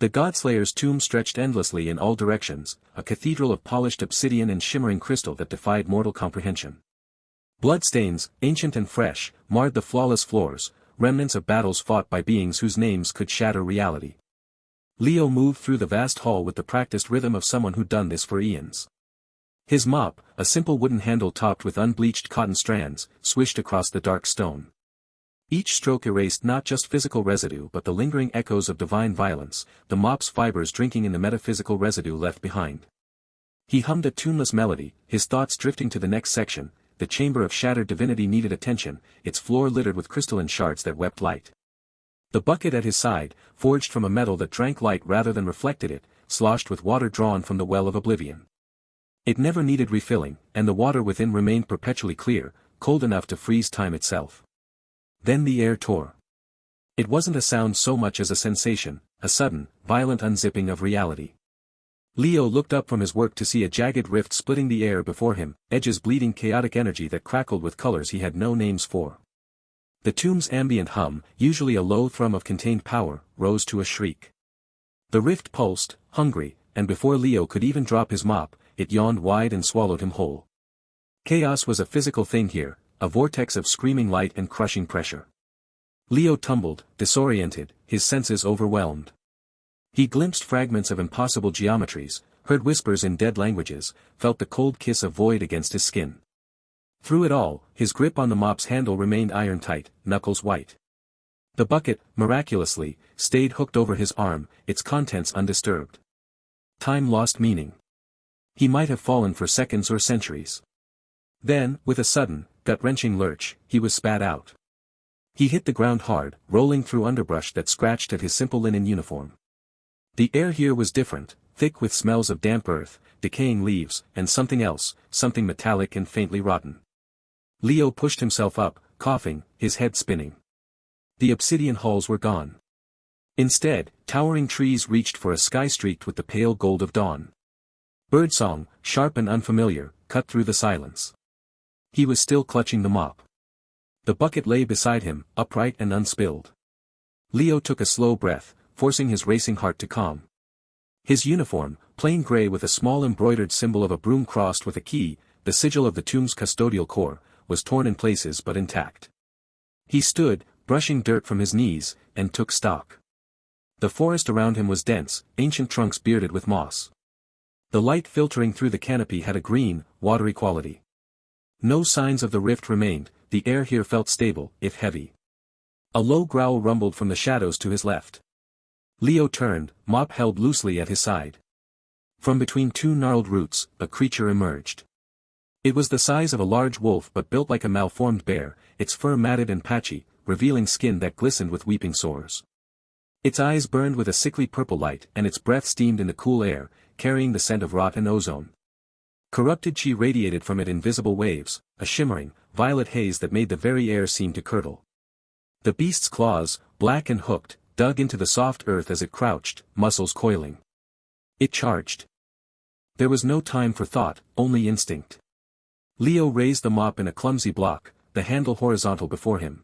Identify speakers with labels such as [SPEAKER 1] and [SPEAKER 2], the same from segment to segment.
[SPEAKER 1] The Godslayer's tomb stretched endlessly in all directions, a cathedral of polished obsidian and shimmering crystal that defied mortal comprehension. Bloodstains, ancient and fresh, marred the flawless floors, remnants of battles fought by beings whose names could shatter reality. Leo moved through the vast hall with the practiced rhythm of someone who'd done this for eons. His mop, a simple wooden handle topped with unbleached cotton strands, swished across the dark stone. Each stroke erased not just physical residue but the lingering echoes of divine violence, the mop's fibers drinking in the metaphysical residue left behind. He hummed a tuneless melody, his thoughts drifting to the next section. The chamber of shattered divinity needed attention, its floor littered with crystalline shards that wept light. The bucket at his side, forged from a metal that drank light rather than reflected it, sloshed with water drawn from the well of oblivion. It never needed refilling, and the water within remained perpetually clear, cold enough to freeze time itself. Then the air tore. It wasn't a sound so much as a sensation, a sudden, violent unzipping of reality. Leo looked up from his work to see a jagged rift splitting the air before him, edges bleeding chaotic energy that crackled with colors he had no names for. The tomb's ambient hum, usually a low thrum of contained power, rose to a shriek. The rift pulsed, hungry, and before Leo could even drop his mop, it yawned wide and swallowed him whole. Chaos was a physical thing here, a vortex of screaming light and crushing pressure. Leo tumbled, disoriented, his senses overwhelmed. He glimpsed fragments of impossible geometries, heard whispers in dead languages, felt the cold kiss of void against his skin. Through it all, his grip on the mop's handle remained iron-tight, knuckles white. The bucket, miraculously, stayed hooked over his arm, its contents undisturbed. Time lost meaning. He might have fallen for seconds or centuries. Then, with a sudden, gut-wrenching lurch, he was spat out. He hit the ground hard, rolling through underbrush that scratched at his simple linen uniform. The air here was different, thick with smells of damp earth, decaying leaves, and something else, something metallic and faintly rotten. Leo pushed himself up, coughing, his head spinning. The obsidian halls were gone. Instead, towering trees reached for a sky streaked with the pale gold of dawn. Birdsong, sharp and unfamiliar, cut through the silence. He was still clutching the mop. The bucket lay beside him, upright and unspilled. Leo took a slow breath, forcing his racing heart to calm. His uniform, plain gray with a small embroidered symbol of a broom crossed with a key, the sigil of the tomb's custodial corps, was torn in places but intact. He stood, brushing dirt from his knees, and took stock. The forest around him was dense, ancient trunks bearded with moss. The light filtering through the canopy had a green, watery quality. No signs of the rift remained, the air here felt stable, if heavy. A low growl rumbled from the shadows to his left. Leo turned, mop held loosely at his side. From between two gnarled roots, a creature emerged. It was the size of a large wolf but built like a malformed bear, its fur matted and patchy, revealing skin that glistened with weeping sores. Its eyes burned with a sickly purple light and its breath steamed in the cool air, carrying the scent of rot and ozone. Corrupted chi radiated from it in visible waves, a shimmering, violet haze that made the very air seem to curdle. The beast's claws, black and hooked, dug into the soft earth as it crouched, muscles coiling. It charged. There was no time for thought, only instinct. Leo raised the mop in a clumsy block, the handle horizontal before him.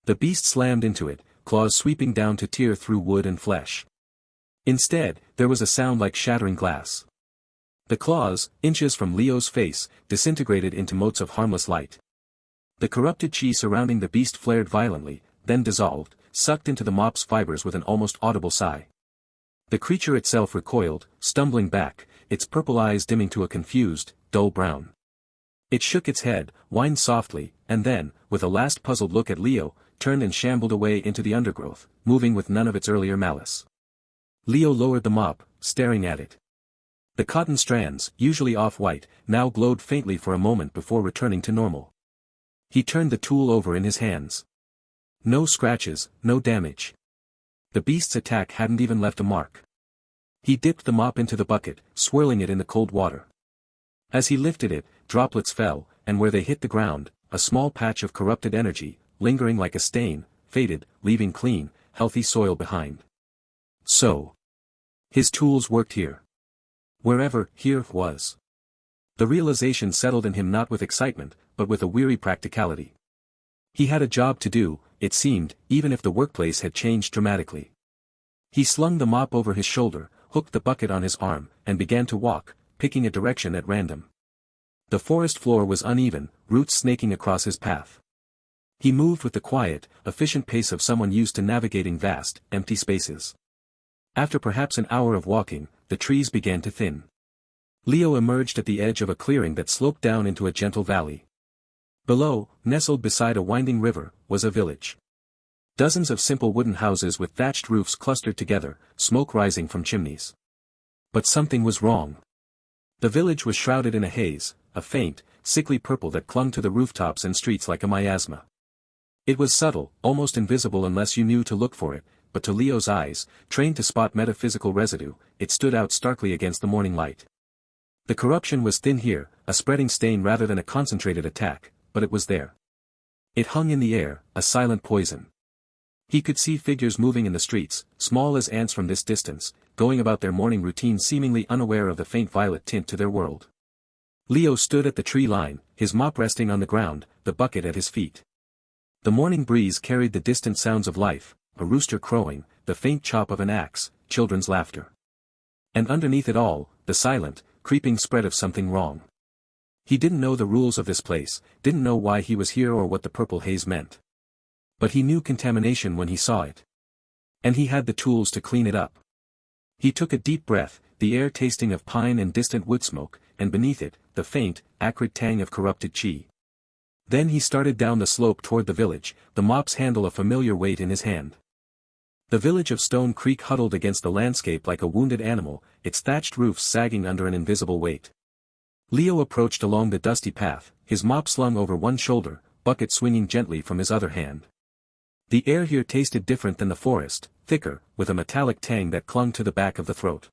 [SPEAKER 1] The beast slammed into it, claws sweeping down to tear through wood and flesh. Instead, there was a sound like shattering glass. The claws, inches from Leo's face, disintegrated into motes of harmless light. The corrupted chi surrounding the beast flared violently, then dissolved, sucked into the mop's fibers with an almost audible sigh. The creature itself recoiled, stumbling back, its purple eyes dimming to a confused, dull brown. It shook its head, whined softly, and then, with a last puzzled look at Leo, turned and shambled away into the undergrowth, moving with none of its earlier malice. Leo lowered the mop, staring at it. The cotton strands, usually off-white, now glowed faintly for a moment before returning to normal. He turned the tool over in his hands. No scratches, no damage. The beast's attack hadn't even left a mark. He dipped the mop into the bucket, swirling it in the cold water. As he lifted it, droplets fell, and where they hit the ground, a small patch of corrupted energy, lingering like a stain, faded, leaving clean, healthy soil behind. So. His tools worked here. Wherever here was. The realization settled in him not with excitement, but with a weary practicality. He had a job to do, it seemed, even if the workplace had changed dramatically. He slung the mop over his shoulder, hooked the bucket on his arm, and began to walk, picking a direction at random. The forest floor was uneven, roots snaking across his path. He moved with the quiet, efficient pace of someone used to navigating vast, empty spaces. After perhaps an hour of walking, the trees began to thin. Leo emerged at the edge of a clearing that sloped down into a gentle valley. Below, nestled beside a winding river, was a village. Dozens of simple wooden houses with thatched roofs clustered together, smoke rising from chimneys. But something was wrong. The village was shrouded in a haze, a faint, sickly purple that clung to the rooftops and streets like a miasma. It was subtle, almost invisible unless you knew to look for it, but to Leo's eyes, trained to spot metaphysical residue, it stood out starkly against the morning light. The corruption was thin here, a spreading stain rather than a concentrated attack, but it was there. It hung in the air, a silent poison. He could see figures moving in the streets, small as ants from this distance, going about their morning routine seemingly unaware of the faint violet tint to their world. Leo stood at the tree line, his mop resting on the ground, the bucket at his feet. The morning breeze carried the distant sounds of life, a rooster crowing, the faint chop of an axe, children's laughter. And underneath it all, the silent, creeping spread of something wrong. He didn't know the rules of this place, didn't know why he was here or what the purple haze meant. But he knew contamination when he saw it. And he had the tools to clean it up. He took a deep breath, the air tasting of pine and distant wood smoke, and beneath it, the faint, acrid tang of corrupted chi. Then he started down the slope toward the village, the mop's handle a familiar weight in his hand. The village of Stone Creek huddled against the landscape like a wounded animal, its thatched roofs sagging under an invisible weight. Leo approached along the dusty path, his mop slung over one shoulder, bucket swinging gently from his other hand. The air here tasted different than the forest, thicker, with a metallic tang that clung to the back of the throat.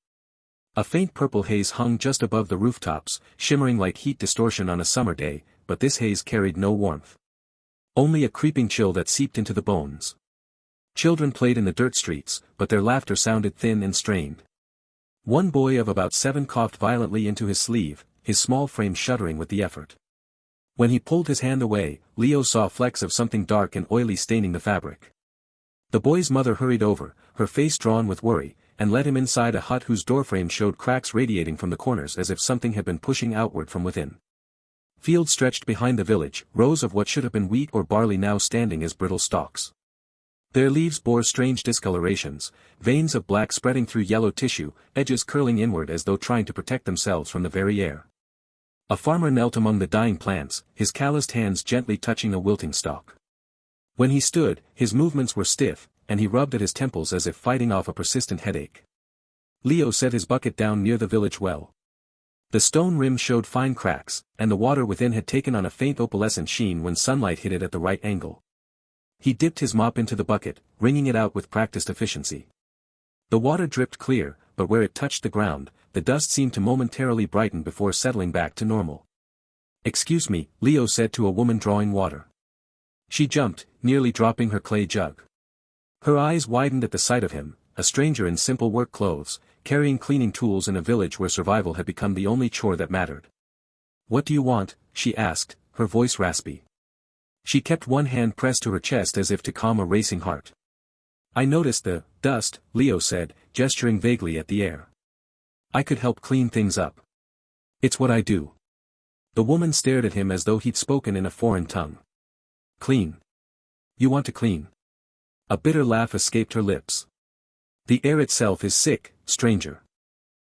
[SPEAKER 1] A faint purple haze hung just above the rooftops, shimmering like heat distortion on a summer day, but this haze carried no warmth. Only a creeping chill that seeped into the bones. Children played in the dirt streets, but their laughter sounded thin and strained. One boy of about 7 coughed violently into his sleeve, his small frame shuddering with the effort. When he pulled his hand away, Leo saw flecks of something dark and oily staining the fabric. The boy's mother hurried over, her face drawn with worry, and led him inside a hut whose doorframe showed cracks radiating from the corners as if something had been pushing outward from within. Fields stretched behind the village, rows of what should have been wheat or barley now standing as brittle stalks. Their leaves bore strange discolorations, veins of black spreading through yellow tissue, edges curling inward as though trying to protect themselves from the very air. A farmer knelt among the dying plants, his calloused hands gently touching a wilting stalk. When he stood, his movements were stiff, and he rubbed at his temples as if fighting off a persistent headache. Leo set his bucket down near the village well. The stone rim showed fine cracks, and the water within had taken on a faint opalescent sheen when sunlight hit it at the right angle. He dipped his mop into the bucket, wringing it out with practiced efficiency. The water dripped clear, but where it touched the ground, the dust seemed to momentarily brighten before settling back to normal. "Excuse me," Leo said to a woman drawing water. She jumped, nearly dropping her clay jug. Her eyes widened at the sight of him, a stranger in simple work clothes, carrying cleaning tools in a village where survival had become the only chore that mattered. "What do you want?" she asked, her voice raspy. She kept one hand pressed to her chest as if to calm a racing heart. "I noticed the dust," Leo said, gesturing vaguely at the air. "I could help clean things up. It's what I do." The woman stared at him as though he'd spoken in a foreign tongue. "Clean? You want to clean?" A bitter laugh escaped her lips. "The air itself is sick, stranger.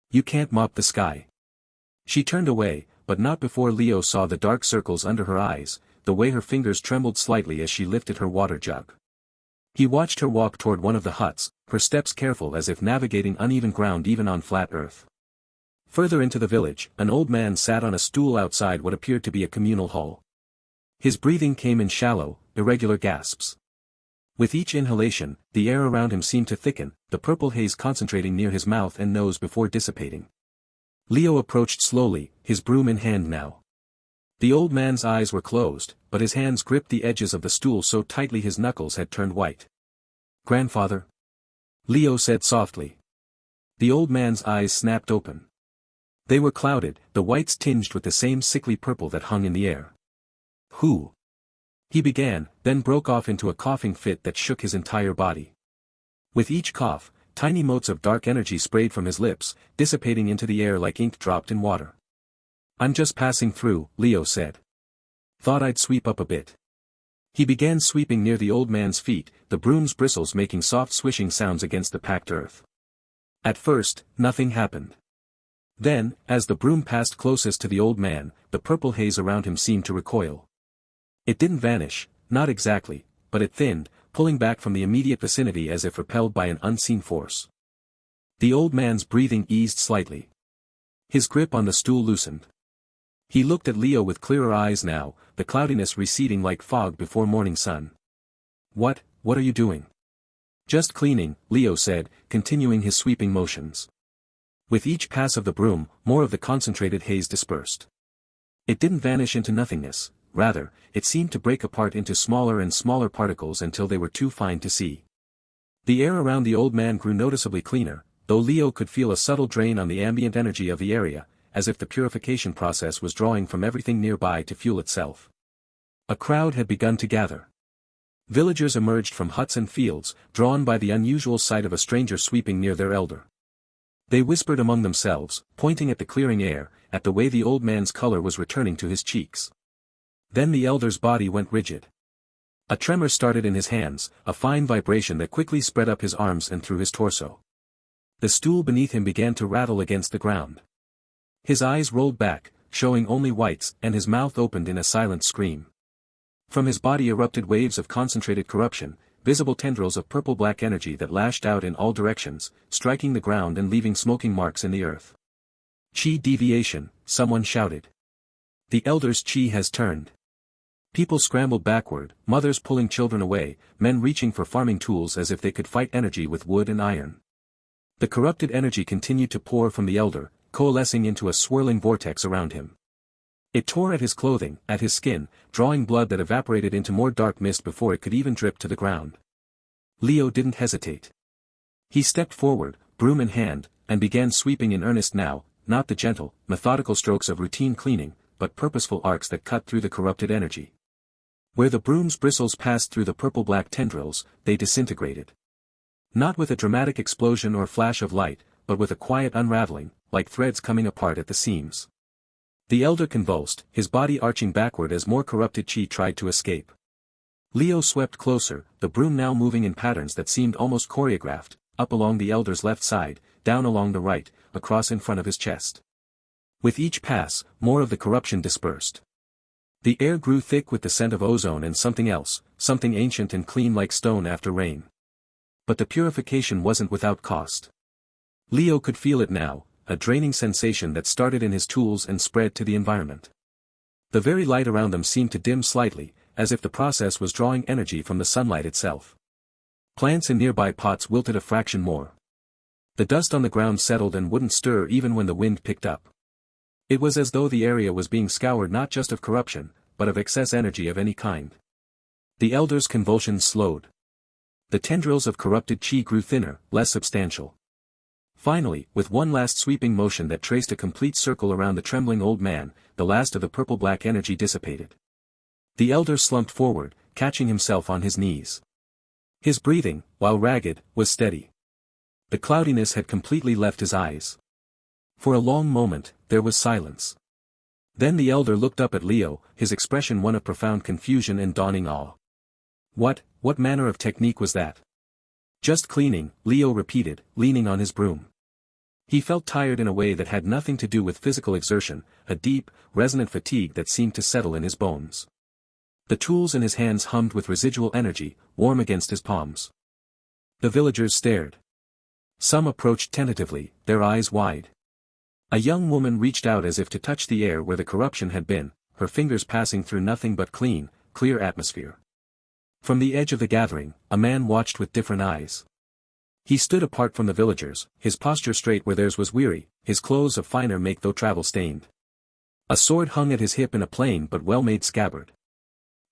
[SPEAKER 1] You can't mop the sky." She turned away, but not before Leo saw the dark circles under her eyes, the way her fingers trembled slightly as she lifted her water jug. He watched her walk toward one of the huts, her steps careful as if navigating uneven ground even on flat earth. Further into the village, an old man sat on a stool outside what appeared to be a communal hall. His breathing came in shallow, irregular gasps. With each inhalation, the air around him seemed to thicken, the purple haze concentrating near his mouth and nose before dissipating. Leo approached slowly, his broom in hand now. The old man's eyes were closed, but his hands gripped the edges of the stool so tightly his knuckles had turned white. "Grandfather?" Leo said softly. The old man's eyes snapped open. They were clouded, the whites tinged with the same sickly purple that hung in the air. "Who?" he began, then broke off into a coughing fit that shook his entire body. With each cough, Tiny motes of dark energy sprayed from his lips, dissipating into the air like ink dropped in water. "I'm just passing through," Leo said. "Thought I'd sweep up a bit." He began sweeping near the old man's feet, the broom's bristles making soft swishing sounds against the packed earth. At first, nothing happened. Then, as the broom passed closest to the old man, the purple haze around him seemed to recoil. It didn't vanish, not exactly, but it thinned, pulling back from the immediate vicinity as if repelled by an unseen force. The old man's breathing eased slightly. His grip on the stool loosened. He looked at Leo with clearer eyes now, the cloudiness receding like fog before morning sun. What are you doing?" "Just cleaning," Leo said, continuing his sweeping motions. With each pass of the broom, more of the concentrated haze dispersed. It didn't vanish into nothingness, rather, it seemed to break apart into smaller and smaller particles until they were too fine to see. The air around the old man grew noticeably cleaner, though Leo could feel a subtle drain on the ambient energy of the area, as if the purification process was drawing from everything nearby to fuel itself. A crowd had begun to gather. Villagers emerged from huts and fields, drawn by the unusual sight of a stranger sweeping near their elder. They whispered among themselves, pointing at the clearing air, at the way the old man's color was returning to his cheeks. Then the elder's body went rigid. A tremor started in his hands, a fine vibration that quickly spread up his arms and through his torso. The stool beneath him began to rattle against the ground. His eyes rolled back, showing only whites, and his mouth opened in a silent scream. From his body erupted waves of concentrated corruption, visible tendrils of purple-black energy that lashed out in all directions, striking the ground and leaving smoking marks in the earth. "Chi deviation," someone shouted. "The elder's chi has turned." People scrambled backward, mothers pulling children away, men reaching for farming tools as if they could fight energy with wood and iron. The corrupted energy continued to pour from the elder, coalescing into a swirling vortex around him. It tore at his clothing, at his skin, drawing blood that evaporated into more dark mist before it could even drip to the ground. Leo didn't hesitate. He stepped forward, broom in hand, and began sweeping in earnest now, not the gentle, methodical strokes of routine cleaning, but purposeful arcs that cut through the corrupted energy. Where the broom's bristles passed through the purple-black tendrils, they disintegrated. Not with a dramatic explosion or flash of light, but with a quiet unraveling, like threads coming apart at the seams. The elder convulsed, his body arching backward as more corrupted chi tried to escape. Leo swept closer, the broom now moving in patterns that seemed almost choreographed, up along the elder's left side, down along the right, across in front of his chest. With each pass, more of the corruption dispersed. The air grew thick with the scent of ozone and something else, something ancient and clean like stone after rain. But the purification wasn't without cost. Leo could feel it now, a draining sensation that started in his tools and spread to the environment. The very light around them seemed to dim slightly, as if the process was drawing energy from the sunlight itself. Plants in nearby pots wilted a fraction more. The dust on the ground settled and wouldn't stir even when the wind picked up. It was as though the area was being scoured not just of corruption, but of excess energy of any kind. The elder's convulsions slowed. The tendrils of corrupted chi grew thinner, less substantial. Finally, with one last sweeping motion that traced a complete circle around the trembling old man, the last of the purple-black energy dissipated. The elder slumped forward, catching himself on his knees. His breathing, while ragged, was steady. The cloudiness had completely left his eyes. For a long moment, there was silence. Then the elder looked up at Leo, his expression one of profound confusion and dawning awe. What manner of technique was that?" "Just cleaning," Leo repeated, leaning on his broom. He felt tired in a way that had nothing to do with physical exertion, a deep, resonant fatigue that seemed to settle in his bones. The tools in his hands hummed with residual energy, warm against his palms. The villagers stared. Some approached tentatively, their eyes wide. A young woman reached out as if to touch the air where the corruption had been, her fingers passing through nothing but clean, clear atmosphere. From the edge of the gathering, a man watched with different eyes. He stood apart from the villagers, his posture straight where theirs was weary, his clothes of finer make though travel-stained. A sword hung at his hip in a plain but well-made scabbard.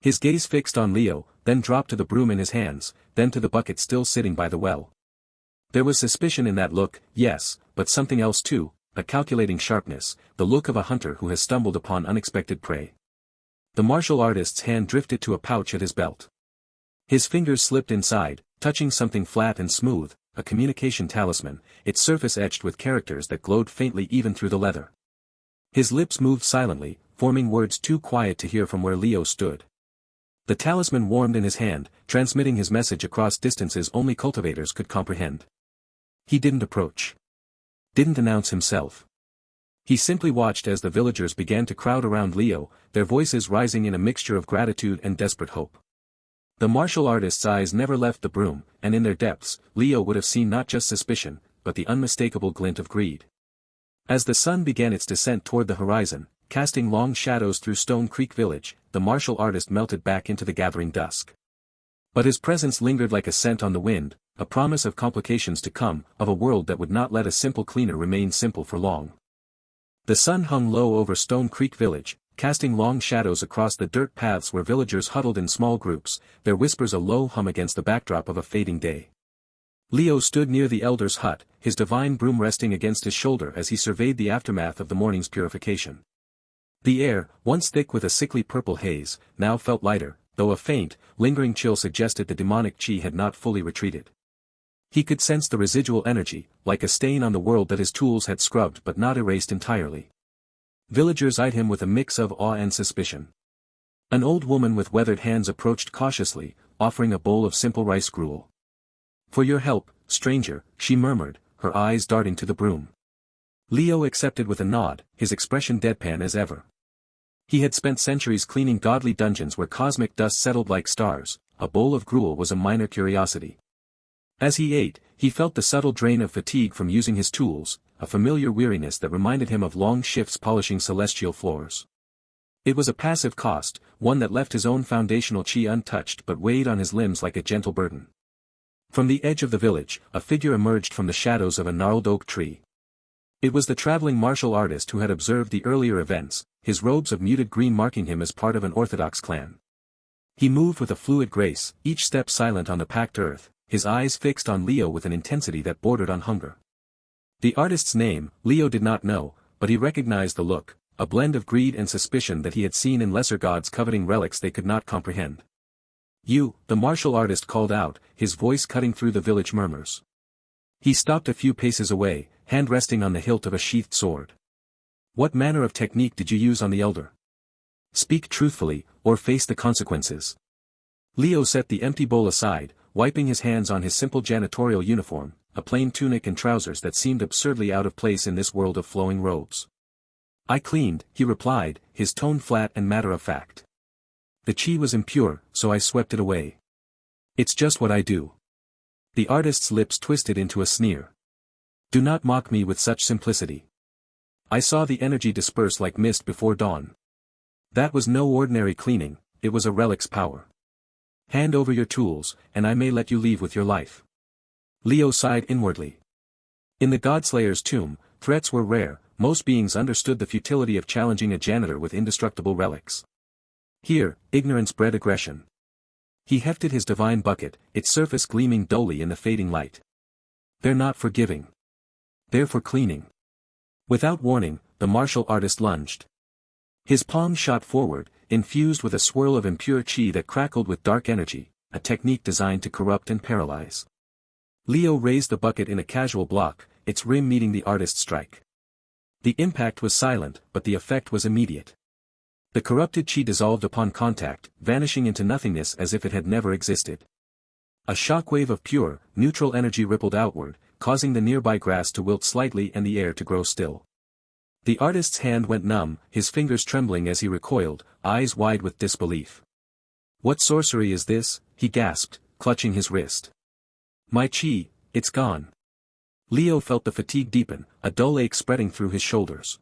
[SPEAKER 1] His gaze fixed on Leo, then dropped to the broom in his hands, then to the bucket still sitting by the well. There was suspicion in that look, yes, but something else too, a calculating sharpness, the look of a hunter who has stumbled upon unexpected prey. The martial artist's hand drifted to a pouch at his belt. His fingers slipped inside, touching something flat and smooth, a communication talisman, its surface etched with characters that glowed faintly even through the leather. His lips moved silently, forming words too quiet to hear from where Leo stood. The talisman warmed in his hand, transmitting his message across distances only cultivators could comprehend. He didn't approach. Didn't announce himself. He simply watched as the villagers began to crowd around Leo, their voices rising in a mixture of gratitude and desperate hope. The martial artist's eyes never left the broom, and in their depths, Leo would have seen not just suspicion, but the unmistakable glint of greed. As the sun began its descent toward the horizon, casting long shadows through Stone Creek Village, the martial artist melted back into the gathering dusk. But his presence lingered like a scent on the wind, a promise of complications to come, of a world that would not let a simple cleaner remain simple for long. The sun hung low over Stone Creek Village, casting long shadows across the dirt paths where villagers huddled in small groups, their whispers a low hum against the backdrop of a fading day. Leo stood near the elder's hut, his divine broom resting against his shoulder as he surveyed the aftermath of the morning's purification. The air, once thick with a sickly purple haze, now felt lighter, though a faint, lingering chill suggested the demonic chi had not fully retreated. He could sense the residual energy, like a stain on the world that his tools had scrubbed but not erased entirely. Villagers eyed him with a mix of awe and suspicion. An old woman with weathered hands approached cautiously, offering a bowl of simple rice gruel. "For your help, stranger," she murmured, her eyes darting to the broom. Leo accepted with a nod, his expression deadpan as ever. He had spent centuries cleaning godly dungeons where cosmic dust settled like stars, a bowl of gruel was a minor curiosity. As he ate, he felt the subtle drain of fatigue from using his tools, a familiar weariness that reminded him of long shifts polishing celestial floors. It was a passive cost, one that left his own foundational chi untouched but weighed on his limbs like a gentle burden. From the edge of the village, a figure emerged from the shadows of a gnarled oak tree. It was the traveling martial artist who had observed the earlier events, his robes of muted green marking him as part of an orthodox clan. He moved with a fluid grace, each step silent on the packed earth, his eyes fixed on Leo with an intensity that bordered on hunger. The artist's name, Leo did not know, but he recognized the look, a blend of greed and suspicion that he had seen in lesser gods coveting relics they could not comprehend. "You," the martial artist called out, his voice cutting through the village murmurs. He stopped a few paces away, hand resting on the hilt of a sheathed sword. "What manner of technique did you use on the elder? Speak truthfully, or face the consequences." Leo set the empty bowl aside, wiping his hands on his simple janitorial uniform, a plain tunic and trousers that seemed absurdly out of place in this world of flowing robes. "I cleaned," he replied, his tone flat and matter-of-fact. "The chi was impure, so I swept it away. It's just what I do." The artist's lips twisted into a sneer. "Do not mock me with such simplicity. I saw the energy disperse like mist before dawn. That was no ordinary cleaning, it was a relic's power. Hand over your tools, and I may let you leave with your life." Leo sighed inwardly. In the Godslayer's tomb, threats were rare, most beings understood the futility of challenging a janitor with indestructible relics. Here, ignorance bred aggression. He hefted his divine bucket, its surface gleaming dully in the fading light. "They're not forgiving. They're for cleaning." Without warning, the martial artist lunged. His palm shot forward, infused with a swirl of impure chi that crackled with dark energy, a technique designed to corrupt and paralyze. Leo raised the bucket in a casual block, its rim meeting the artist's strike. The impact was silent, but the effect was immediate. The corrupted chi dissolved upon contact, vanishing into nothingness as if it had never existed. A shockwave of pure, neutral energy rippled outward, causing the nearby grass to wilt slightly and the air to grow still. The artist's hand went numb, his fingers trembling as he recoiled, eyes wide with disbelief. "What sorcery is this?" he gasped, clutching his wrist. "My chi, it's gone." Leo felt the fatigue deepen, a dull ache spreading through his shoulders.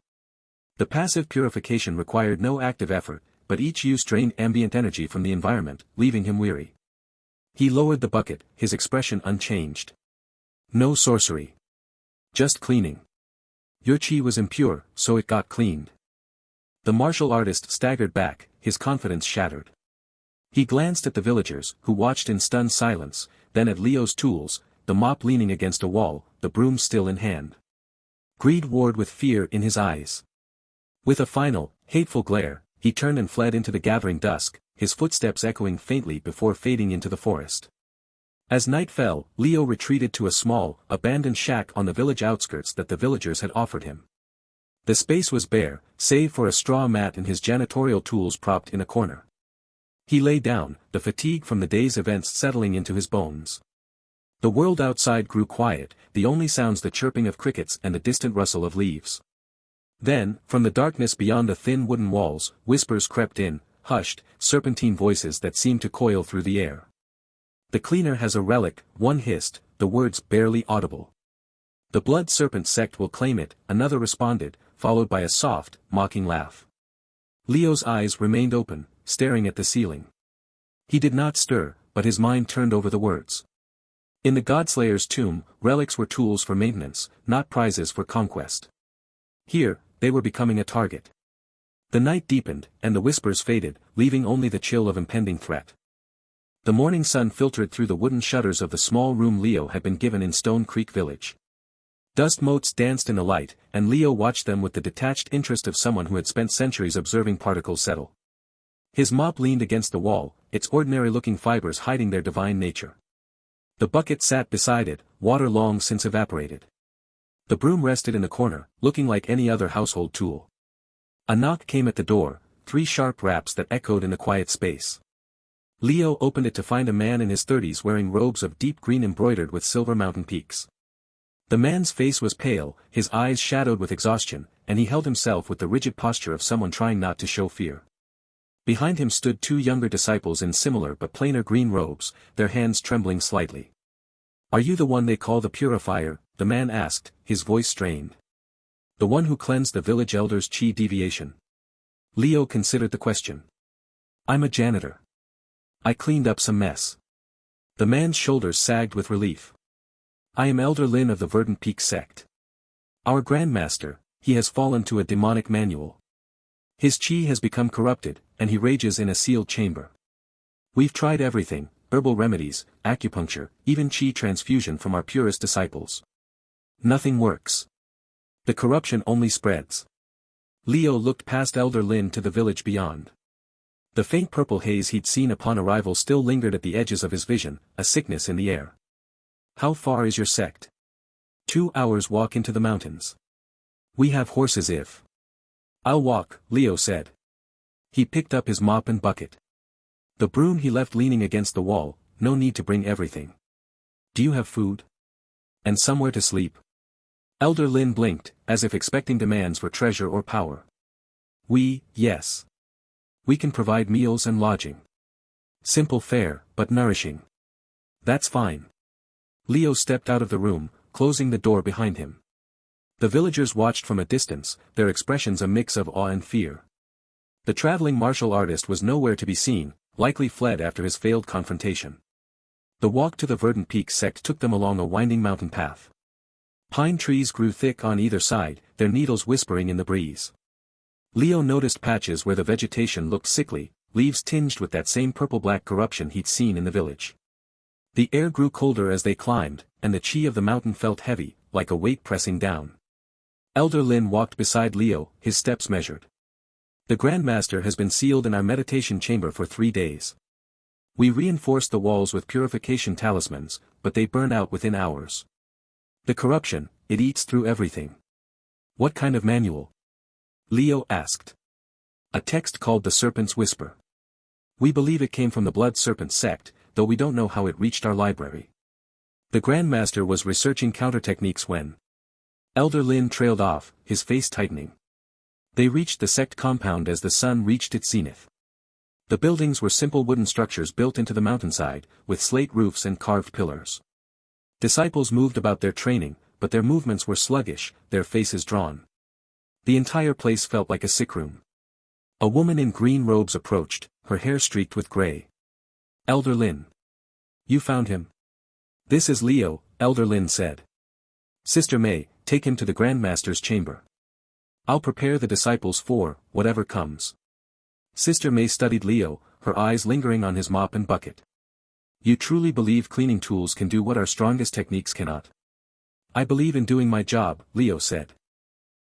[SPEAKER 1] The passive purification required no active effort, but each use drained ambient energy from the environment, leaving him weary. He lowered the bucket, his expression unchanged. "No sorcery. Just cleaning. Your chi was impure, so it got cleaned." The martial artist staggered back, his confidence shattered. He glanced at the villagers, who watched in stunned silence, then at Leo's tools, the mop leaning against a wall, the broom still in hand. Greed warred with fear in his eyes. With a final, hateful glare, he turned and fled into the gathering dusk, his footsteps echoing faintly before fading into the forest. As night fell, Leo retreated to a small, abandoned shack on the village outskirts that the villagers had offered him. The space was bare, save for a straw mat and his janitorial tools propped in a corner. He lay down, the fatigue from the day's events settling into his bones. The world outside grew quiet, the only sounds the chirping of crickets and the distant rustle of leaves. Then, from the darkness beyond the thin wooden walls, whispers crept in, hushed, serpentine voices that seemed to coil through the air. "The cleaner has a relic," one hissed, the words barely audible. "The blood serpent sect will claim it," another responded, followed by a soft, mocking laugh. Leo's eyes remained open, staring at the ceiling. He did not stir, but his mind turned over the words. In the Godslayer's tomb, relics were tools for maintenance, not prizes for conquest. Here, they were becoming a target. The night deepened, and the whispers faded, leaving only the chill of impending threat. The morning sun filtered through the wooden shutters of the small room Leo had been given in Stone Creek Village. Dust motes danced in the light, and Leo watched them with the detached interest of someone who had spent centuries observing particles settle. His mop leaned against the wall, its ordinary-looking fibers hiding their divine nature. The bucket sat beside it, water long since evaporated. The broom rested in a corner, looking like any other household tool. A knock came at the door, 3 sharp raps that echoed in the quiet space. Leo opened it to find a man in his 30s wearing robes of deep green embroidered with silver mountain peaks. The man's face was pale, his eyes shadowed with exhaustion, and he held himself with the rigid posture of someone trying not to show fear. Behind him stood 2 younger disciples in similar but plainer green robes, their hands trembling slightly. "Are you the one they call the Purifier?" the man asked, his voice strained. "The one who cleansed the village elder's chi deviation?" Leo considered the question. "I'm a janitor. I cleaned up some mess." The man's shoulders sagged with relief. "I am Elder Lin of the Verdant Peak sect. Our Grandmaster, he has fallen to a demonic manual. His chi has become corrupted, and he rages in a sealed chamber. We've tried everything, herbal remedies, acupuncture, even chi transfusion from our purest disciples. Nothing works. The corruption only spreads." Leo looked past Elder Lin to the village beyond. The faint purple haze he'd seen upon arrival still lingered at the edges of his vision, a sickness in the air. "How far is your sect?" 2 hours walk into the mountains. "We have horses if." "I'll walk," Leo said. He picked up his mop and bucket. The broom he left leaning against the wall, no need to bring everything. "Do you have food? And somewhere to sleep?" Elder Lin blinked, as if expecting demands for treasure or power. Yes. We can provide meals and lodging. Simple fare, but nourishing." "That's fine." Leo stepped out of the room, closing the door behind him. The villagers watched from a distance, their expressions a mix of awe and fear. The traveling martial artist was nowhere to be seen, likely fled after his failed confrontation. The walk to the Verdant Peak sect took them along a winding mountain path. Pine trees grew thick on either side, their needles whispering in the breeze. Leo noticed patches where the vegetation looked sickly, leaves tinged with that same purple-black corruption he'd seen in the village. The air grew colder as they climbed, and the chi of the mountain felt heavy, like a weight pressing down. Elder Lin walked beside Leo, his steps measured. "The Grandmaster has been sealed in our meditation chamber for 3 days. We reinforced the walls with purification talismans, but they burn out within hours. The corruption, it eats through everything." "What kind of manual?" Leo asked. "A text called the Serpent's Whisper. We believe it came from the Blood Serpent sect, though we don't know how it reached our library." The Grandmaster was researching counter-techniques when Elder Lin trailed off, his face tightening. They reached the sect compound as the sun reached its zenith. The buildings were simple wooden structures built into the mountainside, with slate roofs and carved pillars. Disciples moved about their training, but their movements were sluggish, their faces drawn. The entire place felt like a sick room. A woman in green robes approached, her hair streaked with gray. "Elder Lin. You found him?" "This is Leo," Elder Lin said. "Sister May, take him to the Grandmaster's chamber. I'll prepare the disciples for whatever comes." Sister May studied Leo, her eyes lingering on his mop and bucket. "You truly believe cleaning tools can do what our strongest techniques cannot?" "I believe in doing my job," Leo said.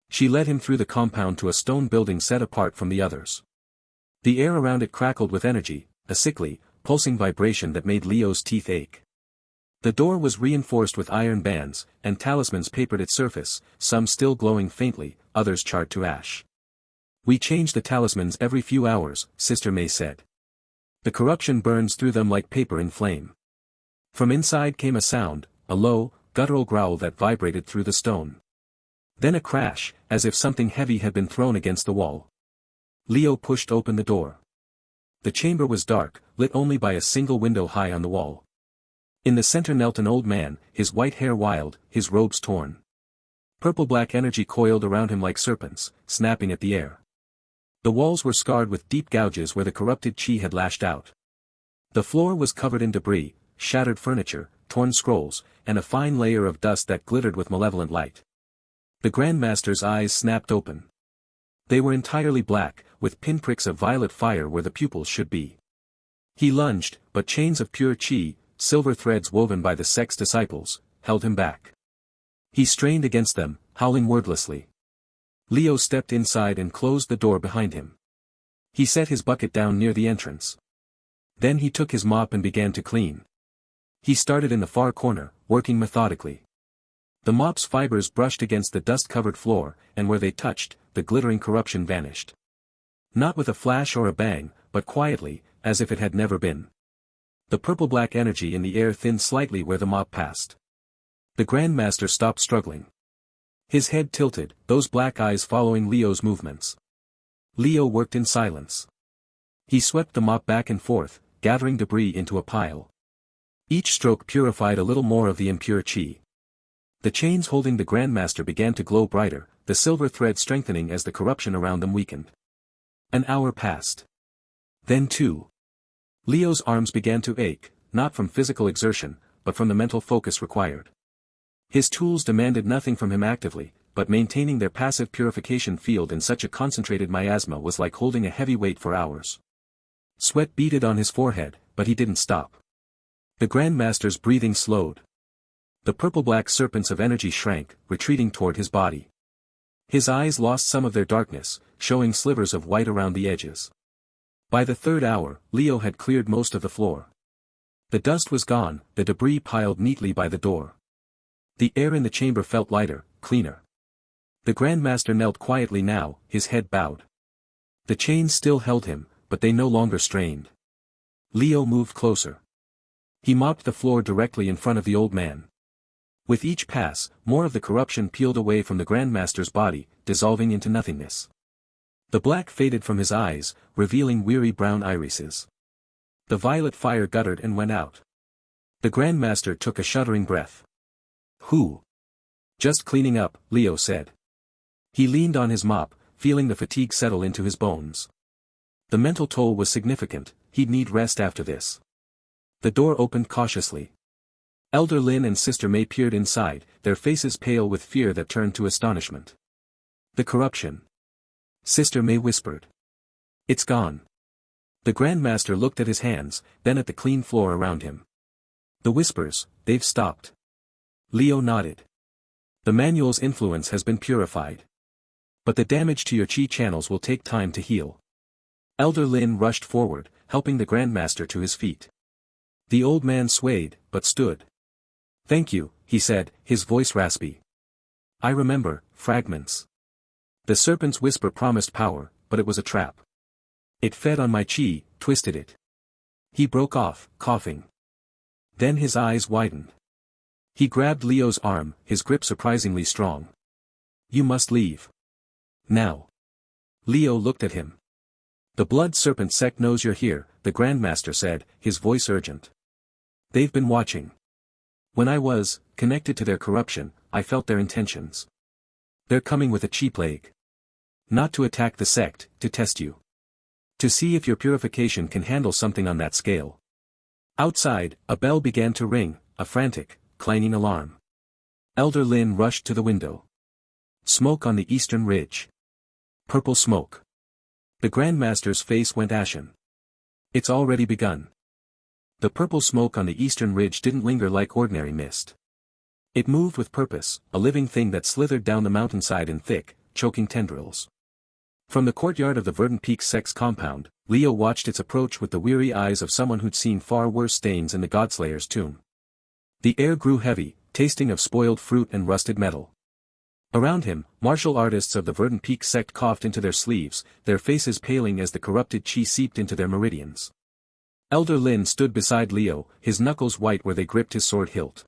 [SPEAKER 1] She led him through the compound to a stone building set apart from the others. The air around it crackled with energy, a sickly, pulsing vibration that made Leo's teeth ache. The door was reinforced with iron bands, and talismans papered its surface, some still glowing faintly, others charred to ash. "We change the talismans every few hours," Sister May said. "The corruption burns through them like paper in flame." From inside came a sound, a low, guttural growl that vibrated through the stone. Then a crash, as if something heavy had been thrown against the wall. Leo pushed open the door. The chamber was dark, lit only by a single window high on the wall. In the center knelt an old man, his white hair wild, his robes torn. Purple-black energy coiled around him like serpents, snapping at the air. The walls were scarred with deep gouges where the corrupted chi had lashed out. The floor was covered in debris, shattered furniture, torn scrolls, and a fine layer of dust that glittered with malevolent light. The Grand Master's eyes snapped open. They were entirely black, with pinpricks of violet fire where the pupils should be. He lunged, but chains of pure chi, silver threads woven by the sect's disciples, held him back. He strained against them, howling wordlessly. Leo stepped inside and closed the door behind him. He set his bucket down near the entrance. Then he took his mop and began to clean. He started in the far corner, working methodically. The mop's fibers brushed against the dust-covered floor, and where they touched, the glittering corruption vanished. Not with a flash or a bang, but quietly, as if it had never been. The purple-black energy in the air thinned slightly where the mop passed. The Grand Master stopped struggling. His head tilted, those black eyes following Leo's movements. Leo worked in silence. He swept the mop back and forth, gathering debris into a pile. Each stroke purified a little more of the impure chi. The chains holding the Grand Master began to glow brighter, the silver thread strengthening as the corruption around them weakened. An hour passed. Then 2. Leo's arms began to ache, not from physical exertion, but from the mental focus required. His tools demanded nothing from him actively, but maintaining their passive purification field in such a concentrated miasma was like holding a heavy weight for hours. Sweat beaded on his forehead, but he didn't stop. The Grand Master's breathing slowed. The purple-black serpents of energy shrank, retreating toward his body. His eyes lost some of their darkness, showing slivers of white around the edges. By the 3rd hour, Leo had cleared most of the floor. The dust was gone, the debris piled neatly by the door. The air in the chamber felt lighter, cleaner. The Grand Master knelt quietly now, his head bowed. The chains still held him, but they no longer strained. Leo moved closer. He mopped the floor directly in front of the old man. With each pass, more of the corruption peeled away from the Grand Master's body, dissolving into nothingness. The black faded from his eyes, revealing weary brown irises. The violet fire guttered and went out. The Grand Master took a shuddering breath. "Who?" "Just cleaning up," Leo said. He leaned on his mop, feeling the fatigue settle into his bones. The mental toll was significant, he'd need rest after this. The door opened cautiously. Elder Lin and Sister May peered inside, their faces pale with fear that turned to astonishment. "The corruption," Sister May whispered. "It's gone." The Grand Master looked at his hands, then at the clean floor around him. The whispers, "They've stopped." Leo nodded. "The manual's influence has been purified. But the damage to your chi channels will take time to heal." Elder Lin rushed forward, helping the Grand Master to his feet. The old man swayed, but stood. "Thank you," he said, his voice raspy. "I remember, fragments. The serpent's whisper promised power, but it was a trap. It fed on my chi, twisted it." He broke off, coughing. Then his eyes widened. He grabbed Leo's arm, his grip surprisingly strong. "You must leave. Now." Leo looked at him. "The Blood Serpent sect knows you're here," the Grand Master said, his voice urgent. "They've been watching. When I was connected to their corruption, I felt their intentions. They're coming with a chi plague. Not to attack the sect, to test you. To see if your purification can handle something on that scale." Outside, a bell began to ring, a frantic, clanging alarm. Elder Lin rushed to the window. Smoke on the eastern ridge. Purple smoke. The Grand Master's face went ashen. "It's already begun." The purple smoke on the eastern ridge didn't linger like ordinary mist. It moved with purpose, a living thing that slithered down the mountainside in thick, choking tendrils. From the courtyard of the Verdant Peaks sect's compound, Leo watched its approach with the weary eyes of someone who'd seen far worse stains in the Godslayer's tomb. The air grew heavy, tasting of spoiled fruit and rusted metal. Around him, martial artists of the Verdant Peak sect coughed into their sleeves, their faces paling as the corrupted chi seeped into their meridians. Elder Lin stood beside Leo, his knuckles white where they gripped his sword hilt.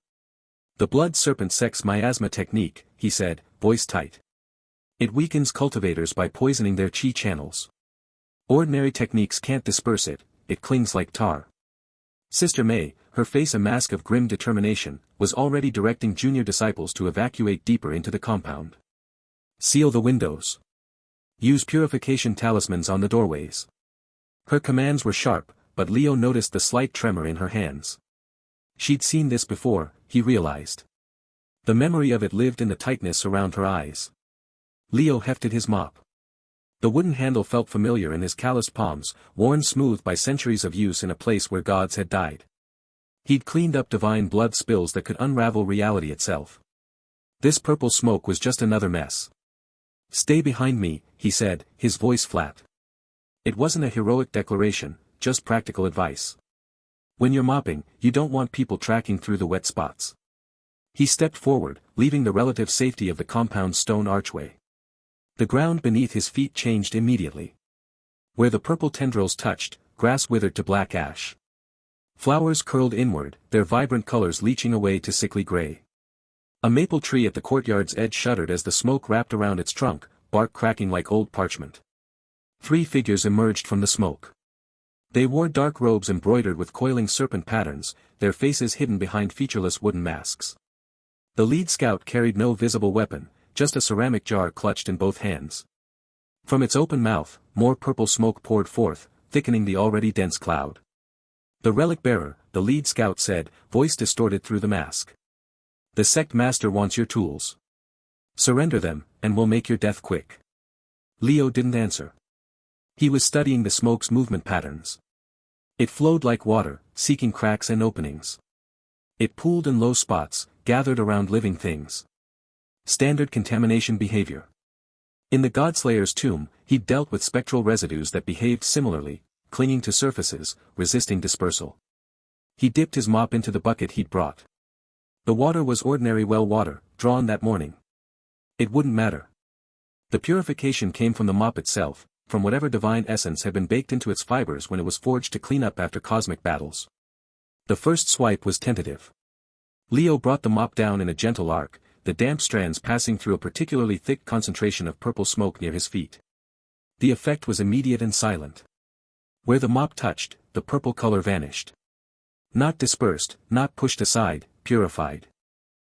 [SPEAKER 1] "The blood serpent sect's miasma technique," he said, voice tight. "It weakens cultivators by poisoning their chi channels. Ordinary techniques can't disperse it, it clings like tar." Sister May, her face a mask of grim determination, was already directing junior disciples to evacuate deeper into the compound. "Seal the windows. Use purification talismans on the doorways." Her commands were sharp, but Leo noticed the slight tremor in her hands. She'd seen this before, he realized. The memory of it lived in the tightness around her eyes. Leo hefted his mop. The wooden handle felt familiar in his calloused palms, worn smooth by centuries of use in a place where gods had died. He'd cleaned up divine blood spills that could unravel reality itself. This purple smoke was just another mess. "Stay behind me," he said, his voice flat. It wasn't a heroic declaration, just practical advice. When you're mopping, you don't want people tracking through the wet spots. He stepped forward, leaving the relative safety of the compound's stone archway. The ground beneath his feet changed immediately. Where the purple tendrils touched, grass withered to black ash. Flowers curled inward, their vibrant colors leaching away to sickly gray. A maple tree at the courtyard's edge shuddered as the smoke wrapped around its trunk, bark cracking like old parchment. 3 figures emerged from the smoke. They wore dark robes embroidered with coiling serpent patterns, their faces hidden behind featureless wooden masks. The lead scout carried no visible weapon, just a ceramic jar clutched in both hands. From its open mouth, more purple smoke poured forth, thickening the already dense cloud. "The relic bearer," the lead scout said, voice distorted through the mask. "The sect master wants your tools. Surrender them, and we'll make your death quick." Leo didn't answer. He was studying the smoke's movement patterns. It flowed like water, seeking cracks and openings. It pooled in low spots, gathered around living things. Standard contamination behavior. In the Godslayer's tomb, he'd dealt with spectral residues that behaved similarly, clinging to surfaces, resisting dispersal. He dipped his mop into the bucket he'd brought. The water was ordinary well water, drawn that morning. It wouldn't matter. The purification came from the mop itself, from whatever divine essence had been baked into its fibers when it was forged to clean up after cosmic battles. The first swipe was tentative. Leo brought the mop down in a gentle arc, the damp strands passing through a particularly thick concentration of purple smoke near his feet. The effect was immediate and silent. Where the mop touched, the purple color vanished. Not dispersed, not pushed aside, purified.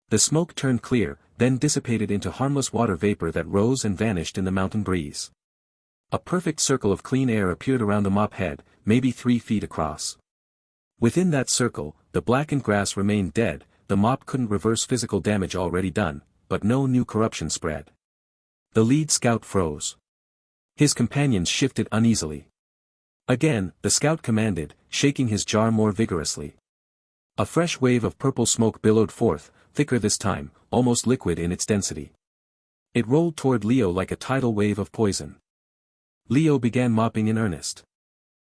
[SPEAKER 1] The smoke turned clear, then dissipated into harmless water vapor that rose and vanished in the mountain breeze. A perfect circle of clean air appeared around the mop head, maybe 3 feet across. Within that circle, the blackened grass remained dead, the mop couldn't reverse physical damage already done, but no new corruption spread. The lead scout froze. His companions shifted uneasily. Again, the scout commanded, shaking his jar more vigorously. A fresh wave of purple smoke billowed forth, thicker this time, almost liquid in its density. It rolled toward Leo like a tidal wave of poison. Leo began mopping in earnest.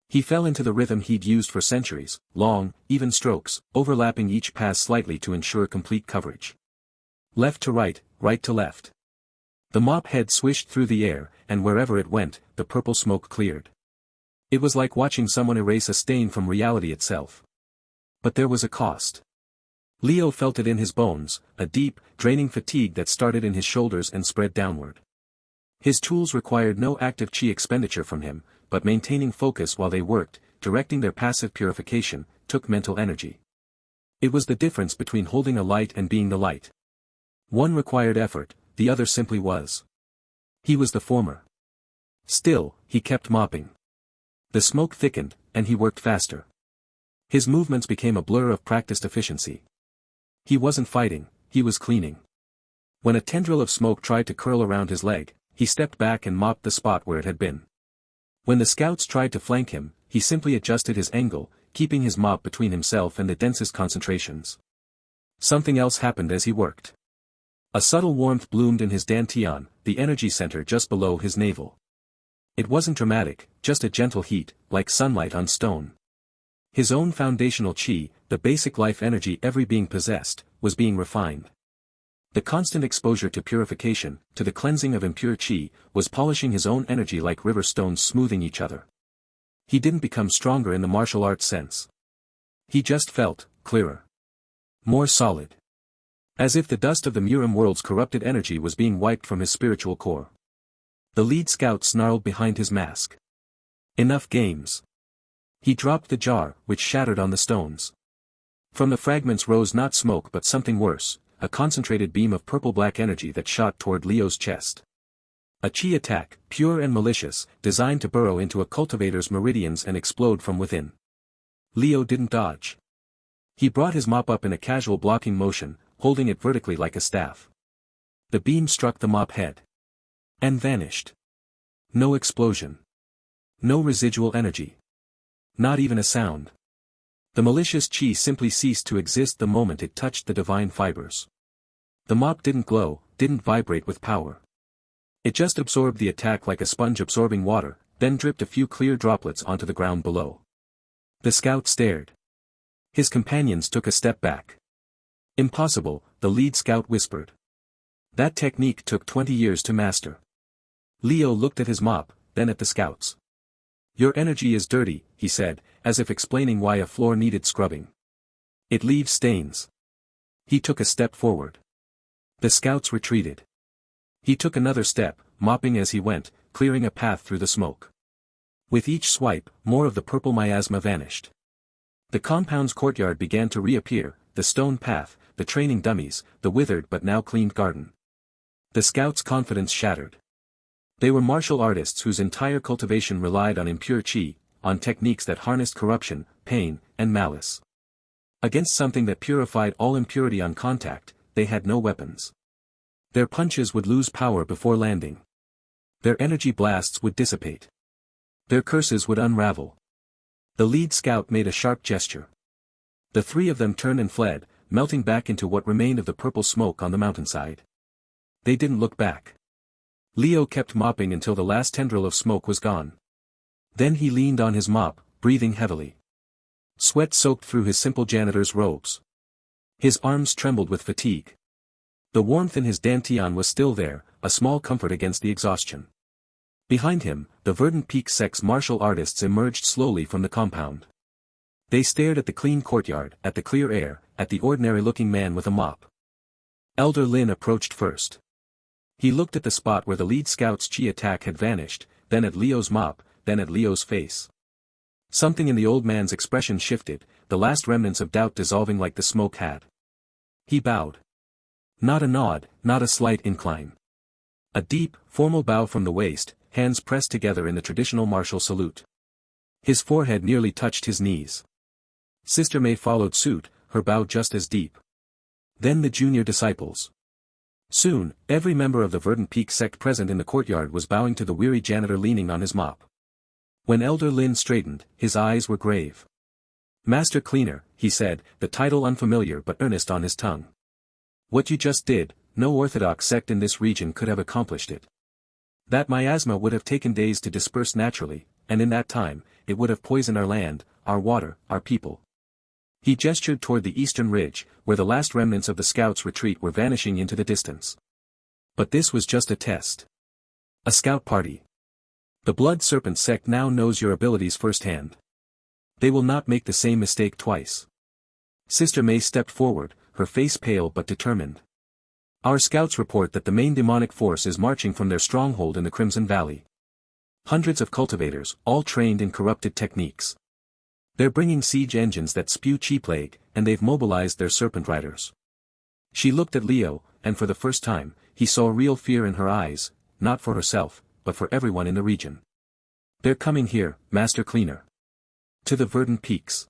[SPEAKER 1] He fell into the rhythm he'd used for centuries, long, even strokes, overlapping each pass slightly to ensure complete coverage. Left to right, right to left. The mop head swished through the air, and wherever it went, the purple smoke cleared. It was like watching someone erase a stain from reality itself. But there was a cost. Leo felt it in his bones, a deep, draining fatigue that started in his shoulders and spread downward. His tools required no active chi expenditure from him, but maintaining focus while they worked, directing their passive purification, took mental energy. It was the difference between holding a light and being the light. One required effort, the other simply was. He was the former. Still, he kept mopping. The smoke thickened, and he worked faster. His movements became a blur of practiced efficiency. He wasn't fighting, he was cleaning. When a tendril of smoke tried to curl around his leg, he stepped back and mopped the spot where it had been. When the scouts tried to flank him, he simply adjusted his angle, keeping his mop between himself and the densest concentrations. Something else happened as he worked. A subtle warmth bloomed in his dantian, the energy center just below his navel. It wasn't dramatic, just a gentle heat, like sunlight on stone. His own foundational chi, the basic life energy every being possessed, was being refined. The constant exposure to purification, to the cleansing of impure chi, was polishing his own energy like river stones smoothing each other. He didn't become stronger in the martial arts sense. He just felt clearer. More solid. As if the dust of the Murim world's corrupted energy was being wiped from his spiritual core. The lead scout snarled behind his mask. Enough games. He dropped the jar, which shattered on the stones. From the fragments rose not smoke but something worse, a concentrated beam of purple-black energy that shot toward Leo's chest. A chi attack, pure and malicious, designed to burrow into a cultivator's meridians and explode from within. Leo didn't dodge. He brought his mop up in a casual blocking motion, holding it vertically like a staff. The beam struck the mop head. And vanished. No explosion. No residual energy. Not even a sound. The malicious chi simply ceased to exist the moment it touched the divine fibers. The mop didn't glow, didn't vibrate with power. It just absorbed the attack like a sponge absorbing water, then dripped a few clear droplets onto the ground below. The scout stared. His companions took a step back. Impossible, the lead scout whispered. That technique took 20 years to master. Leo looked at his mop, then at the scouts. Your energy is dirty, he said, as if explaining why a floor needed scrubbing. It leaves stains. He took a step forward. The scouts retreated. He took another step, mopping as he went, clearing a path through the smoke. With each swipe, more of the purple miasma vanished. The compound's courtyard began to reappear, the stone path, the training dummies, the withered but now cleaned garden. The scouts' confidence shattered. They were martial artists whose entire cultivation relied on impure chi, on techniques that harnessed corruption, pain, and malice. Against something that purified all impurity on contact, they had no weapons. Their punches would lose power before landing. Their energy blasts would dissipate. Their curses would unravel. The lead scout made a sharp gesture. The three of them turned and fled, melting back into what remained of the purple smoke on the mountainside. They didn't look back. Leo kept mopping until the last tendril of smoke was gone. Then he leaned on his mop, breathing heavily. Sweat soaked through his simple janitor's robes. His arms trembled with fatigue. The warmth in his dantian was still there, a small comfort against the exhaustion. Behind him, the Verdant Peak sects martial artists emerged slowly from the compound. They stared at the clean courtyard, at the clear air, at the ordinary-looking man with a mop. Elder Lin approached first. He looked at the spot where the lead scout's chi attack had vanished, then at Leo's mop, then at Leo's face. Something in the old man's expression shifted, the last remnants of doubt dissolving like the smoke had. He bowed. Not a nod, not a slight incline. A deep, formal bow from the waist, hands pressed together in the traditional martial salute. His forehead nearly touched his knees. Sister May followed suit, her bow just as deep. Then the junior disciples. Soon, every member of the Verdant Peak sect present in the courtyard was bowing to the weary janitor leaning on his mop. When Elder Lin straightened, his eyes were grave. Master Cleaner, he said, the title unfamiliar but earnest on his tongue. What you just did, no orthodox sect in this region could have accomplished it. That miasma would have taken days to disperse naturally, and in that time, it would have poisoned our land, our water, our people. He gestured toward the eastern ridge, where the last remnants of the scouts' retreat were vanishing into the distance. But this was just a test. A scout party. The Blood Serpent sect now knows your abilities firsthand. They will not make the same mistake twice. Sister May stepped forward, her face pale but determined. Our scouts report that the main demonic force is marching from their stronghold in the Crimson Valley. Hundreds of cultivators, all trained in corrupted techniques. They're bringing siege engines that spew chi plague, and they've mobilized their serpent riders. She looked at Leo, and for the first time, he saw real fear in her eyes, not for herself, but for everyone in the region. They're coming here, Master Cleaner. To the Verdant Peaks.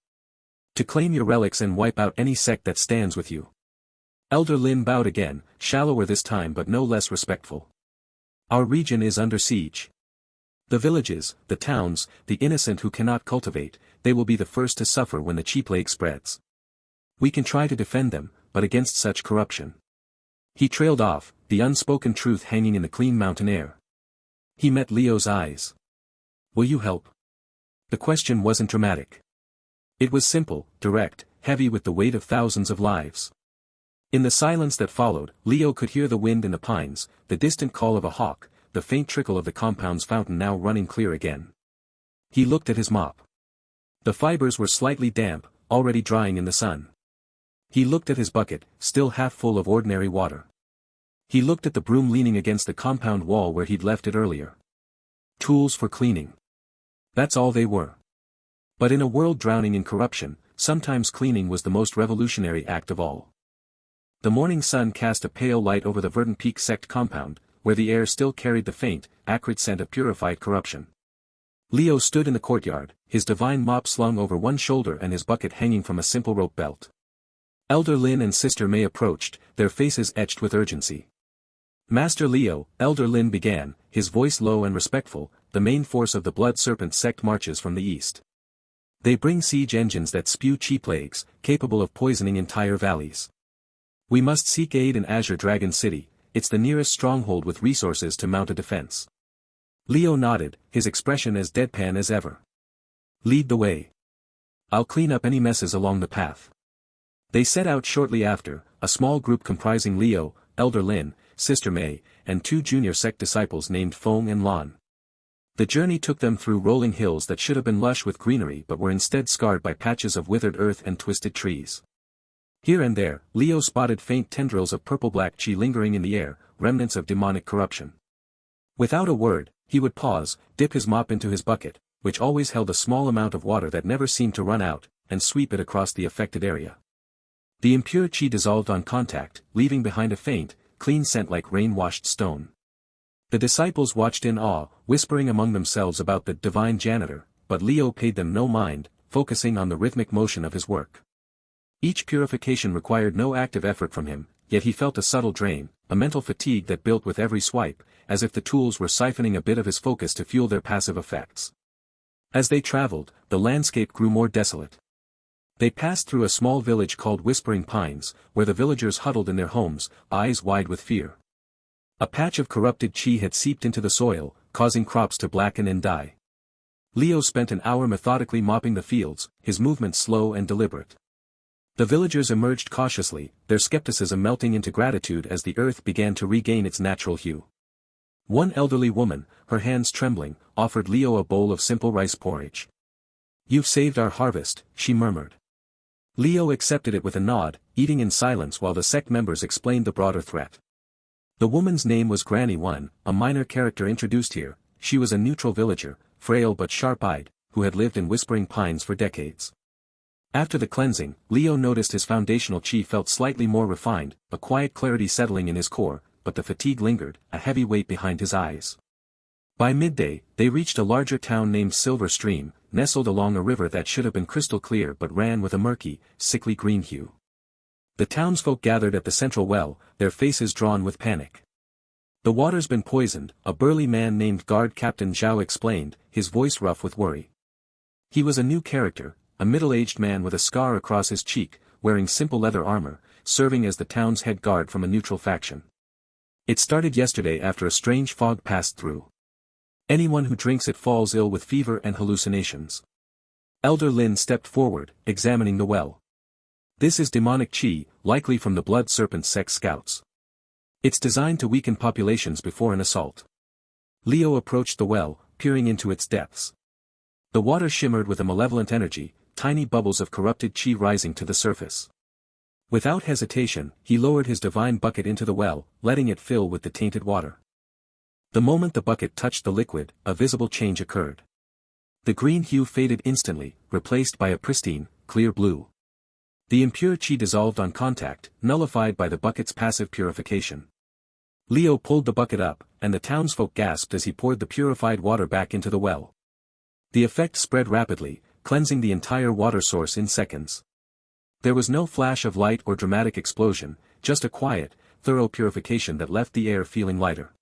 [SPEAKER 1] To claim your relics and wipe out any sect that stands with you. Elder Lin bowed again, shallower this time but no less respectful. Our region is under siege. The villages, the towns, the innocent who cannot cultivate, they will be the first to suffer when the chi plague spreads. We can try to defend them, but against such corruption. He trailed off, the unspoken truth hanging in the clean mountain air. He met Leo's eyes. Will you help? The question wasn't dramatic. It was simple, direct, heavy with the weight of thousands of lives. In the silence that followed, Leo could hear the wind in the pines, the distant call of a hawk, the faint trickle of the compound's fountain now running clear again. He looked at his mop. The fibers were slightly damp, already drying in the sun. He looked at his bucket, still half full of ordinary water. He looked at the broom leaning against the compound wall where he'd left it earlier. Tools for cleaning. That's all they were. But in a world drowning in corruption, sometimes cleaning was the most revolutionary act of all. The morning sun cast a pale light over the Verdant Peak sect compound, where the air still carried the faint, acrid scent of purified corruption. Leo stood in the courtyard, his divine mop slung over one shoulder and his bucket hanging from a simple rope belt. Elder Lin and Sister May approached, their faces etched with urgency. Master Leo, Elder Lin began, his voice low and respectful, the main force of the Blood Serpent sect marches from the east. They bring siege engines that spew chi plagues, capable of poisoning entire valleys. We must seek aid in Azure Dragon City, it's the nearest stronghold with resources to mount a defense. Leo nodded, his expression as deadpan as ever. Lead the way. I'll clean up any messes along the path. They set out shortly after, a small group comprising Leo, Elder Lin, Sister May, and 2 junior sect disciples named Feng and Lan. The journey took them through rolling hills that should have been lush with greenery but were instead scarred by patches of withered earth and twisted trees. Here and there, Leo spotted faint tendrils of purple-black chi lingering in the air, remnants of demonic corruption. Without a word, he would pause, dip his mop into his bucket, which always held a small amount of water that never seemed to run out, and sweep it across the affected area. The impure chi dissolved on contact, leaving behind a faint, clean scent like rain-washed stone. The disciples watched in awe, whispering among themselves about the divine janitor, but Leo paid them no mind, focusing on the rhythmic motion of his work. Each purification required no active effort from him, yet he felt a subtle drain, a mental fatigue that built with every swipe, as if the tools were siphoning a bit of his focus to fuel their passive effects. As they traveled, the landscape grew more desolate. They passed through a small village called Whispering Pines, where the villagers huddled in their homes, eyes wide with fear. A patch of corrupted chi had seeped into the soil, causing crops to blacken and die. Leo spent an hour methodically mopping the fields, his movements slow and deliberate. The villagers emerged cautiously, their skepticism melting into gratitude as the earth began to regain its natural hue. One elderly woman, her hands trembling, offered Leo a bowl of simple rice porridge. "You've saved our harvest," she murmured. Leo accepted it with a nod, eating in silence while the sect members explained the broader threat. The woman's name was Granny One, a minor character introduced here. She was a neutral villager, frail but sharp-eyed, who had lived in Whispering Pines for decades. After the cleansing, Leo noticed his foundational chi felt slightly more refined, a quiet clarity settling in his core, but the fatigue lingered, a heavy weight behind his eyes. By midday, they reached a larger town named Silver Stream, nestled along a river that should have been crystal clear but ran with a murky, sickly green hue. The townsfolk gathered at the central well, their faces drawn with panic. "The water's been poisoned," a burly man named Guard Captain Zhao explained, his voice rough with worry. He was a new character, a middle-aged man with a scar across his cheek, wearing simple leather armor, serving as the town's head guard from a neutral faction. "It started yesterday after a strange fog passed through. Anyone who drinks it falls ill with fever and hallucinations." Elder Lin stepped forward, examining the well. "This is demonic chi, likely from the Blood Serpent sect scouts. It's designed to weaken populations before an assault." Leo approached the well, peering into its depths. The water shimmered with a malevolent energy, tiny bubbles of corrupted chi rising to the surface. Without hesitation, he lowered his divine bucket into the well, letting it fill with the tainted water. The moment the bucket touched the liquid, a visible change occurred. The green hue faded instantly, replaced by a pristine, clear blue. The impure chi dissolved on contact, nullified by the bucket's passive purification. Leo pulled the bucket up, and the townsfolk gasped as he poured the purified water back into the well. The effect spread rapidly, cleansing the entire water source in seconds. There was no flash of light or dramatic explosion, just a quiet, thorough purification that left the air feeling lighter.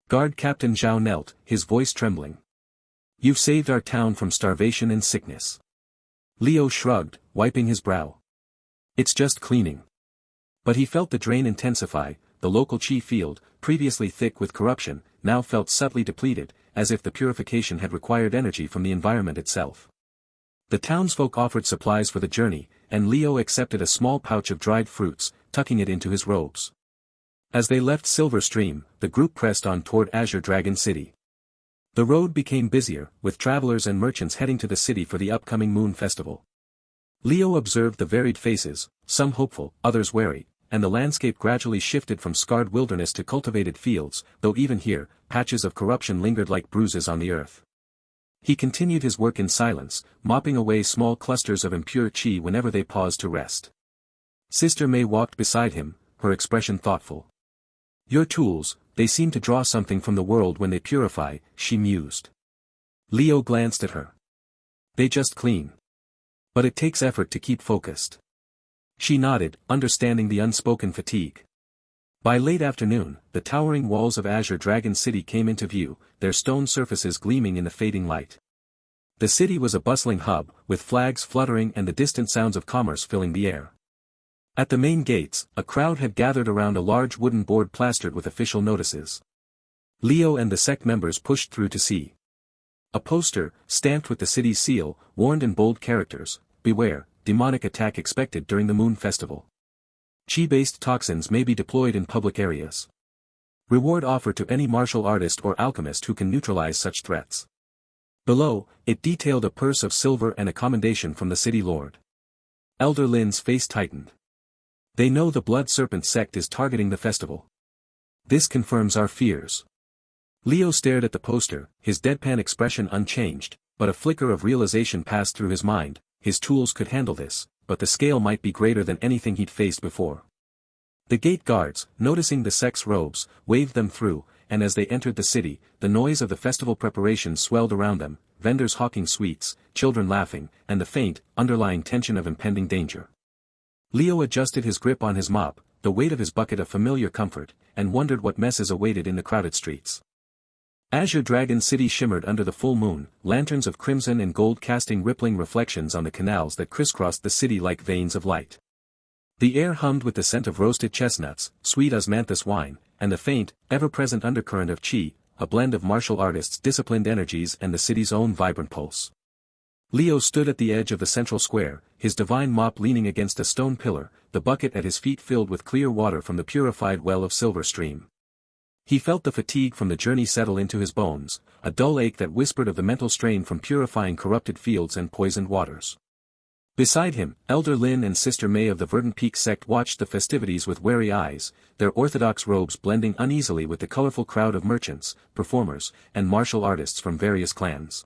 [SPEAKER 1] Guard Captain Zhao knelt, his voice trembling. "You've saved our town from starvation and sickness." Leo shrugged, wiping his brow. "It's just cleaning." But he felt the drain intensify, the local chi field, previously thick with corruption, now felt subtly depleted, as if the purification had required energy from the environment itself. The townsfolk offered supplies for the journey, and Leo accepted a small pouch of dried fruits, tucking it into his robes. As they left Silver Stream, the group pressed on toward Azure Dragon City. The road became busier, with travelers and merchants heading to the city for the upcoming Moon Festival. Leo observed the varied faces, some hopeful, others wary, and the landscape gradually shifted from scarred wilderness to cultivated fields, though even here, patches of corruption lingered like bruises on the earth. He continued his work in silence, mopping away small clusters of impure chi whenever they paused to rest. Sister May walked beside him, her expression thoughtful. "Your tools, they seem to draw something from the world when they purify," she mused. Leo glanced at her. "They just clean. But it takes effort to keep focused." She nodded, understanding the unspoken fatigue. By late afternoon, the towering walls of Azure Dragon City came into view, their stone surfaces gleaming in the fading light. The city was a bustling hub, with flags fluttering and the distant sounds of commerce filling the air. At the main gates, a crowd had gathered around a large wooden board plastered with official notices. Leo and the sect members pushed through to see. A poster, stamped with the city's seal, warned in bold characters, "Beware, demonic attack expected during the Moon Festival. Chi-based toxins may be deployed in public areas. Reward offered to any martial artist or alchemist who can neutralize such threats." Below, it detailed a purse of silver and a commendation from the city lord. Elder Lin's face tightened. "They know the Blood Serpent sect is targeting the festival. This confirms our fears." Leo stared at the poster, his deadpan expression unchanged, but a flicker of realization passed through his mind. His tools could handle this, but the scale might be greater than anything he'd faced before. The gate guards, noticing the sect's robes, waved them through, and as they entered the city, the noise of the festival preparations swelled around them, vendors hawking sweets, children laughing, and the faint, underlying tension of impending danger. Leo adjusted his grip on his mop, the weight of his bucket a familiar comfort, and wondered what messes awaited in the crowded streets. Azure Dragon City shimmered under the full moon, lanterns of crimson and gold casting rippling reflections on the canals that crisscrossed the city like veins of light. The air hummed with the scent of roasted chestnuts, sweet osmanthus wine, and the faint, ever-present undercurrent of chi, a blend of martial artists' disciplined energies and the city's own vibrant pulse. Leo stood at the edge of the central square, his divine mop leaning against a stone pillar, the bucket at his feet filled with clear water from the purified well of Silver Stream. He felt the fatigue from the journey settle into his bones, a dull ache that whispered of the mental strain from purifying corrupted fields and poisoned waters. Beside him, Elder Lin and Sister May of the Verdant Peak sect watched the festivities with wary eyes, their orthodox robes blending uneasily with the colorful crowd of merchants, performers, and martial artists from various clans.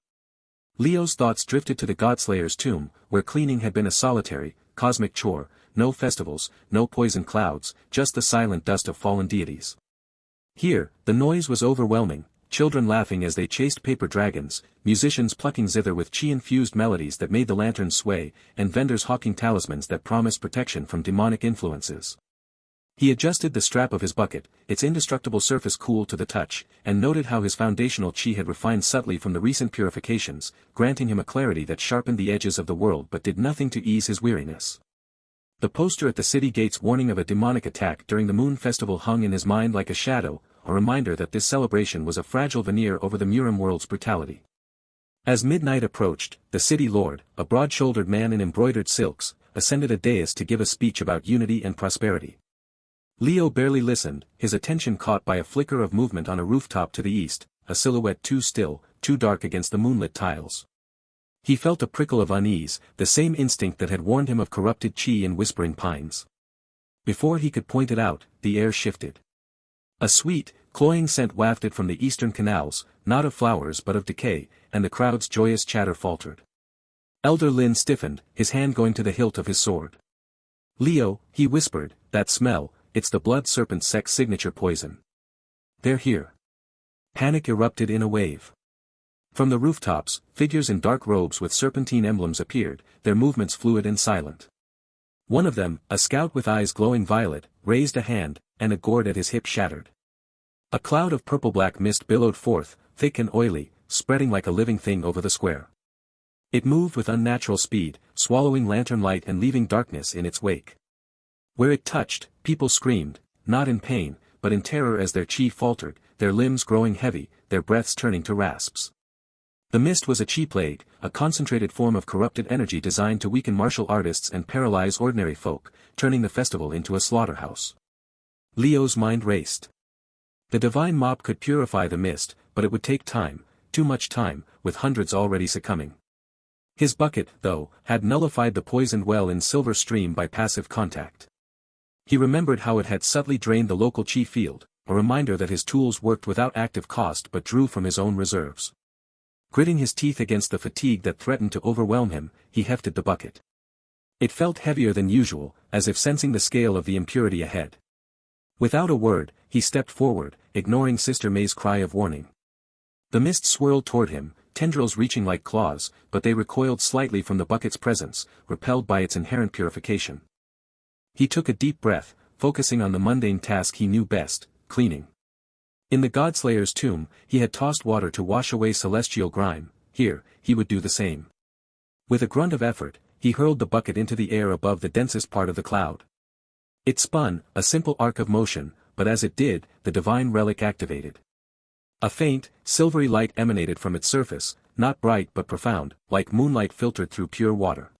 [SPEAKER 1] Leo's thoughts drifted to the Godslayer's tomb, where cleaning had been a solitary, cosmic chore, no festivals, no poison clouds, just the silent dust of fallen deities. Here, the noise was overwhelming, children laughing as they chased paper dragons, musicians plucking zither with chi-infused melodies that made the lanterns sway, and vendors hawking talismans that promised protection from demonic influences. He adjusted the strap of his bucket, its indestructible surface cool to the touch, and noted how his foundational chi had refined subtly from the recent purifications, granting him a clarity that sharpened the edges of the world but did nothing to ease his weariness. The poster at the city gate's warning of a demonic attack during the Moon Festival hung in his mind like a shadow, a reminder that this celebration was a fragile veneer over the Murim world's brutality. As midnight approached, the city lord, a broad-shouldered man in embroidered silks, ascended a dais to give a speech about unity and prosperity. Leo barely listened, his attention caught by a flicker of movement on a rooftop to the east, a silhouette too still, too dark against the moonlit tiles. He felt a prickle of unease, the same instinct that had warned him of corrupted chi in whispering pines. Before he could point it out, the air shifted. A sweet, cloying scent wafted from the eastern canals, not of flowers but of decay, and the crowd's joyous chatter faltered. Elder Lin stiffened, his hand going to the hilt of his sword. "Leo," he whispered, "that smell, it's the Blood Serpent sect's signature poison. They're here." Panic erupted in a wave. From the rooftops, figures in dark robes with serpentine emblems appeared, their movements fluid and silent. One of them, a scout with eyes glowing violet, raised a hand, and a gourd at his hip shattered. A cloud of purple-black mist billowed forth, thick and oily, spreading like a living thing over the square. It moved with unnatural speed, swallowing lantern light and leaving darkness in its wake. Where it touched, people screamed, not in pain, but in terror as their chi faltered, their limbs growing heavy, their breaths turning to rasps. The mist was a chi plague, a concentrated form of corrupted energy designed to weaken martial artists and paralyze ordinary folk, turning the festival into a slaughterhouse. Leo's mind raced. The divine mop could purify the mist, but it would take time, too much time, with hundreds already succumbing. His bucket, though, had nullified the poisoned well in Silver Stream by passive contact. He remembered how it had subtly drained the local chi field, a reminder that his tools worked without active cost but drew from his own reserves. Gritting his teeth against the fatigue that threatened to overwhelm him, he hefted the bucket. It felt heavier than usual, as if sensing the scale of the impurity ahead. Without a word, he stepped forward, ignoring Sister May's cry of warning. The mist swirled toward him, tendrils reaching like claws, but they recoiled slightly from the bucket's presence, repelled by its inherent purification. He took a deep breath, focusing on the mundane task he knew best, cleaning. In the Godslayer's tomb, he had tossed water to wash away celestial grime. Here, he would do the same. With a grunt of effort, he hurled the bucket into the air above the densest part of the cloud. It spun, a simple arc of motion, but as it did, the divine relic activated. A faint, silvery light emanated from its surface, not bright but profound, like moonlight filtered through pure water.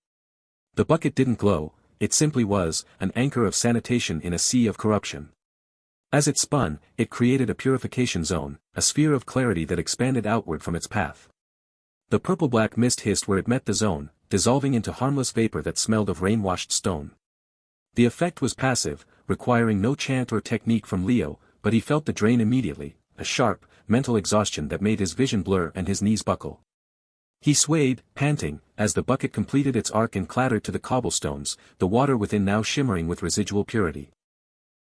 [SPEAKER 1] The bucket didn't glow, it simply was, an anchor of sanitation in a sea of corruption. As it spun, it created a purification zone, a sphere of clarity that expanded outward from its path. The purple-black mist hissed where it met the zone, dissolving into harmless vapor that smelled of rain-washed stone. The effect was passive, requiring no chant or technique from Leo, but he felt the drain immediately, a sharp, mental exhaustion that made his vision blur and his knees buckle. He swayed, panting, as the bucket completed its arc and clattered to the cobblestones, the water within now shimmering with residual purity.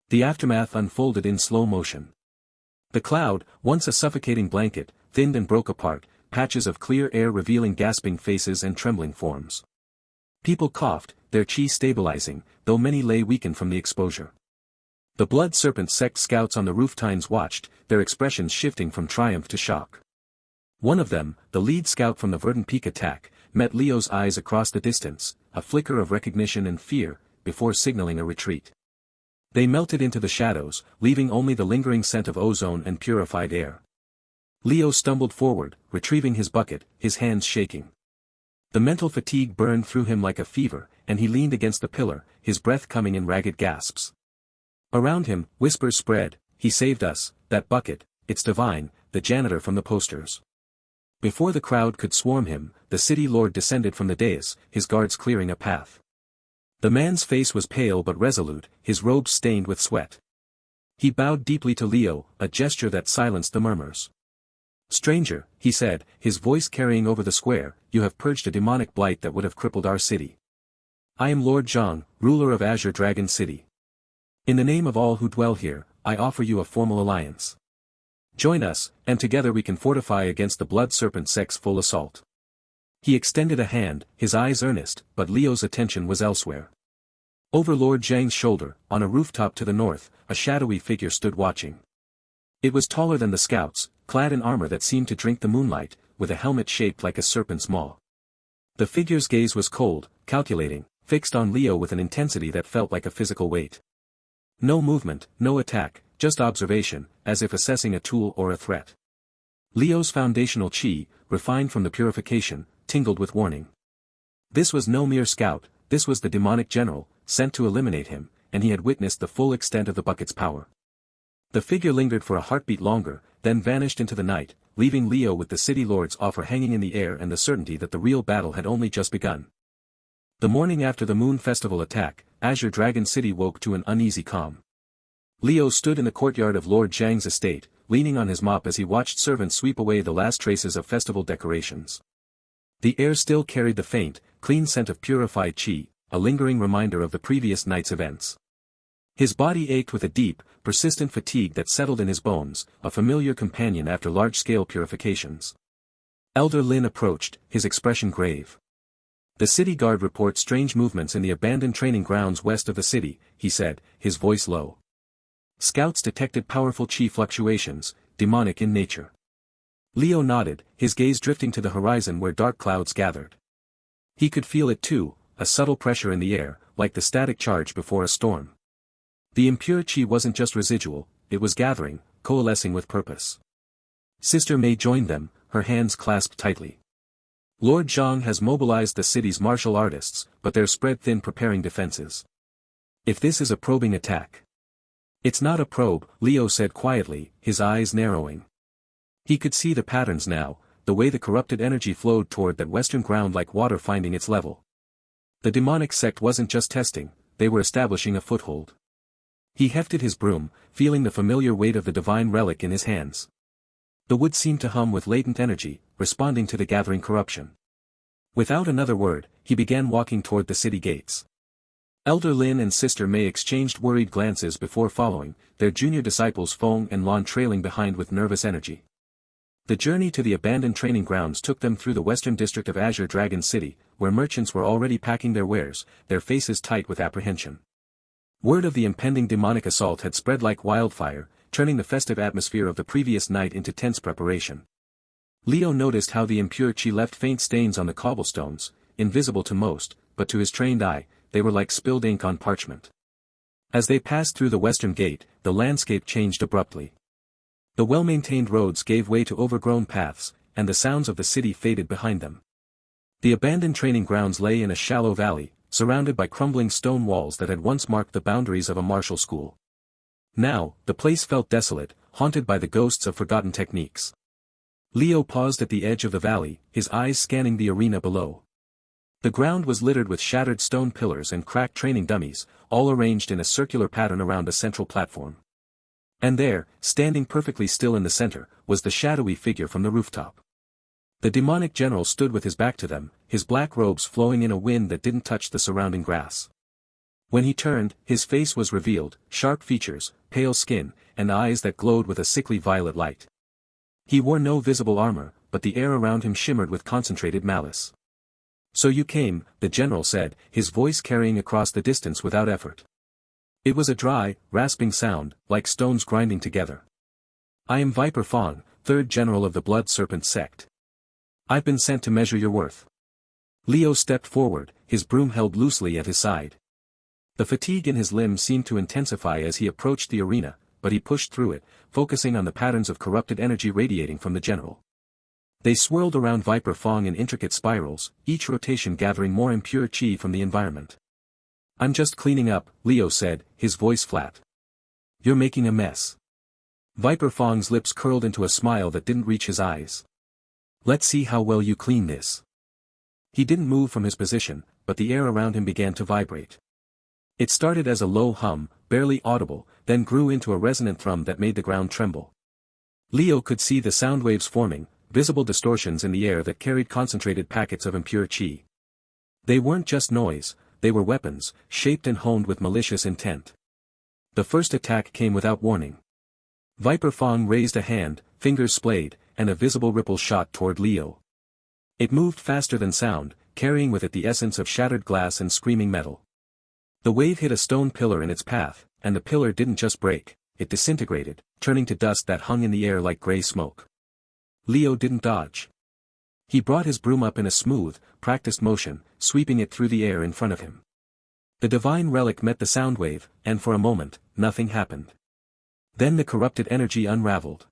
[SPEAKER 1] The aftermath unfolded in slow motion. The cloud, once a suffocating blanket, thinned and broke apart, patches of clear air revealing gasping faces and trembling forms. People coughed, their chi stabilizing, though many lay weakened from the exposure. The Blood Serpent sect scouts on the rooftines watched, their expressions shifting from triumph to shock. One of them, the lead scout from the Verdant Peak attack, met Leo's eyes across the distance, a flicker of recognition and fear, before signaling a retreat. They melted into the shadows, leaving only the lingering scent of ozone and purified air. Leo stumbled forward, retrieving his bucket, his hands shaking. The mental fatigue burned through him like a fever, and he leaned against the pillar, his breath coming in ragged gasps. Around him, whispers spread, "He saved us, that bucket, it's divine," the janitor from the posters. Before the crowd could swarm him, the city lord descended from the dais, his guards clearing a path. The man's face was pale but resolute, his robes stained with sweat. He bowed deeply to Leo, a gesture that silenced the murmurs. "Stranger," he said, his voice carrying over the square, "you have purged a demonic blight that would have crippled our city. I am Lord Zhang, ruler of Azure Dragon City. In the name of all who dwell here, I offer you a formal alliance. Join us, and together we can fortify against the Blood Serpent sect's full assault." He extended a hand, his eyes earnest, but Leo's attention was elsewhere. Over Lord Zhang's shoulder, on a rooftop to the north, a shadowy figure stood watching. It was taller than the scouts, clad in armor that seemed to drink the moonlight, with a helmet shaped like a serpent's maw. The figure's gaze was cold, calculating, fixed on Leo with an intensity that felt like a physical weight. No movement, no attack, just observation, as if assessing a tool or a threat. Leo's foundational chi, refined from the purification, tingled with warning. This was no mere scout, this was the demonic general, sent to eliminate him, and he had witnessed the full extent of the bucket's power. The figure lingered for a heartbeat longer, then vanished into the night, leaving Leo with the city lord's offer hanging in the air and the certainty that the real battle had only just begun. The morning after the Moon Festival attack, Azure Dragon City woke to an uneasy calm. Leo stood in the courtyard of Lord Zhang's estate, leaning on his mop as he watched servants sweep away the last traces of festival decorations. The air still carried the faint, clean scent of purified chi, a lingering reminder of the previous night's events. His body ached with a deep, persistent fatigue that settled in his bones, a familiar companion after large-scale purifications. Elder Lin approached, his expression grave. "The city guard reports strange movements in the abandoned training grounds west of the city," he said, his voice low. "Scouts detected powerful chi fluctuations, demonic in nature." Leo nodded, his gaze drifting to the horizon where dark clouds gathered. He could feel it too, a subtle pressure in the air, like the static charge before a storm. The impure chi wasn't just residual, it was gathering, coalescing with purpose. Sister May joined them, her hands clasped tightly. Lord Zhang has mobilized the city's martial artists, but they're spread thin preparing defenses. If this is a probing attack. It's not a probe, Leo said quietly, his eyes narrowing. He could see the patterns now, the way the corrupted energy flowed toward that western ground like water finding its level. The demonic sect wasn't just testing, they were establishing a foothold. He hefted his broom, feeling the familiar weight of the divine relic in his hands. The wood seemed to hum with latent energy, responding to the gathering corruption. Without another word, he began walking toward the city gates. Elder Lin and Sister Mei exchanged worried glances before following, their junior disciples Feng and Lan trailing behind with nervous energy. The journey to the abandoned training grounds took them through the western district of Azure Dragon City, where merchants were already packing their wares, their faces tight with apprehension. Word of the impending demonic assault had spread like wildfire, turning the festive atmosphere of the previous night into tense preparation. Leo noticed how the impure chi left faint stains on the cobblestones, invisible to most, but to his trained eye, they were like spilled ink on parchment. As they passed through the western gate, the landscape changed abruptly. The well-maintained roads gave way to overgrown paths, and the sounds of the city faded behind them. The abandoned training grounds lay in a shallow valley, surrounded by crumbling stone walls that had once marked the boundaries of a martial school. Now, the place felt desolate, haunted by the ghosts of forgotten techniques. Leo paused at the edge of the valley, his eyes scanning the arena below. The ground was littered with shattered stone pillars and cracked training dummies, all arranged in a circular pattern around a central platform. And there, standing perfectly still in the center, was the shadowy figure from the rooftop. The demonic general stood with his back to them, his black robes flowing in a wind that didn't touch the surrounding grass. When he turned, his face was revealed, sharp features, pale skin, and eyes that glowed with a sickly violet light. He wore no visible armor, but the air around him shimmered with concentrated malice. "So you came," the general said, his voice carrying across the distance without effort. It was a dry, rasping sound, like stones grinding together. "I am Viper Fong, third general of the Blood Serpent sect. I've been sent to measure your worth." Leo stepped forward, his broom held loosely at his side. The fatigue in his limbs seemed to intensify as he approached the arena, but he pushed through it, focusing on the patterns of corrupted energy radiating from the general. They swirled around Viper Fong in intricate spirals, each rotation gathering more impure chi from the environment. "I'm just cleaning up," Leo said, his voice flat. "You're making a mess." Viper Fong's lips curled into a smile that didn't reach his eyes. "Let's see how well you clean this." He didn't move from his position, but the air around him began to vibrate. It started as a low hum, barely audible, then grew into a resonant thrum that made the ground tremble. Leo could see the sound waves forming, visible distortions in the air that carried concentrated packets of impure chi. They weren't just noise, they were weapons, shaped and honed with malicious intent. The first attack came without warning. Viper Fong raised a hand, fingers splayed, and a visible ripple shot toward Leo. It moved faster than sound, carrying with it the essence of shattered glass and screaming metal. The wave hit a stone pillar in its path, and the pillar didn't just break, it disintegrated, turning to dust that hung in the air like gray smoke. Leo didn't dodge. He brought his broom up in a smooth, practiced motion, sweeping it through the air in front of him. The divine relic met the sound wave, and for a moment, nothing happened. Then the corrupted energy unraveled.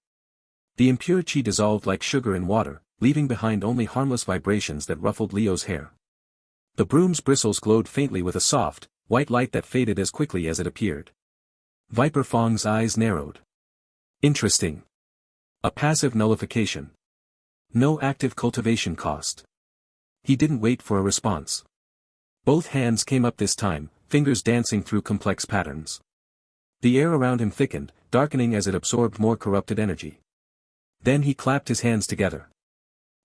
[SPEAKER 1] The impure chi dissolved like sugar in water, leaving behind only harmless vibrations that ruffled Leo's hair. The broom's bristles glowed faintly with a soft, white light that faded as quickly as it appeared. Viper Fong's eyes narrowed. Interesting. A passive nullification. No active cultivation cost. He didn't wait for a response. Both hands came up this time, fingers dancing through complex patterns. The air around him thickened, darkening as it absorbed more corrupted energy. Then he clapped his hands together.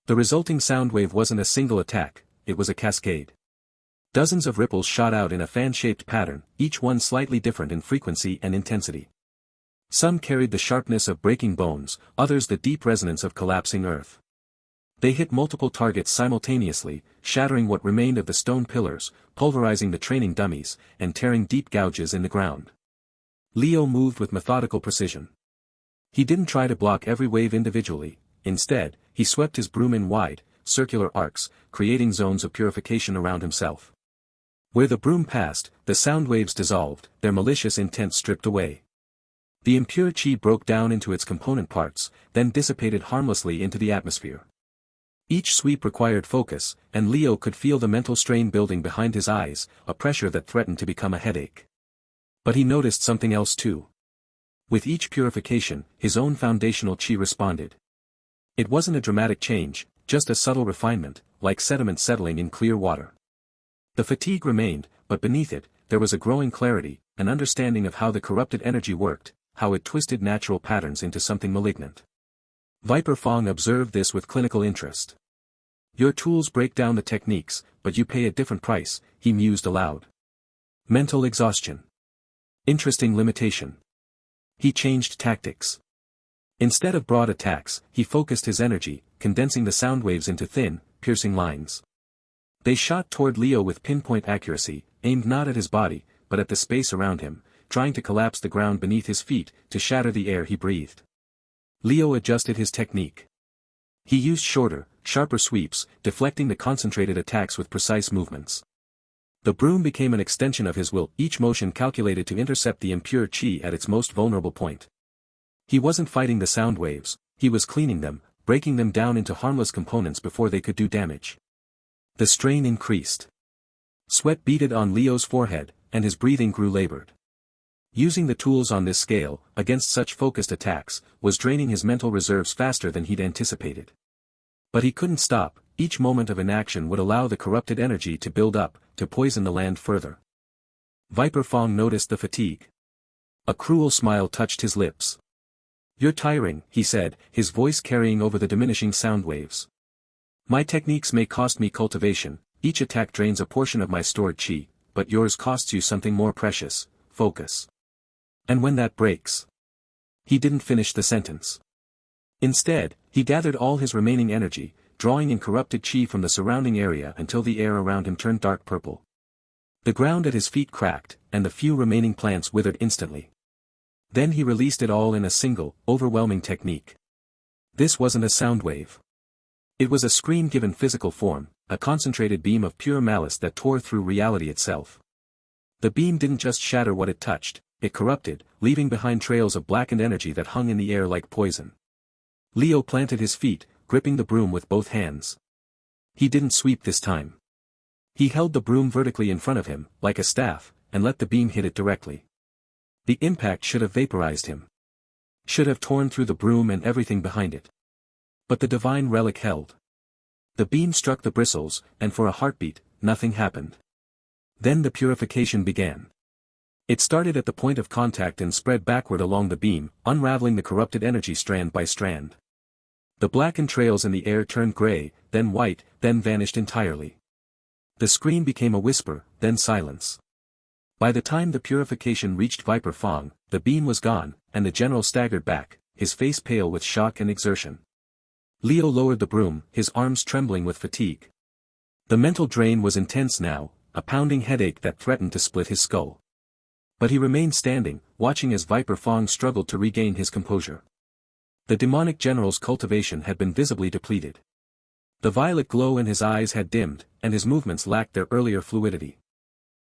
[SPEAKER 1] The resulting sound wave wasn't a single attack, it was a cascade. Dozens of ripples shot out in a fan-shaped pattern, each one slightly different in frequency and intensity. Some carried the sharpness of breaking bones, others the deep resonance of collapsing earth. They hit multiple targets simultaneously, shattering what remained of the stone pillars, pulverizing the training dummies, and tearing deep gouges in the ground. Leo moved with methodical precision. He didn't try to block every wave individually, instead, he swept his broom in wide, circular arcs, creating zones of purification around himself. Where the broom passed, the sound waves dissolved, their malicious intent stripped away. The impure chi broke down into its component parts, then dissipated harmlessly into the atmosphere. Each sweep required focus, and Leo could feel the mental strain building behind his eyes, a pressure that threatened to become a headache. But he noticed something else too. With each purification, his own foundational chi responded. It wasn't a dramatic change, just a subtle refinement, like sediment settling in clear water. The fatigue remained, but beneath it, there was a growing clarity, an understanding of how the corrupted energy worked, how it twisted natural patterns into something malignant. Viper Fong observed this with clinical interest. Your tools break down the techniques, but you pay a different price, he mused aloud. Mental exhaustion. Interesting limitation. He changed tactics. Instead of broad attacks, he focused his energy, condensing the sound waves into thin, piercing lines. They shot toward Leo with pinpoint accuracy, aimed not at his body, but at the space around him, trying to collapse the ground beneath his feet, to shatter the air he breathed. Leo adjusted his technique. He used shorter, sharper sweeps, deflecting the concentrated attacks with precise movements. The broom became an extension of his will, each motion calculated to intercept the impure chi at its most vulnerable point. He wasn't fighting the sound waves, he was cleaning them, breaking them down into harmless components before they could do damage. The strain increased. Sweat beaded on Leo's forehead, and his breathing grew labored. Using the tools on this scale, against such focused attacks, was draining his mental reserves faster than he'd anticipated. But he couldn't stop, each moment of inaction would allow the corrupted energy to build up, to poison the land further. Viper Fong noticed the fatigue. A cruel smile touched his lips. You're tiring, he said, his voice carrying over the diminishing sound waves. My techniques may cost me cultivation, each attack drains a portion of my stored chi, but yours costs you something more precious, focus. And when that breaks... He didn't finish the sentence. Instead, he gathered all his remaining energy, drawing in corrupted chi from the surrounding area until the air around him turned dark purple. The ground at his feet cracked, and the few remaining plants withered instantly. Then he released it all in a single, overwhelming technique. This wasn't a sound wave. It was a scream given physical form, a concentrated beam of pure malice that tore through reality itself. The beam didn't just shatter what it touched, it corrupted, leaving behind trails of blackened energy that hung in the air like poison. Leo planted his feet, gripping the broom with both hands. He didn't sweep this time. He held the broom vertically in front of him, like a staff, and let the beam hit it directly. The impact should have vaporized him. Should have torn through the broom and everything behind it. But the divine relic held. The beam struck the bristles, and for a heartbeat, nothing happened. Then the purification began. It started at the point of contact and spread backward along the beam, unraveling the corrupted energy strand by strand. The blackened trails in the air turned gray, then white, then vanished entirely. The scream became a whisper, then silence. By the time the purification reached Viper Fong, the beam was gone, and the general staggered back, his face pale with shock and exertion. Leo lowered the broom, his arms trembling with fatigue. The mental drain was intense now, a pounding headache that threatened to split his skull. But he remained standing, watching as Viper Fong struggled to regain his composure. The demonic general's cultivation had been visibly depleted. The violet glow in his eyes had dimmed, and his movements lacked their earlier fluidity.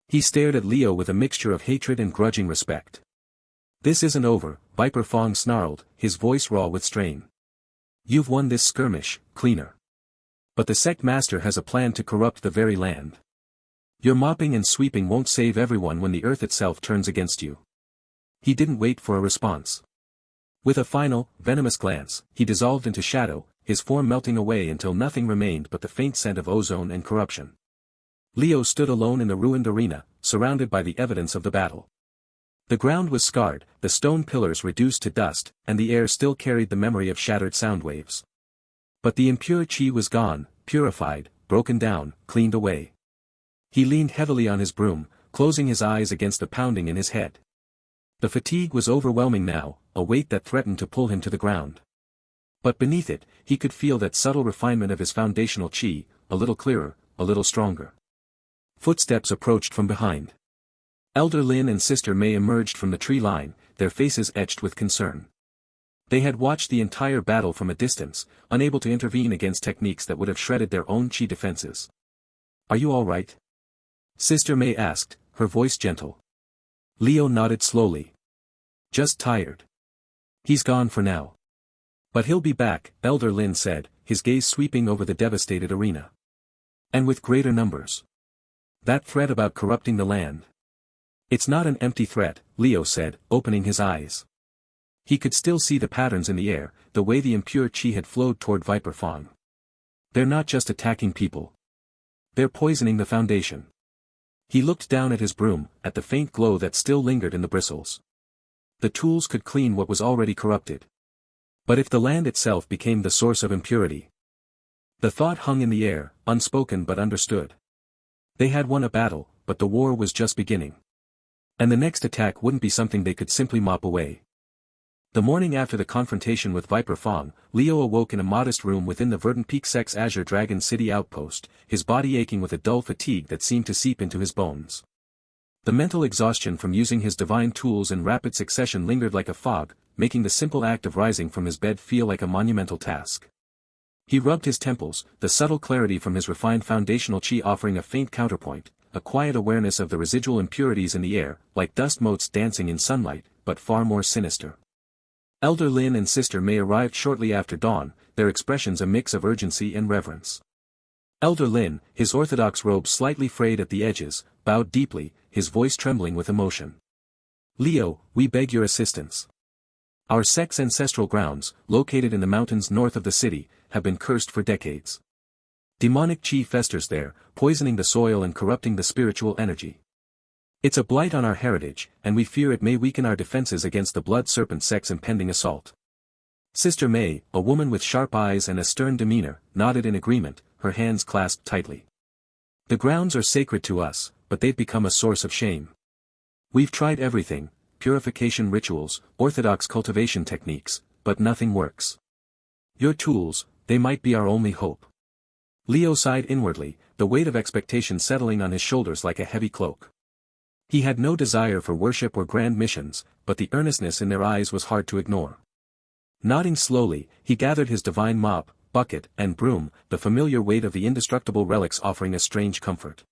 [SPEAKER 1] He stared at Leo with a mixture of hatred and grudging respect. This isn't over, Viper Fong snarled, his voice raw with strain. You've won this skirmish, cleaner. But the sect master has a plan to corrupt the very land. Your mopping and sweeping won't save everyone when the earth itself turns against you. He didn't wait for a response. With a final, venomous glance, he dissolved into shadow, his form melting away until nothing remained but the faint scent of ozone and corruption. Leo stood alone in the ruined arena, surrounded by the evidence of the battle. The ground was scarred, the stone pillars reduced to dust, and the air still carried the memory of shattered sound waves. But the impure chi was gone, purified, broken down, cleaned away. He leaned heavily on his broom, closing his eyes against the pounding in his head. The fatigue was overwhelming now, a weight that threatened to pull him to the ground. But beneath it, he could feel that subtle refinement of his foundational chi, a little clearer, a little stronger. Footsteps approached from behind. Elder Lin and Sister May emerged from the tree line, their faces etched with concern. They had watched the entire battle from a distance, unable to intervene against techniques that would have shredded their own chi defenses. Are you all right? Sister May asked, her voice gentle. Leo nodded slowly. Just tired. He's gone for now. But he'll be back, Elder Lin said, his gaze sweeping over the devastated arena. And with greater numbers. That threat about corrupting the land. It's not an empty threat, Leo said, opening his eyes. He could still see the patterns in the air, the way the impure chi had flowed toward Viper Fang. They're not just attacking people. They're poisoning the foundation. He looked down at his broom, at the faint glow that still lingered in the bristles. The tools could clean what was already corrupted. But if the land itself became the source of impurity? The thought hung in the air, unspoken but understood. They had won a battle, but the war was just beginning. And the next attack wouldn't be something they could simply mop away. The morning after the confrontation with Viper Fang, Leo awoke in a modest room within the Verdant Peak Sects Azure Dragon City outpost, his body aching with a dull fatigue that seemed to seep into his bones. The mental exhaustion from using his divine tools in rapid succession lingered like a fog, making the simple act of rising from his bed feel like a monumental task. He rubbed his temples, the subtle clarity from his refined foundational chi offering a faint counterpoint, a quiet awareness of the residual impurities in the air, like dust motes dancing in sunlight, but far more sinister. Elder Lin and Sister May arrived shortly after dawn, their expressions a mix of urgency and reverence. Elder Lin, his orthodox robe slightly frayed at the edges, bowed deeply, his voice trembling with emotion. Leo, we beg your assistance. Our sect's ancestral grounds, located in the mountains north of the city, have been cursed for decades. Demonic chi festers there, poisoning the soil and corrupting the spiritual energy. It's a blight on our heritage, and we fear it may weaken our defenses against the blood serpent sect's impending assault. Sister May, a woman with sharp eyes and a stern demeanor, nodded in agreement, her hands clasped tightly. The grounds are sacred to us, but they've become a source of shame. We've tried everything, purification rituals, orthodox cultivation techniques, but nothing works. Your tools, they might be our only hope. Leo sighed inwardly, the weight of expectation settling on his shoulders like a heavy cloak. He had no desire for worship or grand missions, but the earnestness in their eyes was hard to ignore. Nodding slowly, he gathered his divine mop, bucket, and broom, the familiar weight of the indestructible relics offering a strange comfort.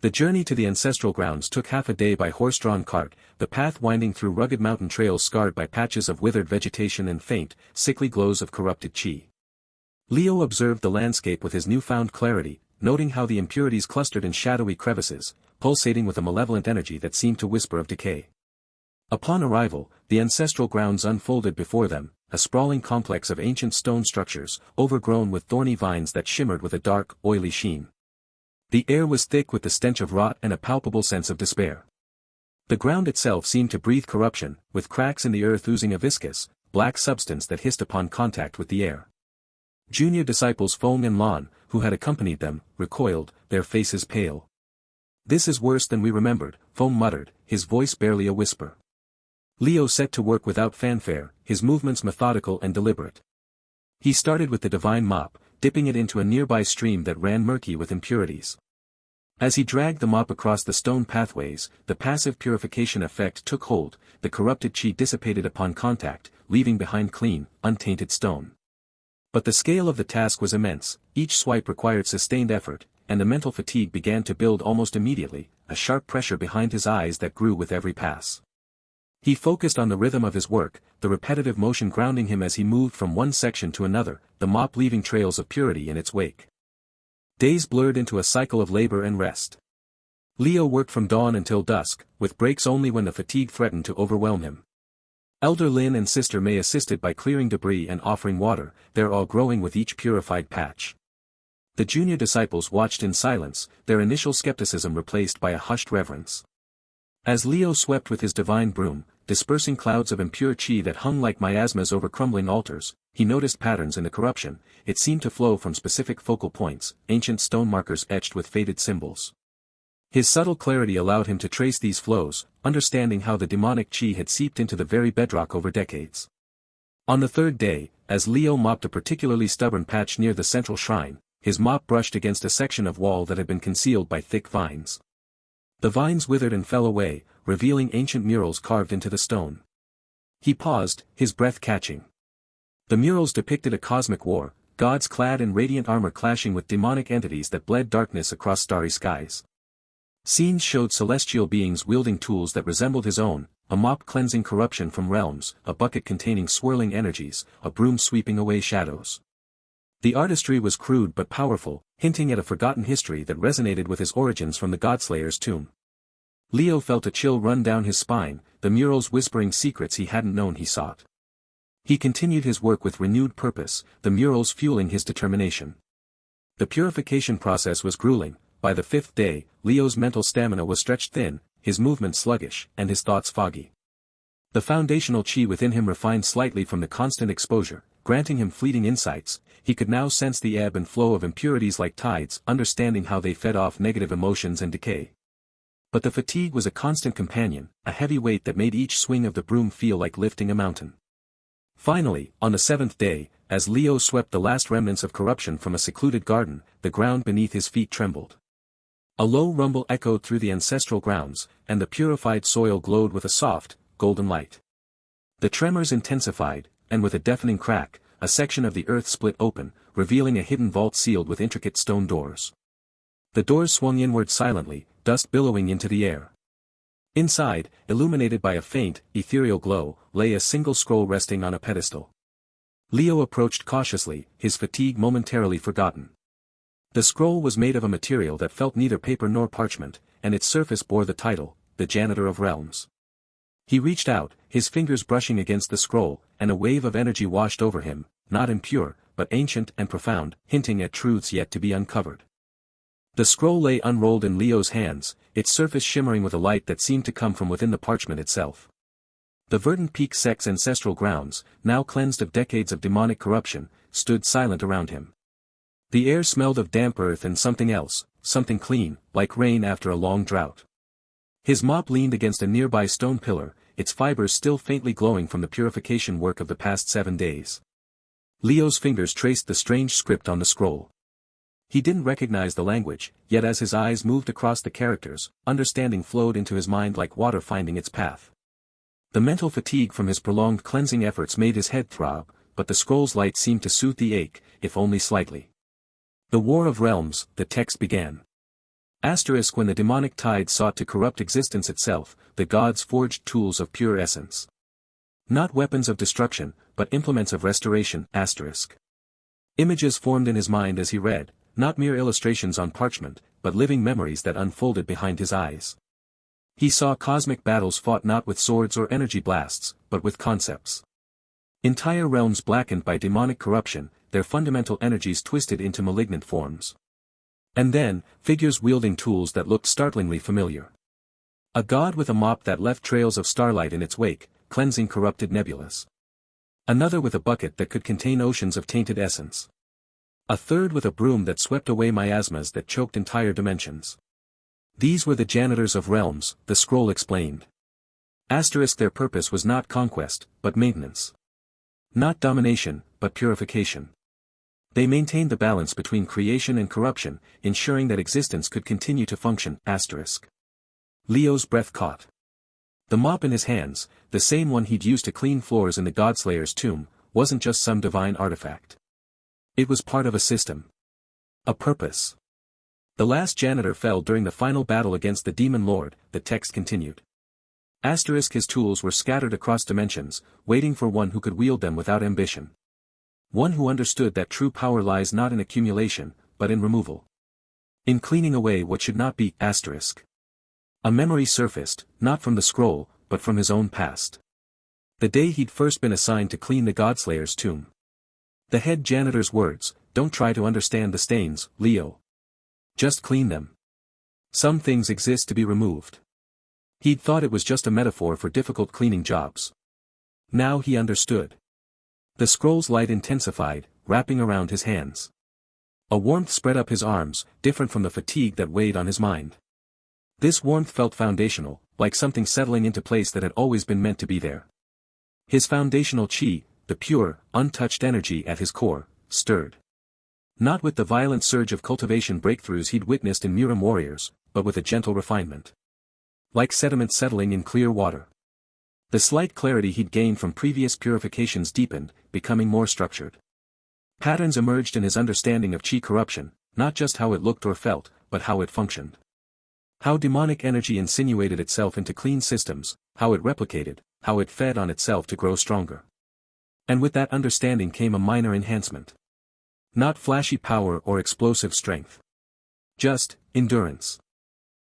[SPEAKER 1] The journey to the ancestral grounds took half a day by horse-drawn cart, the path winding through rugged mountain trails scarred by patches of withered vegetation and faint, sickly glows of corrupted chi. Leo observed the landscape with his newfound clarity, noting how the impurities clustered in shadowy crevices, pulsating with a malevolent energy that seemed to whisper of decay. Upon arrival, the ancestral grounds unfolded before them, a sprawling complex of ancient stone structures, overgrown with thorny vines that shimmered with a dark, oily sheen. The air was thick with the stench of rot and a palpable sense of despair. The ground itself seemed to breathe corruption, with cracks in the earth oozing a viscous, black substance that hissed upon contact with the air. Junior disciples Feng and Lan, who had accompanied them, recoiled, their faces pale. This is worse than we remembered, Feng muttered, his voice barely a whisper. Leo set to work without fanfare, his movements methodical and deliberate. He started with the divine mop, dipping it into a nearby stream that ran murky with impurities. As he dragged the mop across the stone pathways, the passive purification effect took hold, the corrupted chi dissipated upon contact, leaving behind clean, untainted stone. But the scale of the task was immense, each swipe required sustained effort, and the mental fatigue began to build almost immediately, a sharp pressure behind his eyes that grew with every pass. He focused on the rhythm of his work, the repetitive motion grounding him as he moved from one section to another, the mop leaving trails of purity in its wake. Days blurred into a cycle of labor and rest. Leo worked from dawn until dusk, with breaks only when the fatigue threatened to overwhelm him. Elder Lin and Sister May assisted by clearing debris and offering water, their awe growing with each purified patch. The junior disciples watched in silence, their initial skepticism replaced by a hushed reverence. As Leo swept with his divine broom, dispersing clouds of impure chi that hung like miasmas over crumbling altars, he noticed patterns in the corruption. It seemed to flow from specific focal points, ancient stone markers etched with faded symbols. His subtle clarity allowed him to trace these flows, understanding how the demonic chi had seeped into the very bedrock over decades. On the third day, as Leo mopped a particularly stubborn patch near the central shrine, his mop brushed against a section of wall that had been concealed by thick vines. The vines withered and fell away, revealing ancient murals carved into the stone. He paused, his breath catching. The murals depicted a cosmic war, gods clad in radiant armor clashing with demonic entities that bled darkness across starry skies. Scenes showed celestial beings wielding tools that resembled his own, a mop cleansing corruption from realms, a bucket containing swirling energies, a broom sweeping away shadows. The artistry was crude but powerful, hinting at a forgotten history that resonated with his origins from the Godslayer's tomb. Leo felt a chill run down his spine, the murals whispering secrets he hadn't known he sought. He continued his work with renewed purpose, the murals fueling his determination. The purification process was grueling. By the 5th day, Leo's mental stamina was stretched thin, his movements sluggish, and his thoughts foggy. The foundational chi within him refined slightly from the constant exposure, granting him fleeting insights. He could now sense the ebb and flow of impurities like tides, understanding how they fed off negative emotions and decay. But the fatigue was a constant companion, a heavy weight that made each swing of the broom feel like lifting a mountain. Finally, on the 7th day, as Leo swept the last remnants of corruption from a secluded garden, the ground beneath his feet trembled. A low rumble echoed through the ancestral grounds, and the purified soil glowed with a soft, golden light. The tremors intensified, and with a deafening crack, a section of the earth split open, revealing a hidden vault sealed with intricate stone doors. The doors swung inward silently, dust billowing into the air. Inside, illuminated by a faint, ethereal glow, lay a single scroll resting on a pedestal. Leo approached cautiously, his fatigue momentarily forgotten. The scroll was made of a material that felt neither paper nor parchment, and its surface bore the title, the Janitor of Realms. He reached out, his fingers brushing against the scroll, and a wave of energy washed over him, not impure, but ancient and profound, hinting at truths yet to be uncovered. The scroll lay unrolled in Leo's hands, its surface shimmering with a light that seemed to come from within the parchment itself. The verdant peak sect's ancestral grounds, now cleansed of decades of demonic corruption, stood silent around him. The air smelled of damp earth and something else, something clean, like rain after a long drought. His mop leaned against a nearby stone pillar, its fibers still faintly glowing from the purification work of the past 7 days. Leo's fingers traced the strange script on the scroll. He didn't recognize the language, yet as his eyes moved across the characters, understanding flowed into his mind like water finding its path. The mental fatigue from his prolonged cleansing efforts made his head throb, but the scroll's light seemed to soothe the ache, if only slightly. The War of Realms, the text began. When the demonic tide sought to corrupt existence itself, the gods forged tools of pure essence. Not weapons of destruction, but implements of restoration. Images formed in his mind as he read, not mere illustrations on parchment, but living memories that unfolded behind his eyes. He saw cosmic battles fought not with swords or energy blasts, but with concepts. Entire realms blackened by demonic corruption, their fundamental energies twisted into malignant forms. And then, figures wielding tools that looked startlingly familiar. A god with a mop that left trails of starlight in its wake, cleansing corrupted nebulas. Another with a bucket that could contain oceans of tainted essence. A third with a broom that swept away miasmas that choked entire dimensions. These were the Janitors of Realms, the scroll explained. Their purpose was not conquest, but maintenance. Not domination, but purification. They maintained the balance between creation and corruption, ensuring that existence could continue to function. Leo's breath caught. The mop in his hands, the same one he'd used to clean floors in the Godslayer's tomb, wasn't just some divine artifact. It was part of a system. A purpose. The last janitor fell during the final battle against the demon lord, the text continued. His tools were scattered across dimensions, waiting for one who could wield them without ambition. One who understood that true power lies not in accumulation, but in removal. In cleaning away what should not be. A memory surfaced, not from the scroll, but from his own past. The day he'd first been assigned to clean the Godslayer's tomb. The head janitor's words, "Don't try to understand the stains, Leo. Just clean them. Some things exist to be removed." He'd thought it was just a metaphor for difficult cleaning jobs. Now he understood. The scroll's light intensified, wrapping around his hands. A warmth spread up his arms, different from the fatigue that weighed on his mind. This warmth felt foundational, like something settling into place that had always been meant to be there. His foundational chi, the pure, untouched energy at his core, stirred. Not with the violent surge of cultivation breakthroughs he'd witnessed in Murim warriors, but with a gentle refinement. Like sediment settling in clear water. The slight clarity he'd gained from previous purifications deepened, becoming more structured. Patterns emerged in his understanding of chi corruption, not just how it looked or felt, but how it functioned. How demonic energy insinuated itself into clean systems, how it replicated, how it fed on itself to grow stronger. And with that understanding came a minor enhancement. Not flashy power or explosive strength. Just endurance.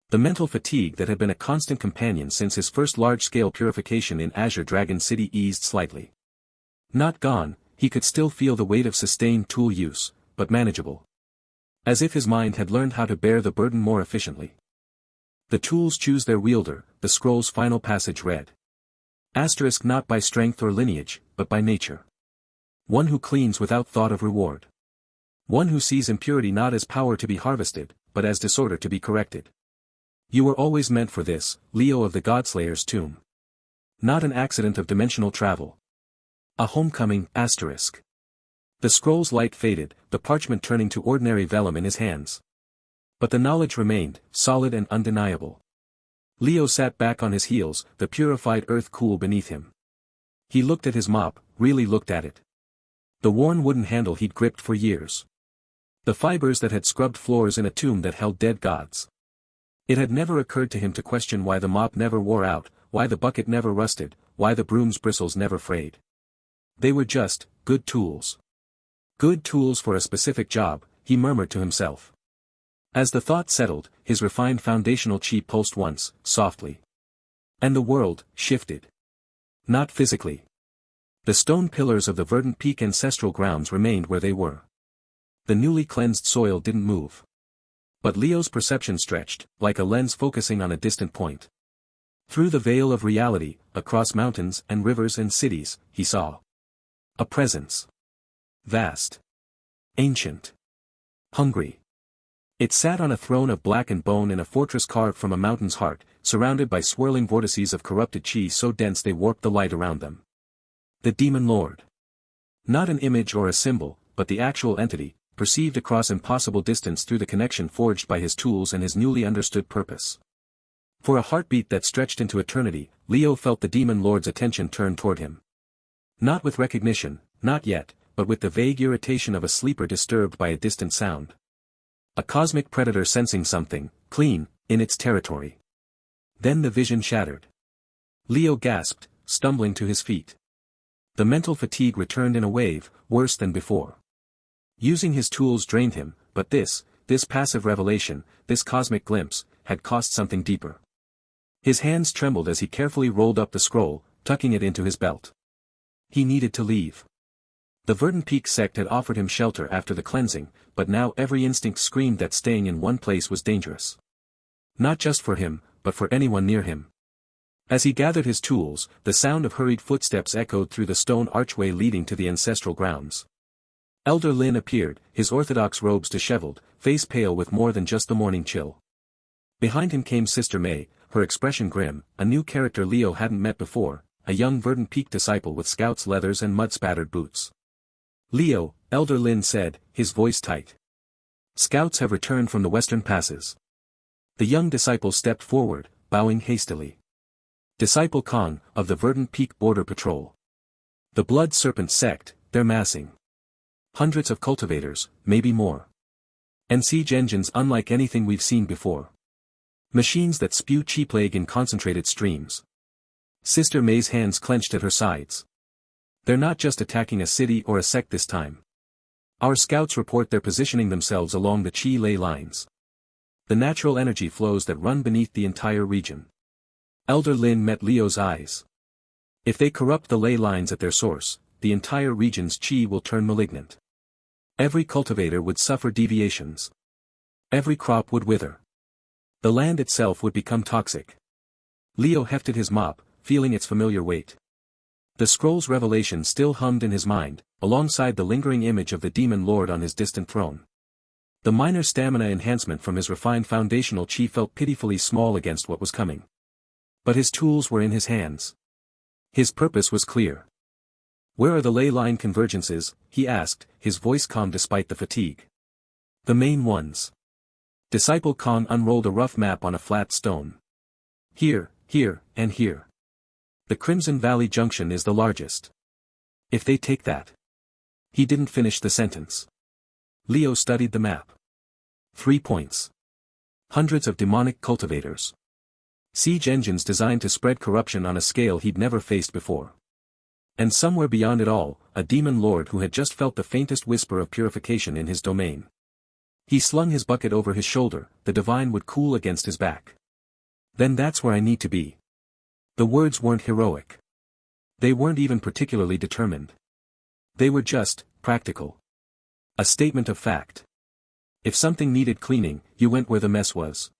[SPEAKER 1] The mental fatigue that had been a constant companion since his first large-scale purification in Azure Dragon City eased slightly. Not gone, he could still feel the weight of sustained tool use, but manageable. As if his mind had learned how to bear the burden more efficiently. The tools choose their wielder, the scroll's final passage read. Asterisk not by strength or lineage, but by nature. One who cleans without thought of reward. One who sees impurity not as power to be harvested, but as disorder to be corrected. You were always meant for this, Leo of the Godslayer's tomb. Not an accident of dimensional travel. A homecoming, asterisk. The scroll's light faded, the parchment turning to ordinary vellum in his hands. But the knowledge remained, solid and undeniable. Leo sat back on his heels, the purified earth cool beneath him. He looked at his mop, really looked at it. The worn wooden handle he'd gripped for years. The fibers that had scrubbed floors in a tomb that held dead gods. It had never occurred to him to question why the mop never wore out, why the bucket never rusted, why the broom's bristles never frayed. They were just, good tools. Good tools for a specific job, he murmured to himself. As the thought settled, his refined foundational chi pulsed once, softly. And the world shifted. Not physically. The stone pillars of the verdant peak ancestral grounds remained where they were. The newly cleansed soil didn't move. But Leo's perception stretched, like a lens focusing on a distant point. Through the veil of reality, across mountains and rivers and cities, he saw a presence. Vast. Ancient. Hungry. It sat on a throne of blackened bone in a fortress carved from a mountain's heart, surrounded by swirling vortices of corrupted chi so dense they warped the light around them. The Demon Lord. Not an image or a symbol, but the actual entity, perceived across impossible distance through the connection forged by his tools and his newly understood purpose. For a heartbeat that stretched into eternity, Leo felt the Demon Lord's attention turn toward him. Not with recognition, not yet, but with the vague irritation of a sleeper disturbed by a distant sound. A cosmic predator sensing something, clean, in its territory. Then the vision shattered. Leo gasped, stumbling to his feet. The mental fatigue returned in a wave, worse than before. Using his tools drained him, but this passive revelation, this cosmic glimpse, had cost something deeper. His hands trembled as he carefully rolled up the scroll, tucking it into his belt. He needed to leave. The Verdant Peak sect had offered him shelter after the cleansing, but now every instinct screamed that staying in one place was dangerous. Not just for him, but for anyone near him. As he gathered his tools, the sound of hurried footsteps echoed through the stone archway leading to the ancestral grounds. Elder Lin appeared, his orthodox robes disheveled, face pale with more than just the morning chill. Behind him came Sister May, her expression grim, a new character Leo hadn't met before, a young Verdant Peak disciple with scout's leathers and mud-spattered boots. Leo, Elder Lin said, his voice tight. Scouts have returned from the western passes. The young disciple stepped forward, bowing hastily. Disciple Kong, of the Verdant Peak Border Patrol. The Blood Serpent sect, they're massing. Hundreds of cultivators, maybe more. And siege engines unlike anything we've seen before. Machines that spew chi plague in concentrated streams. Sister May's hands clenched at her sides. They're not just attacking a city or a sect this time. Our scouts report they're positioning themselves along the chi ley lines. The natural energy flows that run beneath the entire region. Elder Lin met Leo's eyes. If they corrupt the ley lines at their source, the entire region's chi will turn malignant. Every cultivator would suffer deviations. Every crop would wither. The land itself would become toxic. Leo hefted his mop, feeling its familiar weight. The scroll's revelation still hummed in his mind, alongside the lingering image of the Demon Lord on his distant throne. The minor stamina enhancement from his refined foundational chi felt pitifully small against what was coming. But his tools were in his hands. His purpose was clear. Where are the ley line convergences, he asked, his voice calm despite the fatigue. The main ones. Disciple Kong unrolled a rough map on a flat stone. Here, here, and here. The Crimson Valley Junction is the largest. If they take that. He didn't finish the sentence. Leo studied the map. 3 points. Hundreds of demonic cultivators. Siege engines designed to spread corruption on a scale he'd never faced before. And somewhere beyond it all, a demon lord who had just felt the faintest whisper of purification in his domain. He slung his bucket over his shoulder, the divine would cool against his back. Then that's where I need to be. The words weren't heroic. They weren't even particularly determined. They were just, practical. A statement of fact. If something needed cleaning, you went where the mess was.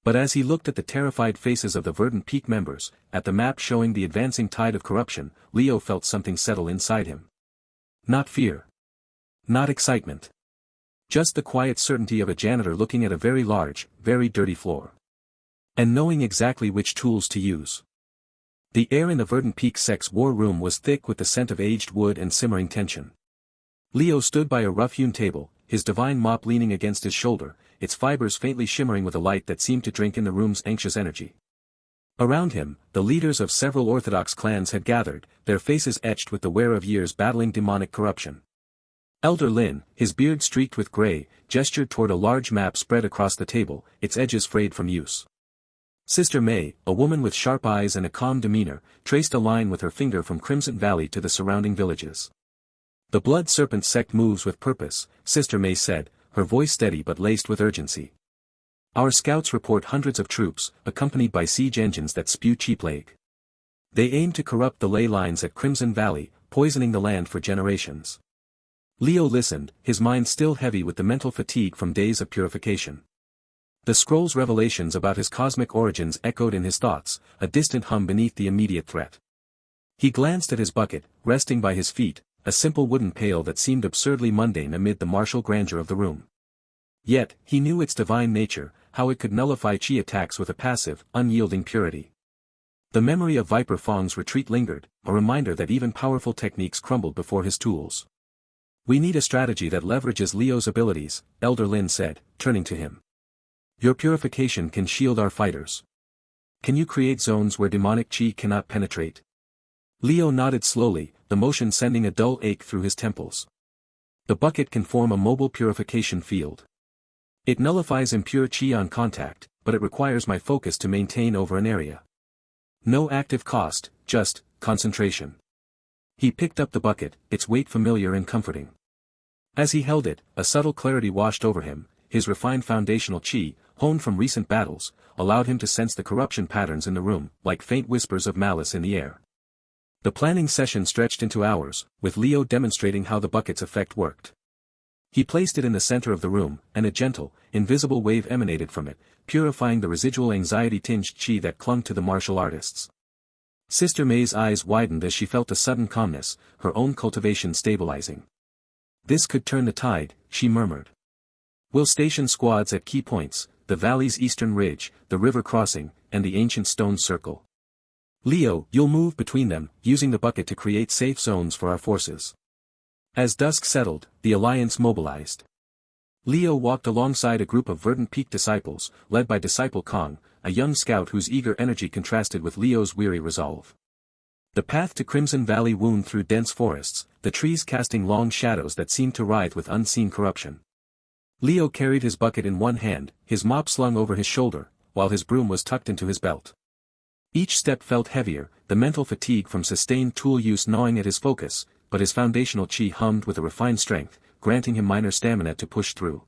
[SPEAKER 1] But as he looked at the terrified faces of the Verdant Peak members, at the map showing the advancing tide of corruption, Leo felt something settle inside him. Not fear. Not excitement. Just the quiet certainty of a janitor looking at a very large, very dirty floor. And knowing exactly which tools to use. The air in the Verdant Peak sects war room was thick with the scent of aged wood and simmering tension. Leo stood by a rough-hewn table, his divine mop leaning against his shoulder, its fibers faintly shimmering with a light that seemed to drink in the room's anxious energy. Around him, the leaders of several orthodox clans had gathered, their faces etched with the wear of years battling demonic corruption. Elder Lin, his beard streaked with gray, gestured toward a large map spread across the table, its edges frayed from use. Sister May, a woman with sharp eyes and a calm demeanor, traced a line with her finger from Crimson Valley to the surrounding villages. The Blood Serpent sect moves with purpose, Sister May said, her voice steady but laced with urgency. Our scouts report hundreds of troops, accompanied by siege engines that spew chi plague. They aim to corrupt the ley lines at Crimson Valley, poisoning the land for generations. Leo listened, his mind still heavy with the mental fatigue from days of purification. The scroll's revelations about his cosmic origins echoed in his thoughts, a distant hum beneath the immediate threat. He glanced at his bucket, resting by his feet, a simple wooden pail that seemed absurdly mundane amid the martial grandeur of the room. Yet, he knew its divine nature, how it could nullify chi attacks with a passive, unyielding purity. The memory of Viper Fong's retreat lingered, a reminder that even powerful techniques crumbled before his tools. We need a strategy that leverages Leo's abilities, Elder Lin said, turning to him. Your purification can shield our fighters. Can you create zones where demonic chi cannot penetrate? Leo nodded slowly, the motion sending a dull ache through his temples. The bucket can form a mobile purification field. It nullifies impure chi on contact, but it requires my focus to maintain over an area. No active cost, just concentration. He picked up the bucket, its weight familiar and comforting. As he held it, a subtle clarity washed over him, his refined foundational chi, honed from recent battles, allowed him to sense the corruption patterns in the room, like faint whispers of malice in the air. The planning session stretched into hours, with Leo demonstrating how the bucket's effect worked. He placed it in the center of the room, and a gentle, invisible wave emanated from it, purifying the residual anxiety-tinged chi that clung to the martial artists. Sister May's eyes widened as she felt a sudden calmness, her own cultivation stabilizing. This could turn the tide, she murmured. We'll station squads at key points, the valley's eastern ridge, the river crossing, and the ancient stone circle. Leo, you'll move between them, using the bucket to create safe zones for our forces. As dusk settled, the alliance mobilized. Leo walked alongside a group of Verdant Peak disciples, led by Disciple Kong, a young scout whose eager energy contrasted with Leo's weary resolve. The path to Crimson Valley wound through dense forests, the trees casting long shadows that seemed to writhe with unseen corruption. Leo carried his bucket in one hand, his mop slung over his shoulder, while his broom was tucked into his belt. Each step felt heavier, the mental fatigue from sustained tool use gnawing at his focus, but his foundational chi hummed with a refined strength, granting him minor stamina to push through.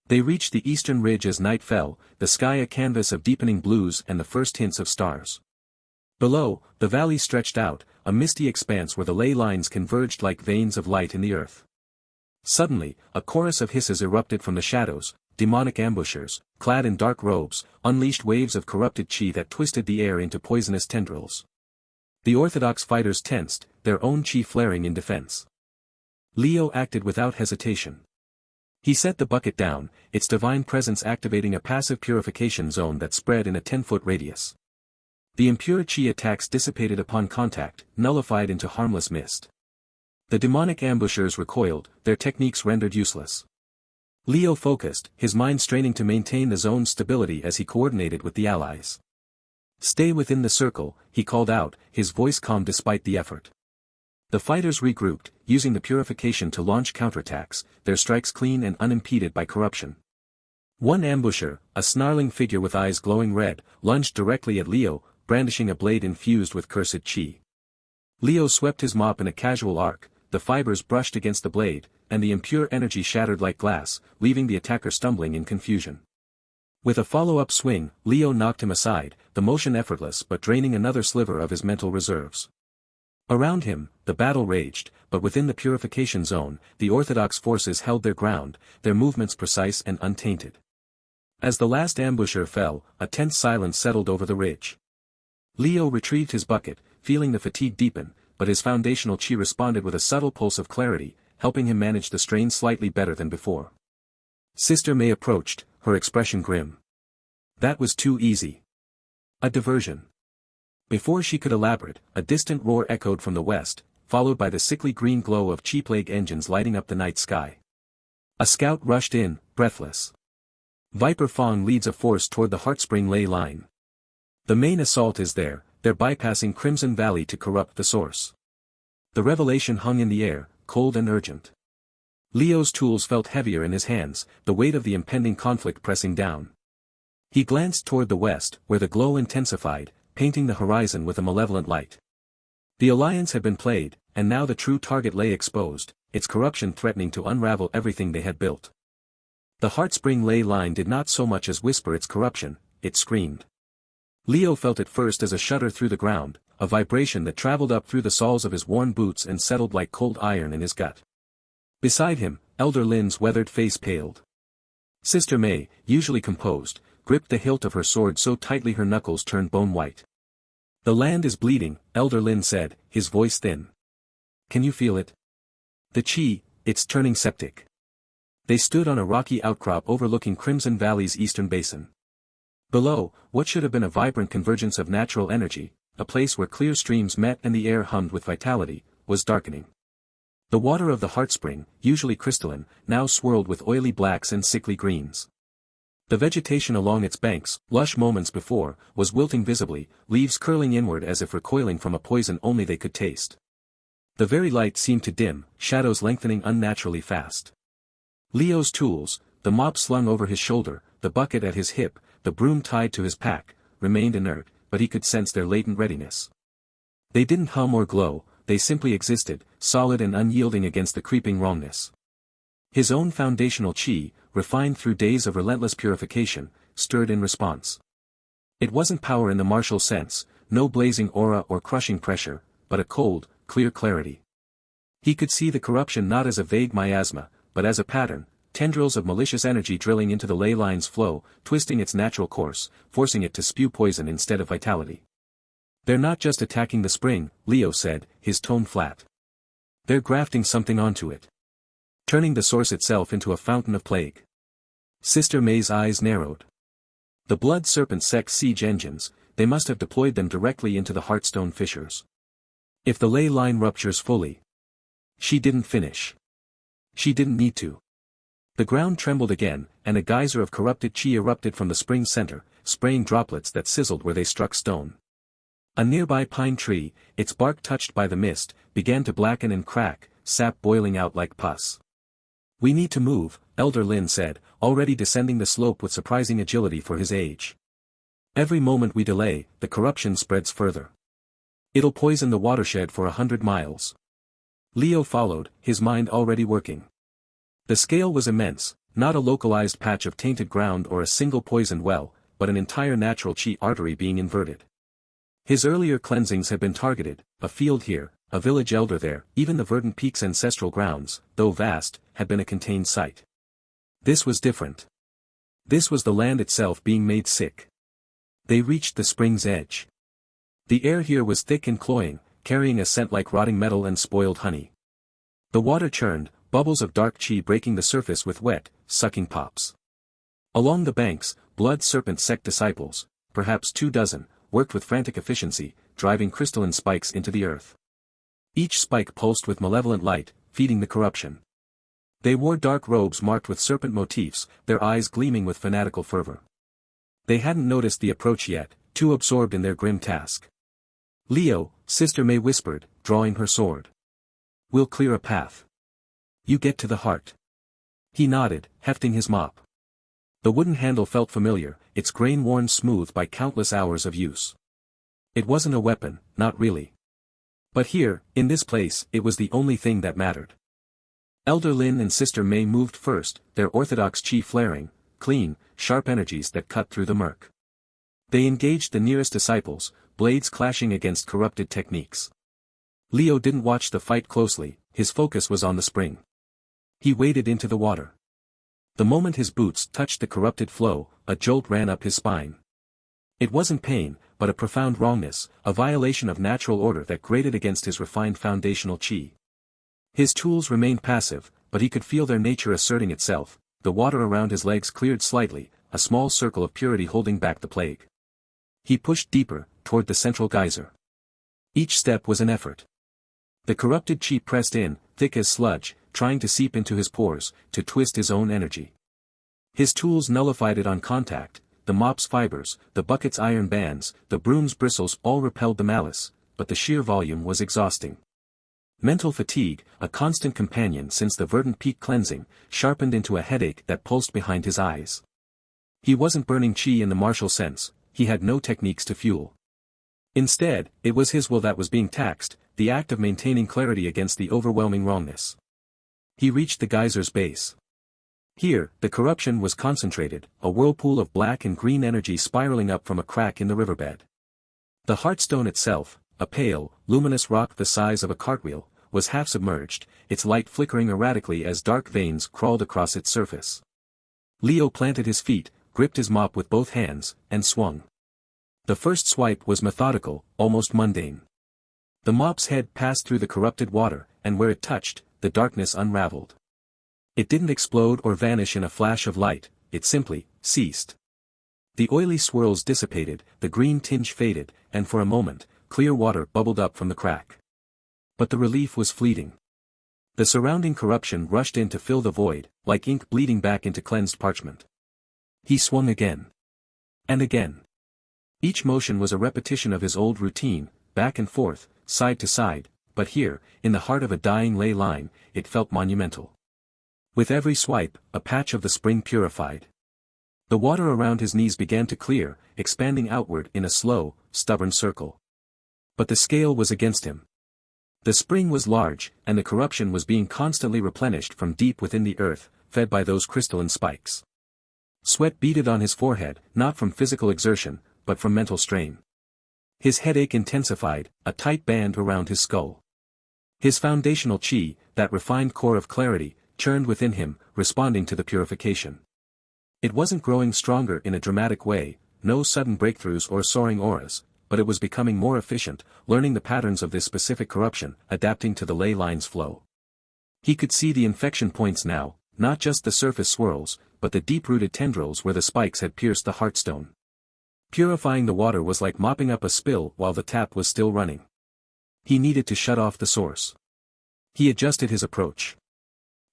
[SPEAKER 1] They reached the eastern ridge as night fell, the sky a canvas of deepening blues and the first hints of stars. Below, the valley stretched out, a misty expanse where the ley lines converged like veins of light in the earth. Suddenly, a chorus of hisses erupted from the shadows, demonic ambushers, clad in dark robes, unleashed waves of corrupted chi that twisted the air into poisonous tendrils. The orthodox fighters tensed, their own chi flaring in defense. Leo acted without hesitation. He set the bucket down, its divine presence activating a passive purification zone that spread in a 10-foot radius. The impure chi attacks dissipated upon contact, nullified into harmless mist. The demonic ambushers recoiled, their techniques rendered useless. Leo focused, his mind straining to maintain the zone's stability as he coordinated with the allies. Stay within the circle, he called out, his voice calm despite the effort. The fighters regrouped, using the purification to launch counterattacks, their strikes clean and unimpeded by corruption. One ambusher, a snarling figure with eyes glowing red, lunged directly at Leo, brandishing a blade infused with cursed chi. Leo swept his mop in a casual arc, the fibers brushed against the blade, and the impure energy shattered like glass, leaving the attacker stumbling in confusion. With a follow-up swing, Leo knocked him aside, the motion effortless but draining another sliver of his mental reserves. Around him, the battle raged, but within the purification zone, the orthodox forces held their ground, their movements precise and untainted. As the last ambusher fell, a tense silence settled over the ridge. Leo retrieved his bucket, feeling the fatigue deepen, but his foundational chi responded with a subtle pulse of clarity, helping him manage the strain slightly better than before. Sister May approached, her expression grim. That was too easy. A diversion. Before she could elaborate, a distant roar echoed from the west, followed by the sickly green glow of chi plague engines lighting up the night sky. A scout rushed in, breathless. Viper Fong leads a force toward the Heartspring ley line. The main assault is there, they're bypassing Crimson Valley to corrupt the source. The revelation hung in the air, cold and urgent. Leo's tools felt heavier in his hands, the weight of the impending conflict pressing down. He glanced toward the west, where the glow intensified, painting the horizon with a malevolent light. The alliance had been played, and now the true target lay exposed, its corruption threatening to unravel everything they had built. The Heartspring ley line did not so much as whisper its corruption, it screamed. Leo felt it first as a shudder through the ground, a vibration that traveled up through the soles of his worn boots and settled like cold iron in his gut. Beside him, Elder Lin's weathered face paled. Sister May, usually composed, gripped the hilt of her sword so tightly her knuckles turned bone white. The land is bleeding, Elder Lin said, his voice thin. Can you feel it? The chi, it's turning septic. They stood on a rocky outcrop overlooking Crimson Valley's eastern basin. Below, what should have been a vibrant convergence of natural energy, a place where clear streams met and the air hummed with vitality, was darkening. The water of the Heartspring, usually crystalline, now swirled with oily blacks and sickly greens. The vegetation along its banks, lush moments before, was wilting visibly, leaves curling inward as if recoiling from a poison only they could taste. The very light seemed to dim, shadows lengthening unnaturally fast. Leo's tools, the mop slung over his shoulder, the bucket at his hip, the broom tied to his pack, remained inert, but he could sense their latent readiness. They didn't hum or glow, they simply existed, solid and unyielding against the creeping wrongness. His own foundational chi, refined through days of relentless purification, stirred in response. It wasn't power in the martial sense, no blazing aura or crushing pressure, but a cold, clear clarity. He could see the corruption not as a vague miasma, but as a pattern, tendrils of malicious energy drilling into the ley line's flow, twisting its natural course, forcing it to spew poison instead of vitality. They're not just attacking the spring, Leo said, his tone flat. They're grafting something onto it. Turning the source itself into a fountain of plague. Sister May's eyes narrowed. The Blood Serpent sect's siege engines, they must have deployed them directly into the Heartstone fissures. If the ley line ruptures fully. She didn't finish. She didn't need to. The ground trembled again, and a geyser of corrupted chi erupted from the spring's center, spraying droplets that sizzled where they struck stone. A nearby pine tree, its bark touched by the mist, began to blacken and crack, sap boiling out like pus. We need to move, Elder Lin said, already descending the slope with surprising agility for his age. Every moment we delay, the corruption spreads further. It'll poison the watershed for 100 miles. Leo followed, his mind already working. The scale was immense, not a localized patch of tainted ground or a single poisoned well, but an entire natural chi artery being inverted. His earlier cleansings had been targeted, a field here, a village elder there, even the verdant peak's ancestral grounds, though vast, had been a contained site. This was different. This was the land itself being made sick. They reached the spring's edge. The air here was thick and cloying, carrying a scent like rotting metal and spoiled honey. The water churned, bubbles of dark chi breaking the surface with wet, sucking pops. Along the banks, Blood Serpent sect disciples, perhaps 24, worked with frantic efficiency, driving crystalline spikes into the earth. Each spike pulsed with malevolent light, feeding the corruption. They wore dark robes marked with serpent motifs, their eyes gleaming with fanatical fervor. They hadn't noticed the approach yet, too absorbed in their grim task. Leo, Sister May whispered, drawing her sword. We'll clear a path. You get to the heart. He nodded, hefting his mop. The wooden handle felt familiar, its grain worn smooth by countless hours of use. It wasn't a weapon, not really. But here, in this place, it was the only thing that mattered. Elder Lin and Sister May moved first, their orthodox chi flaring, clean, sharp energies that cut through the murk. They engaged the nearest disciples, blades clashing against corrupted techniques. Leo didn't watch the fight closely, his focus was on the spring. He waded into the water. The moment his boots touched the corrupted flow, a jolt ran up his spine. It wasn't pain, but a profound wrongness, a violation of natural order that grated against his refined foundational chi. His tools remained passive, but he could feel their nature asserting itself. The water around his legs cleared slightly, a small circle of purity holding back the plague. He pushed deeper, toward the central geyser. Each step was an effort. The corrupted chi pressed in, thick as sludge, trying to seep into his pores, to twist his own energy. His tools nullified it on contact, the mop's fibers, the bucket's iron bands, the broom's bristles all repelled the malice, but the sheer volume was exhausting. Mental fatigue, a constant companion since the verdant peak cleansing, sharpened into a headache that pulsed behind his eyes. He wasn't burning chi in the martial sense, he had no techniques to fuel. Instead, it was his will that was being taxed, the act of maintaining clarity against the overwhelming wrongness. He reached the geyser's base. Here, the corruption was concentrated, a whirlpool of black and green energy spiraling up from a crack in the riverbed. The heartstone itself, a pale, luminous rock the size of a cartwheel, was half submerged, its light flickering erratically as dark veins crawled across its surface. Leo planted his feet, gripped his mop with both hands, and swung. The first swipe was methodical, almost mundane. The mop's head passed through the corrupted water, and where it touched, the darkness unraveled. It didn't explode or vanish in a flash of light, it simply ceased. The oily swirls dissipated, the green tinge faded, and for a moment, clear water bubbled up from the crack. But the relief was fleeting. The surrounding corruption rushed in to fill the void, like ink bleeding back into cleansed parchment. He swung again. And again. Each motion was a repetition of his old routine, back and forth, side to side, but here, in the heart of a dying ley line, it felt monumental. With every swipe, a patch of the spring purified. The water around his knees began to clear, expanding outward in a slow, stubborn circle. But the scale was against him. The spring was large, and the corruption was being constantly replenished from deep within the earth, fed by those crystalline spikes. Sweat beaded on his forehead, not from physical exertion, but from mental strain. His headache intensified, a tight band around his skull. His foundational chi, that refined core of clarity, churned within him, responding to the purification. It wasn't growing stronger in a dramatic way, no sudden breakthroughs or soaring auras, but it was becoming more efficient, learning the patterns of this specific corruption, adapting to the ley line's flow. He could see the infection points now, not just the surface swirls, but the deep-rooted tendrils where the spikes had pierced the heartstone. Purifying the water was like mopping up a spill while the tap was still running. He needed to shut off the source. He adjusted his approach.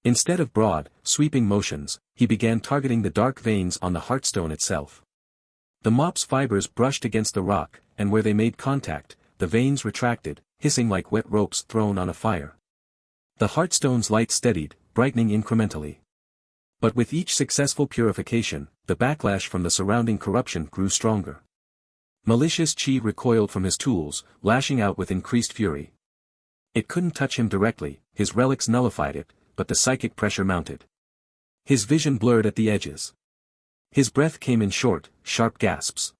[SPEAKER 1] Instead of broad, sweeping motions, he began targeting the dark veins on the heartstone itself. The mop's fibers brushed against the rock, and where they made contact, the veins retracted, hissing like wet ropes thrown on a fire. The heartstone's light steadied, brightening incrementally. But with each successful purification, the backlash from the surrounding corruption grew stronger. Malicious chi recoiled from his tools, lashing out with increased fury. It couldn't touch him directly, his relics nullified it, but the psychic pressure mounted. His vision blurred at the edges. His breath came in short, sharp gasps.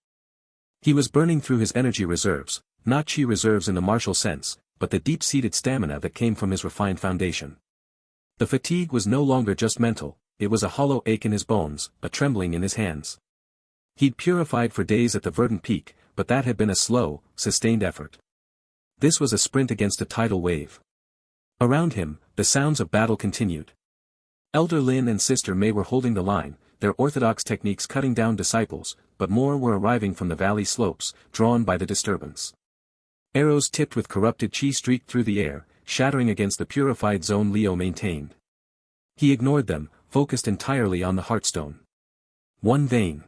[SPEAKER 1] He was burning through his energy reserves, not chi reserves in the martial sense, but the deep-seated stamina that came from his refined foundation. The fatigue was no longer just mental, it was a hollow ache in his bones, a trembling in his hands. He'd purified for days at the verdant peak, but that had been a slow, sustained effort. This was a sprint against a tidal wave. Around him, the sounds of battle continued. Elder Lin and Sister May were holding the line, their orthodox techniques cutting down disciples, but more were arriving from the valley slopes, drawn by the disturbance. Arrows tipped with corrupted chi streaked through the air, shattering against the purified zone Leo maintained. He ignored them, focused entirely on the heartstone. One vein.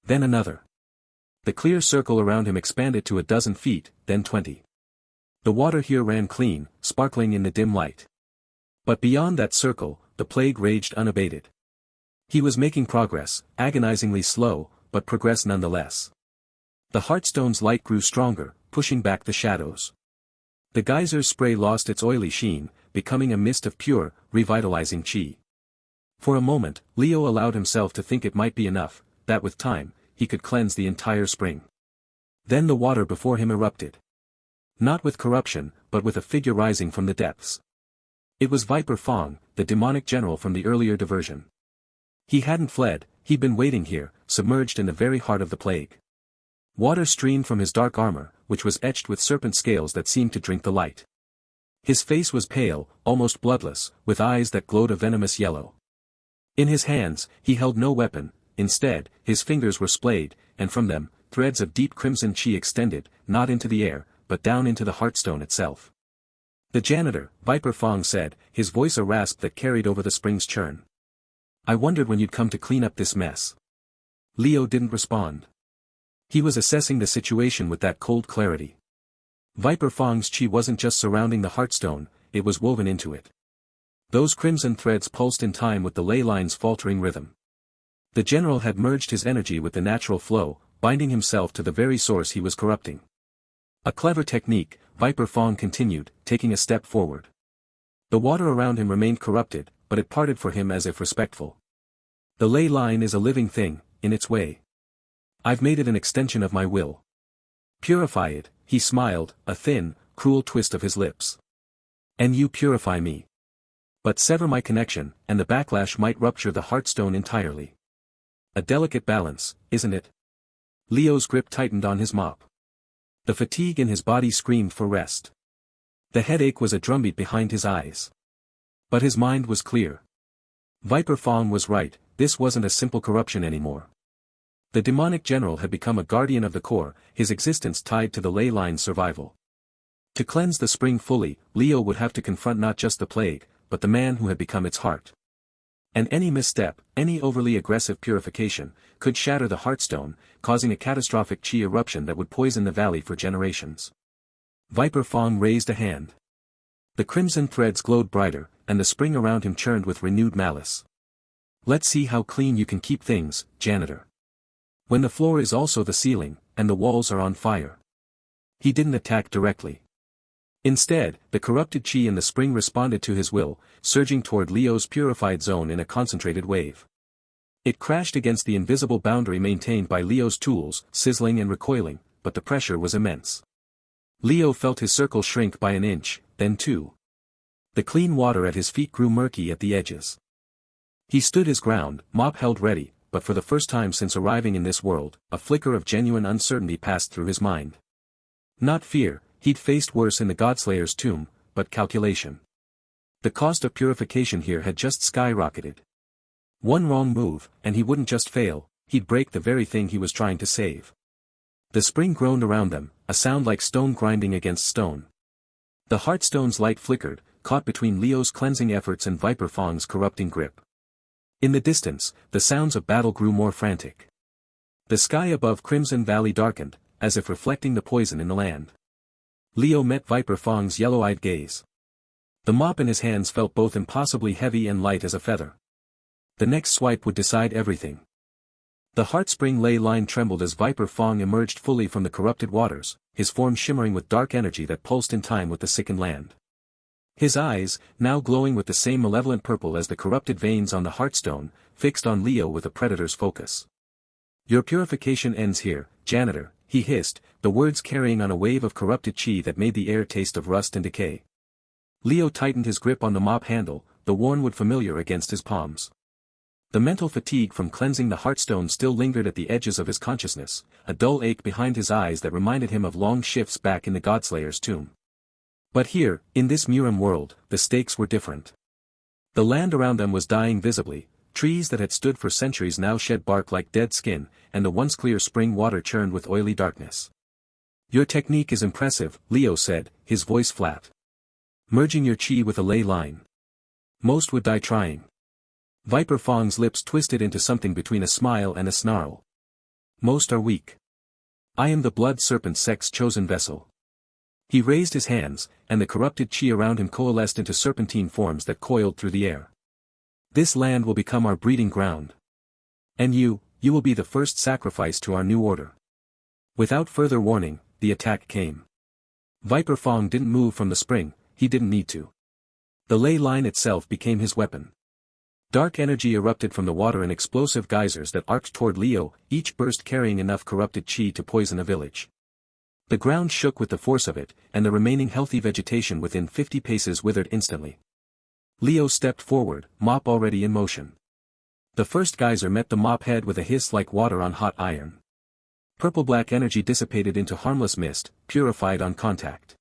[SPEAKER 1] Then another. The clear circle around him expanded to 12 feet, then 20. The water here ran clean, sparkling in the dim light. But beyond that circle, the plague raged unabated. He was making progress, agonizingly slow, but progress nonetheless. The Heartstone's light grew stronger, pushing back the shadows. The geyser's spray lost its oily sheen, becoming a mist of pure, revitalizing chi. For a moment, Leo allowed himself to think it might be enough, that with time, he could cleanse the entire spring. Then the water before him erupted. Not with corruption, but with a figure rising from the depths. It was Viper Fong, the demonic general from the earlier diversion. He hadn't fled, he'd been waiting here, submerged in the very heart of the plague. Water streamed from his dark armor, which was etched with serpent scales that seemed to drink the light. His face was pale, almost bloodless, with eyes that glowed a venomous yellow. In his hands, he held no weapon, instead, his fingers were splayed, and from them, threads of deep crimson chi extended, not into the air, but down into the Heartstone itself. "The janitor," Viper Fong said, his voice a rasp that carried over the spring's churn. "I wondered when you'd come to clean up this mess." Leo didn't respond. He was assessing the situation with that cold clarity. Viper Fong's chi wasn't just surrounding the Heartstone, it was woven into it. Those crimson threads pulsed in time with the ley line's faltering rhythm. The general had merged his energy with the natural flow, binding himself to the very source he was corrupting. "A clever technique," Viper Fong continued, taking a step forward. The water around him remained corrupted, but it parted for him as if respectful. "The ley line is a living thing, in its way. I've made it an extension of my will. Purify it," he smiled, a thin, cruel twist of his lips. "And you purify me. But sever my connection, and the backlash might rupture the Heartstone entirely. A delicate balance, isn't it?" Leo's grip tightened on his mop. The fatigue in his body screamed for rest. The headache was a drumbeat behind his eyes. But his mind was clear. Viper Fong was right, this wasn't a simple corruption anymore. The demonic general had become a guardian of the core, his existence tied to the ley line's survival. To cleanse the spring fully, Leo would have to confront not just the plague, but the man who had become its heart. And any misstep, any overly aggressive purification, could shatter the Heartstone, causing a catastrophic chi eruption that would poison the valley for generations. Viper Fong raised a hand. The crimson threads glowed brighter, and the spring around him churned with renewed malice. "Let's see how clean you can keep things, janitor. When the floor is also the ceiling, and the walls are on fire." He didn't attack directly. Instead, the corrupted chi in the spring responded to his will, surging toward Leo's purified zone in a concentrated wave. It crashed against the invisible boundary maintained by Leo's tools, sizzling and recoiling, but the pressure was immense. Leo felt his circle shrink by an inch, then two. The clean water at his feet grew murky at the edges. He stood his ground, mop held ready, but for the first time since arriving in this world, a flicker of genuine uncertainty passed through his mind. Not fear, he'd faced worse in the Godslayer's tomb, but calculation. The cost of purification here had just skyrocketed. One wrong move, and he wouldn't just fail, he'd break the very thing he was trying to save. The spring groaned around them, a sound like stone grinding against stone. The Heartstone's light flickered, caught between Leo's cleansing efforts and Viper Fong's corrupting grip. In the distance, the sounds of battle grew more frantic. The sky above Crimson Valley darkened, as if reflecting the poison in the land. Leo met Viper Fong's yellow-eyed gaze. The mop in his hands felt both impossibly heavy and light as a feather. The next swipe would decide everything. The Heartspring ley line trembled as Viper Fong emerged fully from the corrupted waters, his form shimmering with dark energy that pulsed in time with the sickened land. His eyes, now glowing with the same malevolent purple as the corrupted veins on the Heartstone, fixed on Leo with a predator's focus. "Your purification ends here, janitor," he hissed, the words carrying on a wave of corrupted chi that made the air taste of rust and decay. Leo tightened his grip on the mop handle, the worn wood familiar against his palms. The mental fatigue from cleansing the Heartstone still lingered at the edges of his consciousness, a dull ache behind his eyes that reminded him of long shifts back in the Godslayer's tomb. But here, in this Murim world, the stakes were different. The land around them was dying visibly, trees that had stood for centuries now shed bark like dead skin, and the once clear spring water churned with oily darkness. "Your technique is impressive," Leo said, his voice flat. "Merging your chi with a ley line. Most would die trying." Viper Fong's lips twisted into something between a smile and a snarl. "Most are weak. I am the blood serpent sect's chosen vessel." He raised his hands, and the corrupted chi around him coalesced into serpentine forms that coiled through the air. "This land will become our breeding ground." And you will be the first sacrifice to our new order. Without further warning, the attack came. Viper Fong didn't move from the spring, he didn't need to. The ley line itself became his weapon. Dark energy erupted from the water in explosive geysers that arced toward Leo, each burst carrying enough corrupted chi to poison a village. The ground shook with the force of it, and the remaining healthy vegetation within 50 paces withered instantly. Leo stepped forward, mop already in motion. The first geyser met the mop head with a hiss like water on hot iron. Purple-black energy dissipated into harmless mist, purified on contact.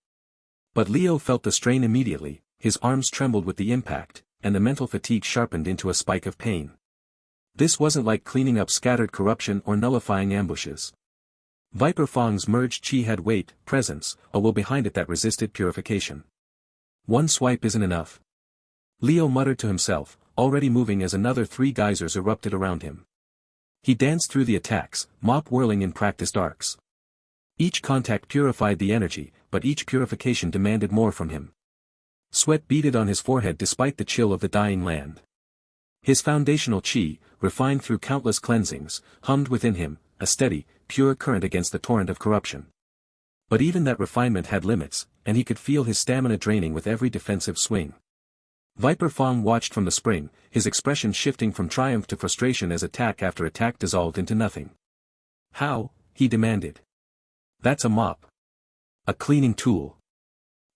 [SPEAKER 1] But Leo felt the strain immediately, his arms trembled with the impact, and the mental fatigue sharpened into a spike of pain. This wasn't like cleaning up scattered corruption or nullifying ambushes. Viper Fong's merged chi had weight, presence, a will behind it that resisted purification. One swipe isn't enough. Leo muttered to himself, already moving as another 3 geysers erupted around him. He danced through the attacks, mop whirling in practiced arcs. Each contact purified the energy, but each purification demanded more from him. Sweat beaded on his forehead despite the chill of the dying land. His foundational chi, refined through countless cleansings, hummed within him, a steady, pure current against the torrent of corruption. But even that refinement had limits, and he could feel his stamina draining with every defensive swing. Viper Fong watched from the spring, his expression shifting from triumph to frustration as attack after attack dissolved into nothing. How? He demanded. That's a mop. A cleaning tool.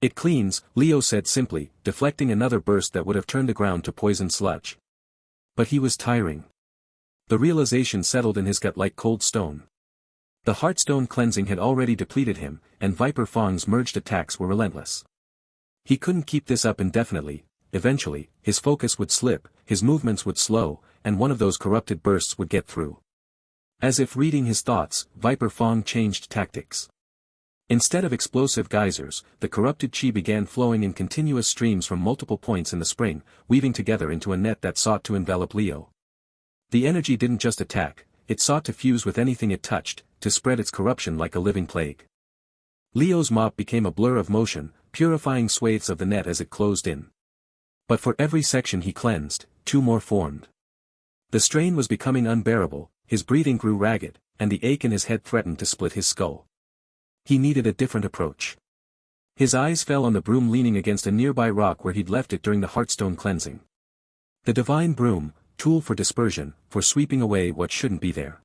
[SPEAKER 1] It cleans, Leo said simply, deflecting another burst that would have turned the ground to poison sludge. But he was tiring. The realization settled in his gut like cold stone. The Heartstone cleansing had already depleted him, and Viper Fong's merged attacks were relentless. He couldn't keep this up indefinitely. Eventually, his focus would slip, his movements would slow, and one of those corrupted bursts would get through. As if reading his thoughts, Viper Fong changed tactics. Instead of explosive geysers, the corrupted chi began flowing in continuous streams from multiple points in the spring, weaving together into a net that sought to envelop Leo. The energy didn't just attack, it sought to fuse with anything it touched, to spread its corruption like a living plague. Leo's mop became a blur of motion, purifying swathes of the net as it closed in. But for every section he cleansed, 2 more formed. The strain was becoming unbearable, his breathing grew ragged, and the ache in his head threatened to split his skull. He needed a different approach. His eyes fell on the broom leaning against a nearby rock where he'd left it during the Heartstone cleansing. The divine broom, tool for dispersion, for sweeping away what shouldn't be there.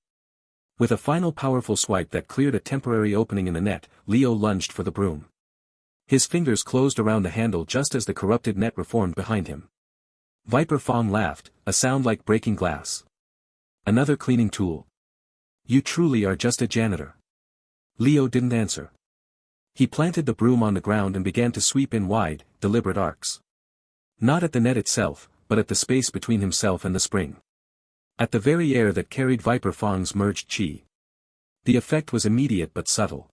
[SPEAKER 1] With a final powerful swipe that cleared a temporary opening in the net, Leo lunged for the broom. His fingers closed around the handle just as the corrupted net reformed behind him. Viper Fong laughed, a sound like breaking glass. Another cleaning tool. You truly are just a janitor. Leo didn't answer. He planted the broom on the ground and began to sweep in wide, deliberate arcs. Not at the net itself, but at the space between himself and the spring. At the very air that carried Viper Fong's merged chi. The effect was immediate but subtle.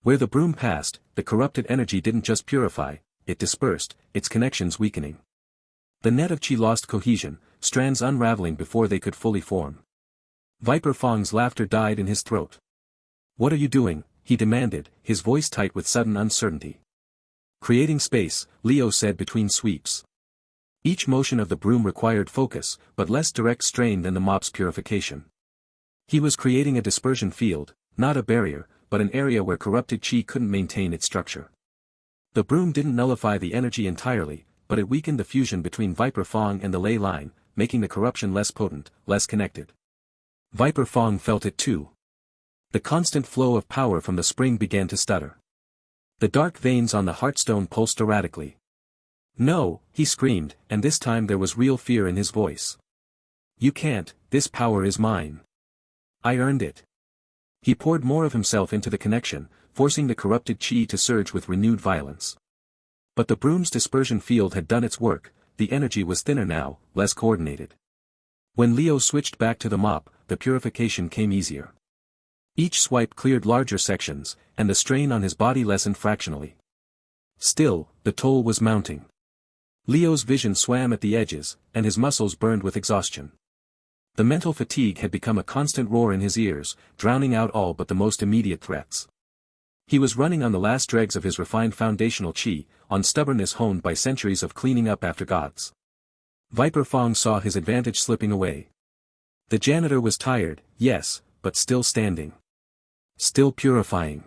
[SPEAKER 1] Where the broom passed, the corrupted energy didn't just purify, it dispersed, its connections weakening. The net of chi lost cohesion, strands unraveling before they could fully form. Viper Fong's laughter died in his throat. What are you doing? He demanded, his voice tight with sudden uncertainty. Creating space, Leo said between sweeps. Each motion of the broom required focus, but less direct strain than the mop's purification. He was creating a dispersion field, not a barrier, but an area where corrupted chi couldn't maintain its structure. The broom didn't nullify the energy entirely, but it weakened the fusion between Viper Fong and the ley line, making the corruption less potent, less connected. Viper Fong felt it too. The constant flow of power from the spring began to stutter. The dark veins on the Heartstone pulsed erratically. No, he screamed, and this time there was real fear in his voice. You can't, this power is mine. I earned it. He poured more of himself into the connection, forcing the corrupted chi to surge with renewed violence. But the broom's dispersion field had done its work, the energy was thinner now, less coordinated. When Leo switched back to the mop, the purification came easier. Each swipe cleared larger sections, and the strain on his body lessened fractionally. Still, the toll was mounting. Leo's vision swam at the edges, and his muscles burned with exhaustion. The mental fatigue had become a constant roar in his ears, drowning out all but the most immediate threats. He was running on the last dregs of his refined foundational chi, on stubbornness honed by centuries of cleaning up after gods. Viper Fong saw his advantage slipping away. The janitor was tired, yes, but still standing. Still purifying.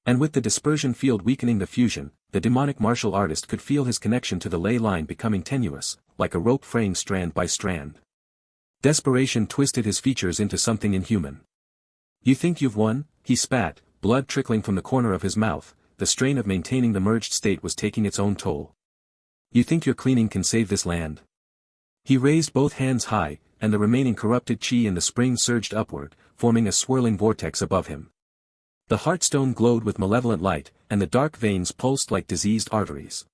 [SPEAKER 1] And with the dispersion field weakening the fusion, the demonic martial artist could feel his connection to the ley line becoming tenuous, like a rope fraying strand by strand. Desperation twisted his features into something inhuman. You think you've won? He spat, blood trickling from the corner of his mouth. The strain of maintaining the merged state was taking its own toll. You think your cleaning can save this land? He raised both hands high, and the remaining corrupted chi in the spring surged upward, forming a swirling vortex above him. The heartstone glowed with malevolent light, and the dark veins pulsed like diseased arteries.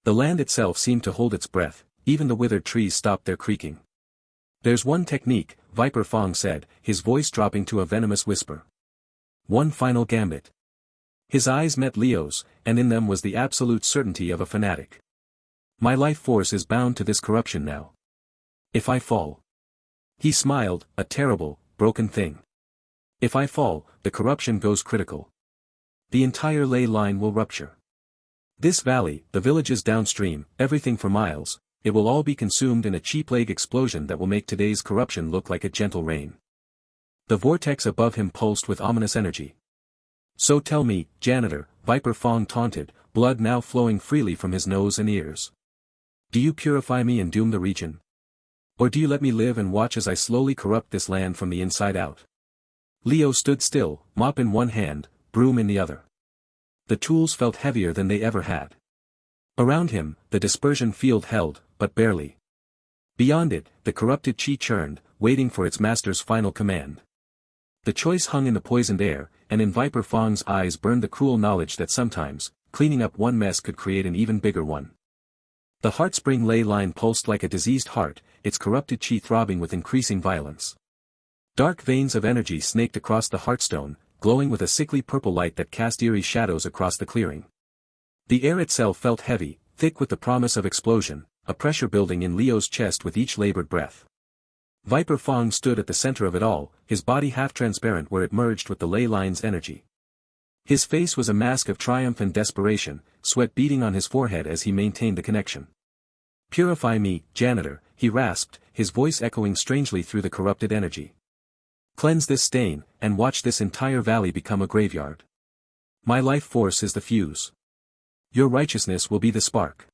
[SPEAKER 1] The land itself seemed to hold its breath, even the withered trees stopped their creaking. There's one technique, Viper Fong said, his voice dropping to a venomous whisper. One final gambit. His eyes met Leo's, and in them was the absolute certainty of a fanatic. My life force is bound to this corruption now. If I fall. He smiled, a terrible, broken thing. If I fall, the corruption goes critical. The entire ley line will rupture. This valley, the villages downstream, everything for miles, it will all be consumed in a cheap leg explosion that will make today's corruption look like a gentle rain. The vortex above him pulsed with ominous energy. So tell me, janitor, Viper Fong taunted, blood now flowing freely from his nose and ears. Do you purify me and doom the region? Or do you let me live and watch as I slowly corrupt this land from the inside out? Leo stood still, mop in one hand, broom in the other. The tools felt heavier than they ever had. Around him, the dispersion field held, but barely. Beyond it, the corrupted chi churned, waiting for its master's final command. The choice hung in the poisoned air, and in Viper Fong's eyes burned the cruel knowledge that sometimes, cleaning up one mess could create an even bigger one. The heartspring ley line pulsed like a diseased heart, its corrupted chi throbbing with increasing violence. Dark veins of energy snaked across the heartstone, glowing with a sickly purple light that cast eerie shadows across the clearing. The air itself felt heavy, thick with the promise of explosion, a pressure building in Leo's chest with each labored breath. Viper Fong stood at the center of it all, his body half-transparent where it merged with the ley line's energy. His face was a mask of triumph and desperation, sweat beading on his forehead as he maintained the connection. Purify me, janitor, he rasped, his voice echoing strangely through the corrupted energy. Cleanse this stain, and watch this entire valley become a graveyard. My life force is the fuse. Your righteousness will be the spark.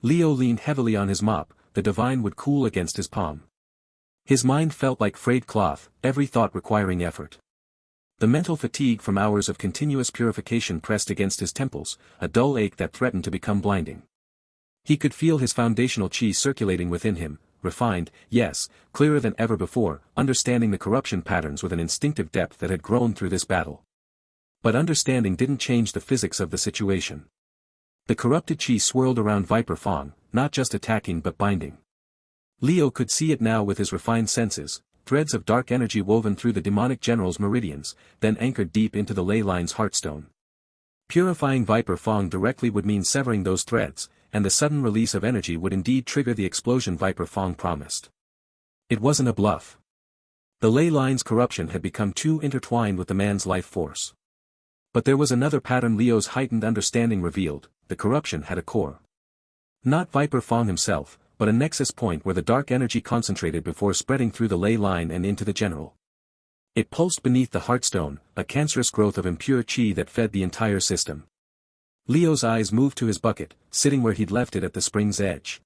[SPEAKER 1] Leo leaned heavily on his mop, the divine would cool against his palm. His mind felt like frayed cloth, every thought requiring effort. The mental fatigue from hours of continuous purification pressed against his temples, a dull ache that threatened to become blinding. He could feel his foundational chi circulating within him, refined, yes, clearer than ever before, understanding the corruption patterns with an instinctive depth that had grown through this battle. But understanding didn't change the physics of the situation. The corrupted chi swirled around Viper Fong, not just attacking but binding. Leo could see it now with his refined senses, threads of dark energy woven through the demonic general's meridians, then anchored deep into the ley line's heartstone. Purifying Viper Fong directly would mean severing those threads, and the sudden release of energy would indeed trigger the explosion Viper Fong promised. It wasn't a bluff. The ley line's corruption had become too intertwined with the man's life force. But there was another pattern Leo's heightened understanding revealed, the corruption had a core. Not Viper Fong himself, but a nexus point where the dark energy concentrated before spreading through the ley line and into the general. It pulsed beneath the heartstone, a cancerous growth of impure chi that fed the entire system. Leo's eyes moved to his bucket, sitting where he'd left it at the spring's edge.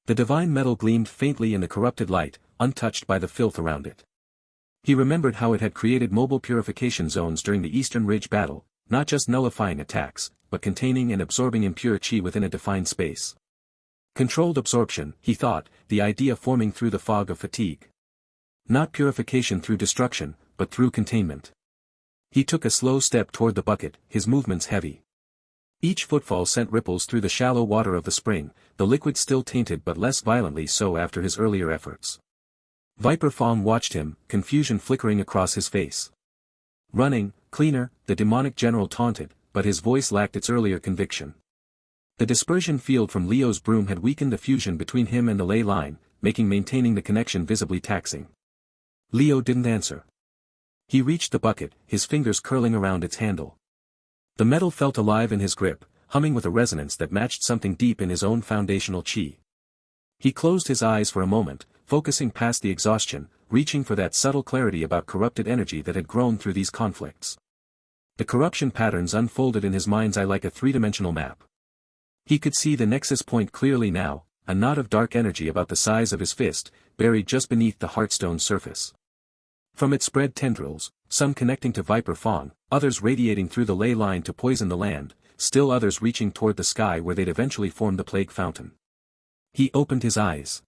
[SPEAKER 1] The divine metal gleamed faintly in the corrupted light, untouched by the filth around it. He remembered how it had created mobile purification zones during the Eastern Ridge battle, not just nullifying attacks, but containing and absorbing impure chi within a defined space. Controlled absorption, he thought, the idea forming through the fog of fatigue. Not purification through destruction, but through containment. He took a slow step toward the bucket, his movements heavy. Each footfall sent ripples through the shallow water of the spring, the liquid still tainted but less violently so after his earlier efforts. Viper Fong watched him, confusion flickering across his face. Running, cleaner, the demonic general taunted, but his voice lacked its earlier conviction. The dispersion field from Leo's broom had weakened the fusion between him and the ley line, making maintaining the connection visibly taxing. Leo didn't answer. He reached the bucket, his fingers curling around its handle. The metal felt alive in his grip, humming with a resonance that matched something deep in his own foundational chi. He closed his eyes for a moment, focusing past the exhaustion, reaching for that subtle clarity about corrupted energy that had grown through these conflicts. The corruption patterns unfolded in his mind's eye like a three-dimensional map. He could see the nexus point clearly now, a knot of dark energy about the size of his fist, buried just beneath the heartstone's surface. From it spread tendrils, some connecting to Viper Fong, others radiating through the ley line to poison the land, still others reaching toward the sky where they'd eventually form the plague fountain. He opened his eyes.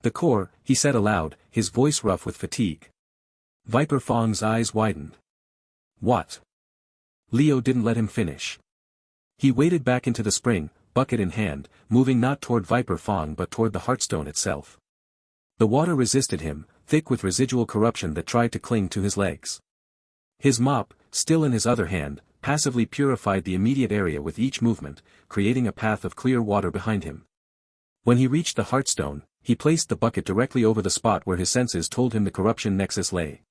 [SPEAKER 1] The core, he said aloud, his voice rough with fatigue. Viper Fong's eyes widened. What? Leo didn't let him finish. He waded back into the spring, bucket in hand, moving not toward Viper Fong but toward the heartstone itself. The water resisted him, thick with residual corruption that tried to cling to his legs. His mop, still in his other hand, passively purified the immediate area with each movement, creating a path of clear water behind him. When he reached the heartstone, he placed the bucket directly over the spot where his senses told him the corruption nexus lay.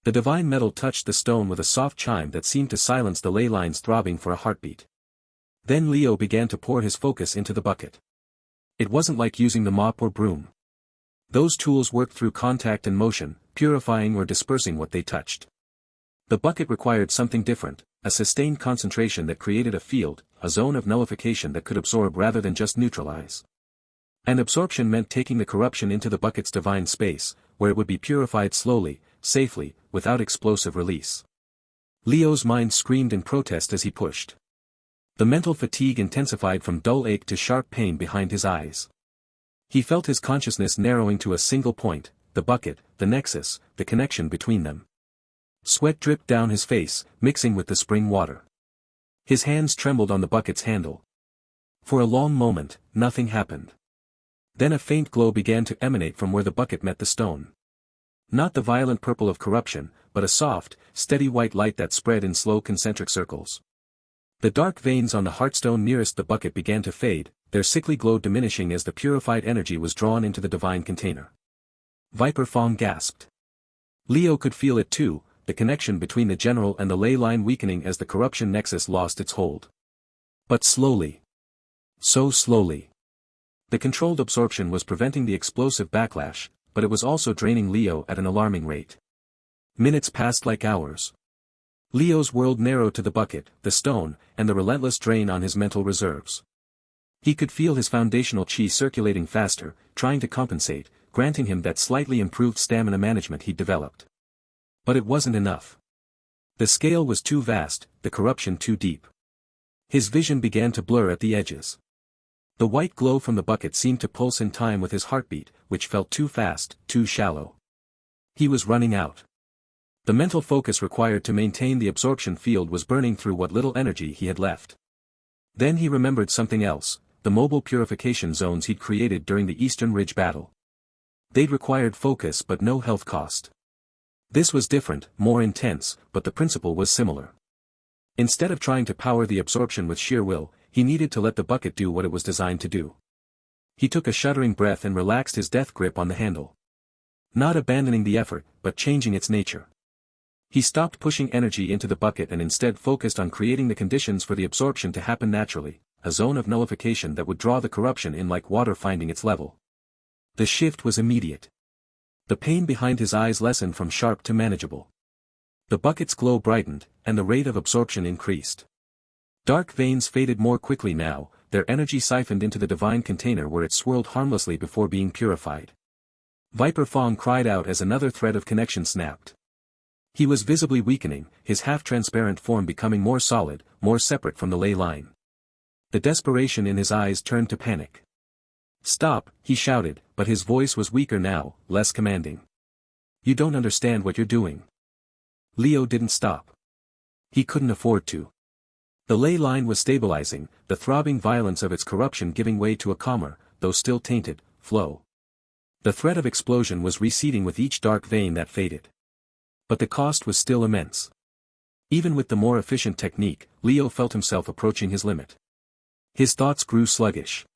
[SPEAKER 1] The divine metal touched the stone with a soft chime that seemed to silence the ley lines throbbing for a heartbeat. Then Leo began to pour his focus into the bucket. It wasn't like using the mop or broom. Those tools worked through contact and motion, purifying or dispersing what they touched. The bucket required something different, a sustained concentration that created a field, a zone of nullification that could absorb rather than just neutralize. And absorption meant taking the corruption into the bucket's divine space, where it would be purified slowly, safely, without explosive release. Leo's mind screamed in protest as he pushed. The mental fatigue intensified from dull ache to sharp pain behind his eyes. He felt his consciousness narrowing to a single point, the bucket, the nexus, the connection between them. Sweat dripped down his face, mixing with the spring water. His hands trembled on the bucket's handle. For a long moment, nothing happened. Then a faint glow began to emanate from where the bucket met the stone. Not the violent purple of corruption, but a soft, steady white light that spread in slow concentric circles. The dark veins on the heartstone nearest the bucket began to fade, their sickly glow diminishing as the purified energy was drawn into the divine container. Viper Fong gasped. Leo could feel it too, the connection between the general and the ley line weakening as the corruption nexus lost its hold. But slowly. So slowly. The controlled absorption was preventing the explosive backlash, but it was also draining Leo at an alarming rate. Minutes passed like hours. Leo's world narrowed to the bucket, the stone, and the relentless drain on his mental reserves. He could feel his foundational chi circulating faster, trying to compensate, granting him that slightly improved stamina management he'd developed. But it wasn't enough. The scale was too vast, the corruption too deep. His vision began to blur at the edges. The white glow from the bucket seemed to pulse in time with his heartbeat, which felt too fast, too shallow. He was running out. The mental focus required to maintain the absorption field was burning through what little energy he had left. Then he remembered something else, the mobile purification zones he'd created during the Eastern Ridge battle. They'd required focus but no health cost. This was different, more intense, but the principle was similar. Instead of trying to power the absorption with sheer will, he needed to let the bucket do what it was designed to do. He took a shuddering breath and relaxed his death grip on the handle. Not abandoning the effort, but changing its nature. He stopped pushing energy into the bucket and instead focused on creating the conditions for the absorption to happen naturally, a zone of nullification that would draw the corruption in like water finding its level. The shift was immediate. The pain behind his eyes lessened from sharp to manageable. The bucket's glow brightened, and the rate of absorption increased. Dark veins faded more quickly now, their energy siphoned into the divine container where it swirled harmlessly before being purified. Viper Fong cried out as another thread of connection snapped. He was visibly weakening, his half-transparent form becoming more solid, more separate from the ley line. The desperation in his eyes turned to panic. "Stop," he shouted, but his voice was weaker now, less commanding. "You don't understand what you're doing." Leo didn't stop. He couldn't afford to. The ley line was stabilizing, the throbbing violence of its corruption giving way to a calmer, though still tainted, flow. The threat of explosion was receding with each dark vein that faded. But the cost was still immense. Even with the more efficient technique, Leo felt himself approaching his limit. His thoughts grew sluggish.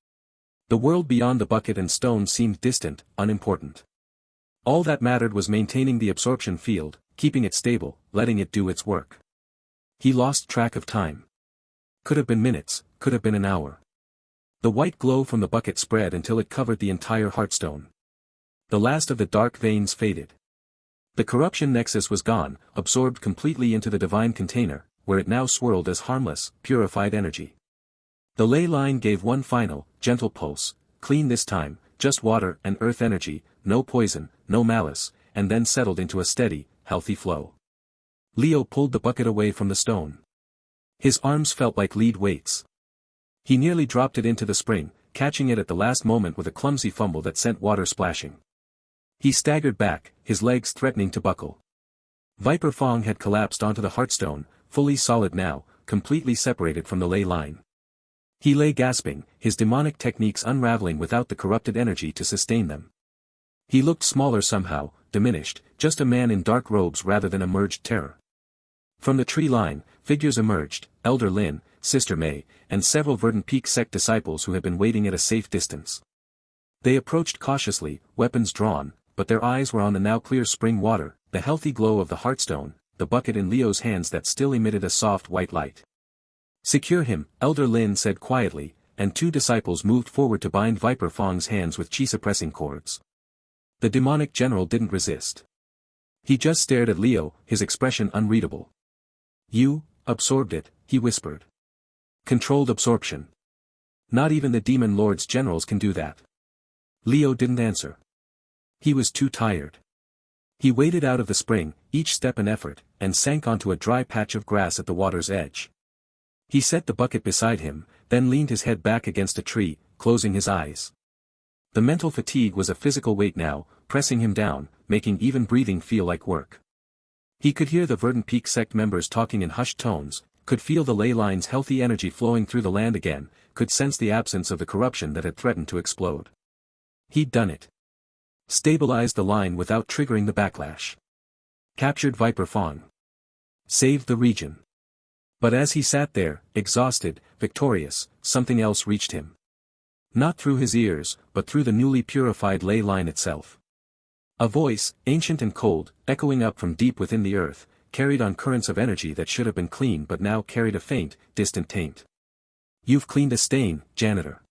[SPEAKER 1] The world beyond the bucket and stone seemed distant, unimportant. All that mattered was maintaining the absorption field, keeping it stable, letting it do its work. He lost track of time. Could have been minutes, could have been an hour. The white glow from the bucket spread until it covered the entire heartstone. The last of the dark veins faded. The corruption nexus was gone, absorbed completely into the divine container, where it now swirled as harmless, purified energy. The ley line gave one final, gentle pulse, clean this time, just water and earth energy, no poison, no malice, and then settled into a steady, healthy flow. Leo pulled the bucket away from the stone. His arms felt like lead weights. He nearly dropped it into the spring, catching it at the last moment with a clumsy fumble that sent water splashing. He staggered back, his legs threatening to buckle. Viper Fong had collapsed onto the heartstone, fully solid now, completely separated from the ley line. He lay gasping, his demonic techniques unraveling without the corrupted energy to sustain them. He looked smaller somehow, diminished, just a man in dark robes rather than a merged terror. From the tree line, figures emerged, Elder Lin, Sister May, and several Verdant Peak sect disciples who had been waiting at a safe distance. They approached cautiously, weapons drawn, but their eyes were on the now clear spring water, the healthy glow of the heartstone, the bucket in Leo's hands that still emitted a soft white light. "Secure him," Elder Lin said quietly, and two disciples moved forward to bind Viper Fong's hands with chi-suppressing cords. The demonic general didn't resist. He just stared at Leo, his expression unreadable. "You absorbed it," he whispered. "Controlled absorption. Not even the demon lord's generals can do that." Leo didn't answer. He was too tired. He waded out of the spring, each step an effort, and sank onto a dry patch of grass at the water's edge. He set the bucket beside him, then leaned his head back against a tree, closing his eyes. The mental fatigue was a physical weight now, pressing him down, making even breathing feel like work. He could hear the Verdant Peak sect members talking in hushed tones, could feel the ley line's healthy energy flowing through the land again, could sense the absence of the corruption that had threatened to explode. He'd done it. Stabilized the line without triggering the backlash. Captured Viper Fong. Saved the region. But as he sat there, exhausted, victorious, something else reached him. Not through his ears, but through the newly purified ley line itself. A voice, ancient and cold, echoing up from deep within the earth, carried on currents of energy that should have been clean but now carried a faint, distant taint. "You've cleaned a stain, Janitor."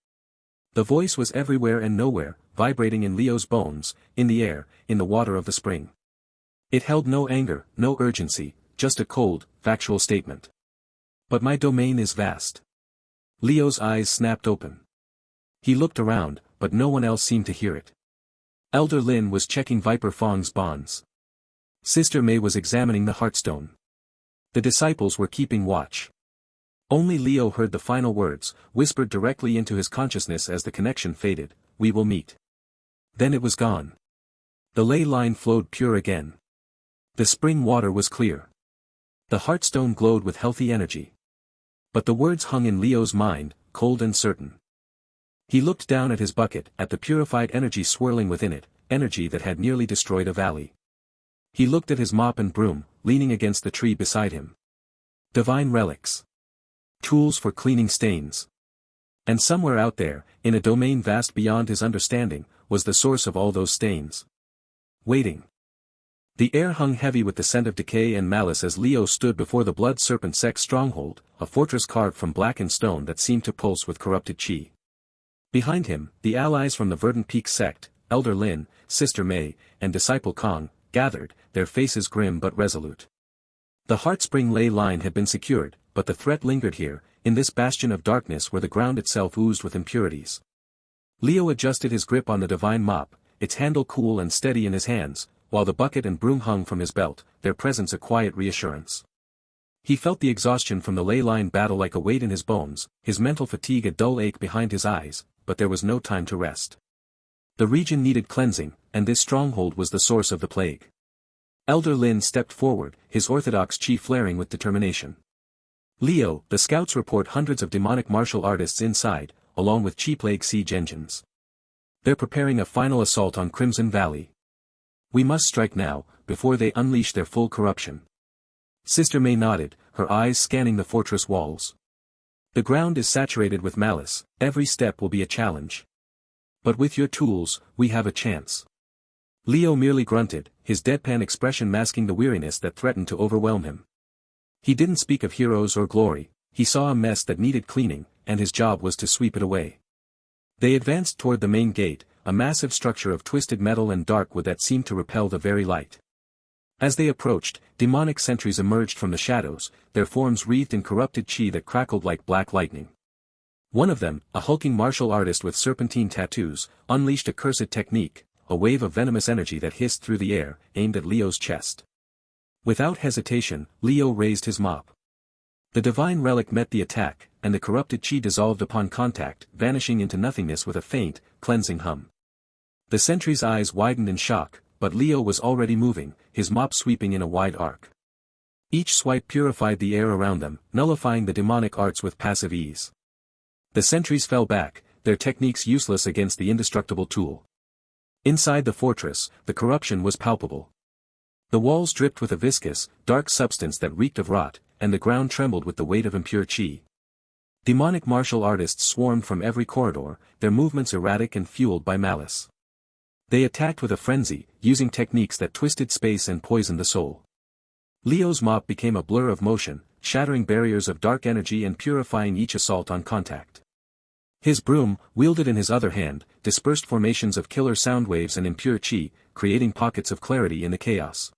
[SPEAKER 1] The voice was everywhere and nowhere, vibrating in Leo's bones, in the air, in the water of the spring. It held no anger, no urgency, just a cold, factual statement. "But my domain is vast." Leo's eyes snapped open. He looked around, but no one else seemed to hear it. Elder Lin was checking Viper Fong's bonds. Sister May was examining the heartstone. The disciples were keeping watch. Only Leo heard the final words, whispered directly into his consciousness as the connection faded, "We will meet." Then it was gone. The ley line flowed pure again. The spring water was clear. The heartstone glowed with healthy energy. But the words hung in Leo's mind, cold and certain. He looked down at his bucket, at the purified energy swirling within it, energy that had nearly destroyed a valley. He looked at his mop and broom, leaning against the tree beside him. Divine relics. Tools for cleaning stains. And somewhere out there, in a domain vast beyond his understanding, was the source of all those stains. Waiting. The air hung heavy with the scent of decay and malice as Leo stood before the Blood Serpent Sect stronghold, a fortress carved from blackened stone that seemed to pulse with corrupted chi. Behind him, the allies from the Verdant Peak sect, Elder Lin, Sister May, and Disciple Kong, gathered, their faces grim but resolute. The Heartspring ley line had been secured, but the threat lingered here, in this bastion of darkness where the ground itself oozed with impurities. Leo adjusted his grip on the divine mop, its handle cool and steady in his hands, while the bucket and broom hung from his belt, their presence a quiet reassurance. He felt the exhaustion from the ley line battle like a weight in his bones, his mental fatigue a dull ache behind his eyes, but there was no time to rest. The region needed cleansing, and this stronghold was the source of the plague. Elder Lin stepped forward, his orthodox chi flaring with determination. "Leo, the scouts report hundreds of demonic martial artists inside, along with chi plague siege engines. They're preparing a final assault on Crimson Valley. We must strike now, before they unleash their full corruption." Sister May nodded, her eyes scanning the fortress walls. "The ground is saturated with malice, every step will be a challenge. But with your tools, we have a chance." Leo merely grunted, his deadpan expression masking the weariness that threatened to overwhelm him. He didn't speak of heroes or glory, he saw a mess that needed cleaning, and his job was to sweep it away. They advanced toward the main gate, a massive structure of twisted metal and dark wood that seemed to repel the very light. As they approached, demonic sentries emerged from the shadows, their forms wreathed in corrupted chi that crackled like black lightning. One of them, a hulking martial artist with serpentine tattoos, unleashed a cursed technique, a wave of venomous energy that hissed through the air, aimed at Leo's chest. Without hesitation, Leo raised his mop. The divine relic met the attack, and the corrupted chi dissolved upon contact, vanishing into nothingness with a faint, cleansing hum. The sentry's eyes widened in shock, but Leo was already moving, his mop sweeping in a wide arc. Each swipe purified the air around them, nullifying the demonic arts with passive ease. The sentries fell back, their techniques useless against the indestructible tool. Inside the fortress, the corruption was palpable. The walls dripped with a viscous, dark substance that reeked of rot, and the ground trembled with the weight of impure chi. Demonic martial artists swarmed from every corridor, their movements erratic and fueled by malice. They attacked with a frenzy, using techniques that twisted space and poisoned the soul. Leo's mop became a blur of motion, shattering barriers of dark energy and purifying each assault on contact. His broom, wielded in his other hand, dispersed formations of killer sound waves and impure chi, creating pockets of clarity in the chaos.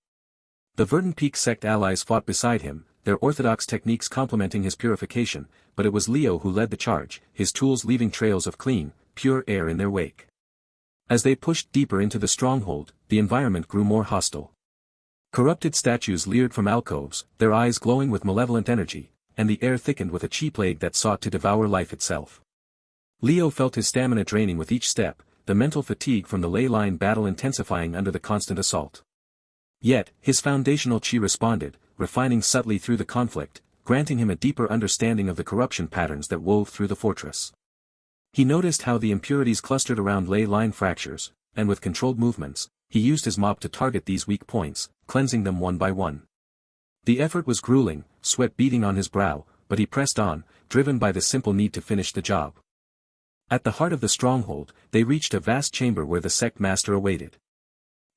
[SPEAKER 1] The Verdant Peak sect allies fought beside him, their orthodox techniques complementing his purification, but it was Leo who led the charge, his tools leaving trails of clean, pure air in their wake. As they pushed deeper into the stronghold, the environment grew more hostile. Corrupted statues leered from alcoves, their eyes glowing with malevolent energy, and the air thickened with a chi plague that sought to devour life itself. Leo felt his stamina draining with each step, the mental fatigue from the ley line battle intensifying under the constant assault. Yet, his foundational chi responded, refining subtly through the conflict, granting him a deeper understanding of the corruption patterns that wove through the fortress. He noticed how the impurities clustered around ley line fractures, and with controlled movements, he used his mop to target these weak points, cleansing them one by one. The effort was grueling, sweat beading on his brow, but he pressed on, driven by the simple need to finish the job. At the heart of the stronghold, they reached a vast chamber where the sect master awaited.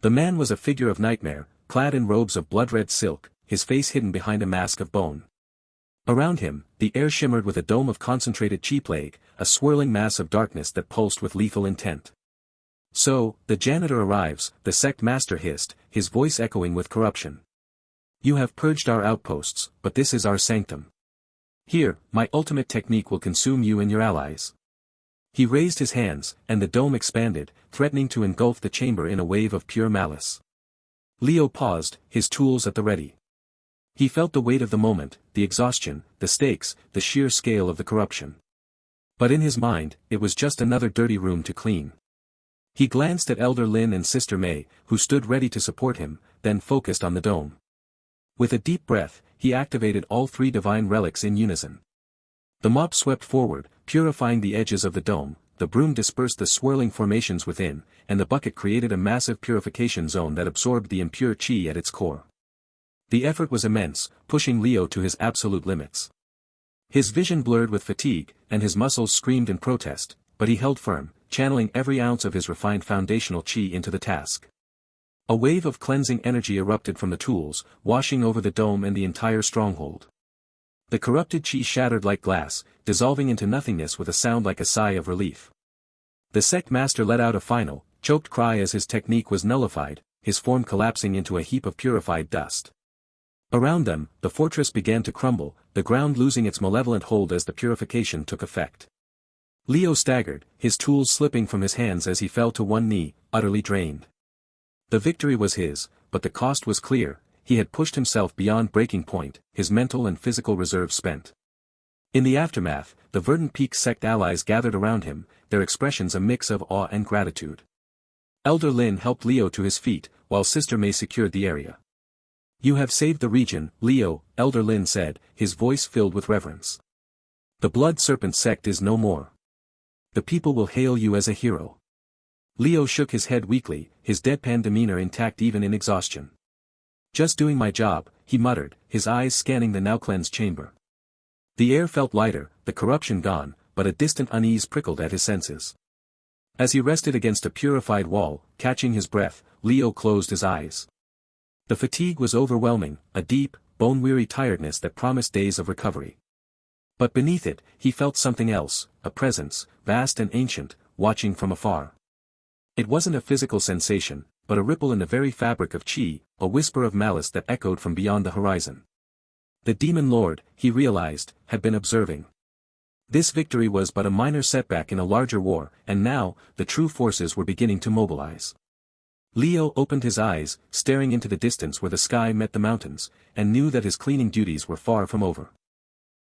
[SPEAKER 1] The man was a figure of nightmare, clad in robes of blood-red silk, his face hidden behind a mask of bone. Around him, the air shimmered with a dome of concentrated chi plague, a swirling mass of darkness that pulsed with lethal intent. "So, the janitor arrives," the sect master hissed, his voice echoing with corruption. "You have purged our outposts, but this is our sanctum. Here, my ultimate technique will consume you and your allies." He raised his hands, and the dome expanded, threatening to engulf the chamber in a wave of pure malice. Leo paused, his tools at the ready. He felt the weight of the moment, the exhaustion, the stakes, the sheer scale of the corruption. But in his mind, it was just another dirty room to clean. He glanced at Elder Lin and Sister May, who stood ready to support him, then focused on the dome. With a deep breath, he activated all three divine relics in unison. The mop swept forward, purifying the edges of the dome, the broom dispersed the swirling formations within, and the bucket created a massive purification zone that absorbed the impure chi at its core. The effort was immense, pushing Leo to his absolute limits. His vision blurred with fatigue, and his muscles screamed in protest, but he held firm, channeling every ounce of his refined foundational chi into the task. A wave of cleansing energy erupted from the tools, washing over the dome and the entire stronghold. The corrupted chi shattered like glass, dissolving into nothingness with a sound like a sigh of relief. The sect master let out a final, choked cry as his technique was nullified, his form collapsing into a heap of purified dust. Around them, the fortress began to crumble, the ground losing its malevolent hold as the purification took effect. Leo staggered, his tools slipping from his hands as he fell to one knee, utterly drained. The victory was his, but the cost was clear. He had pushed himself beyond breaking point, his mental and physical reserves spent. In the aftermath, the Verdant Peak sect allies gathered around him, their expressions a mix of awe and gratitude. Elder Lin helped Leo to his feet, while Sister May secured the area. "You have saved the region, Leo," Elder Lin said, his voice filled with reverence. "The Blood Serpent sect is no more. The people will hail you as a hero." Leo shook his head weakly, his deadpan demeanor intact even in exhaustion. "Just doing my job," he muttered, his eyes scanning the now cleansed chamber. The air felt lighter, the corruption gone, but a distant unease prickled at his senses. As he rested against a purified wall, catching his breath, Leo closed his eyes. The fatigue was overwhelming, a deep, bone-weary tiredness that promised days of recovery. But beneath it, he felt something else, a presence, vast and ancient, watching from afar. It wasn't a physical sensation, but a ripple in the very fabric of chi, a whisper of malice that echoed from beyond the horizon. The demon lord, he realized, had been observing. This victory was but a minor setback in a larger war, and now, the true forces were beginning to mobilize. Leo opened his eyes, staring into the distance where the sky met the mountains, and knew that his cleaning duties were far from over.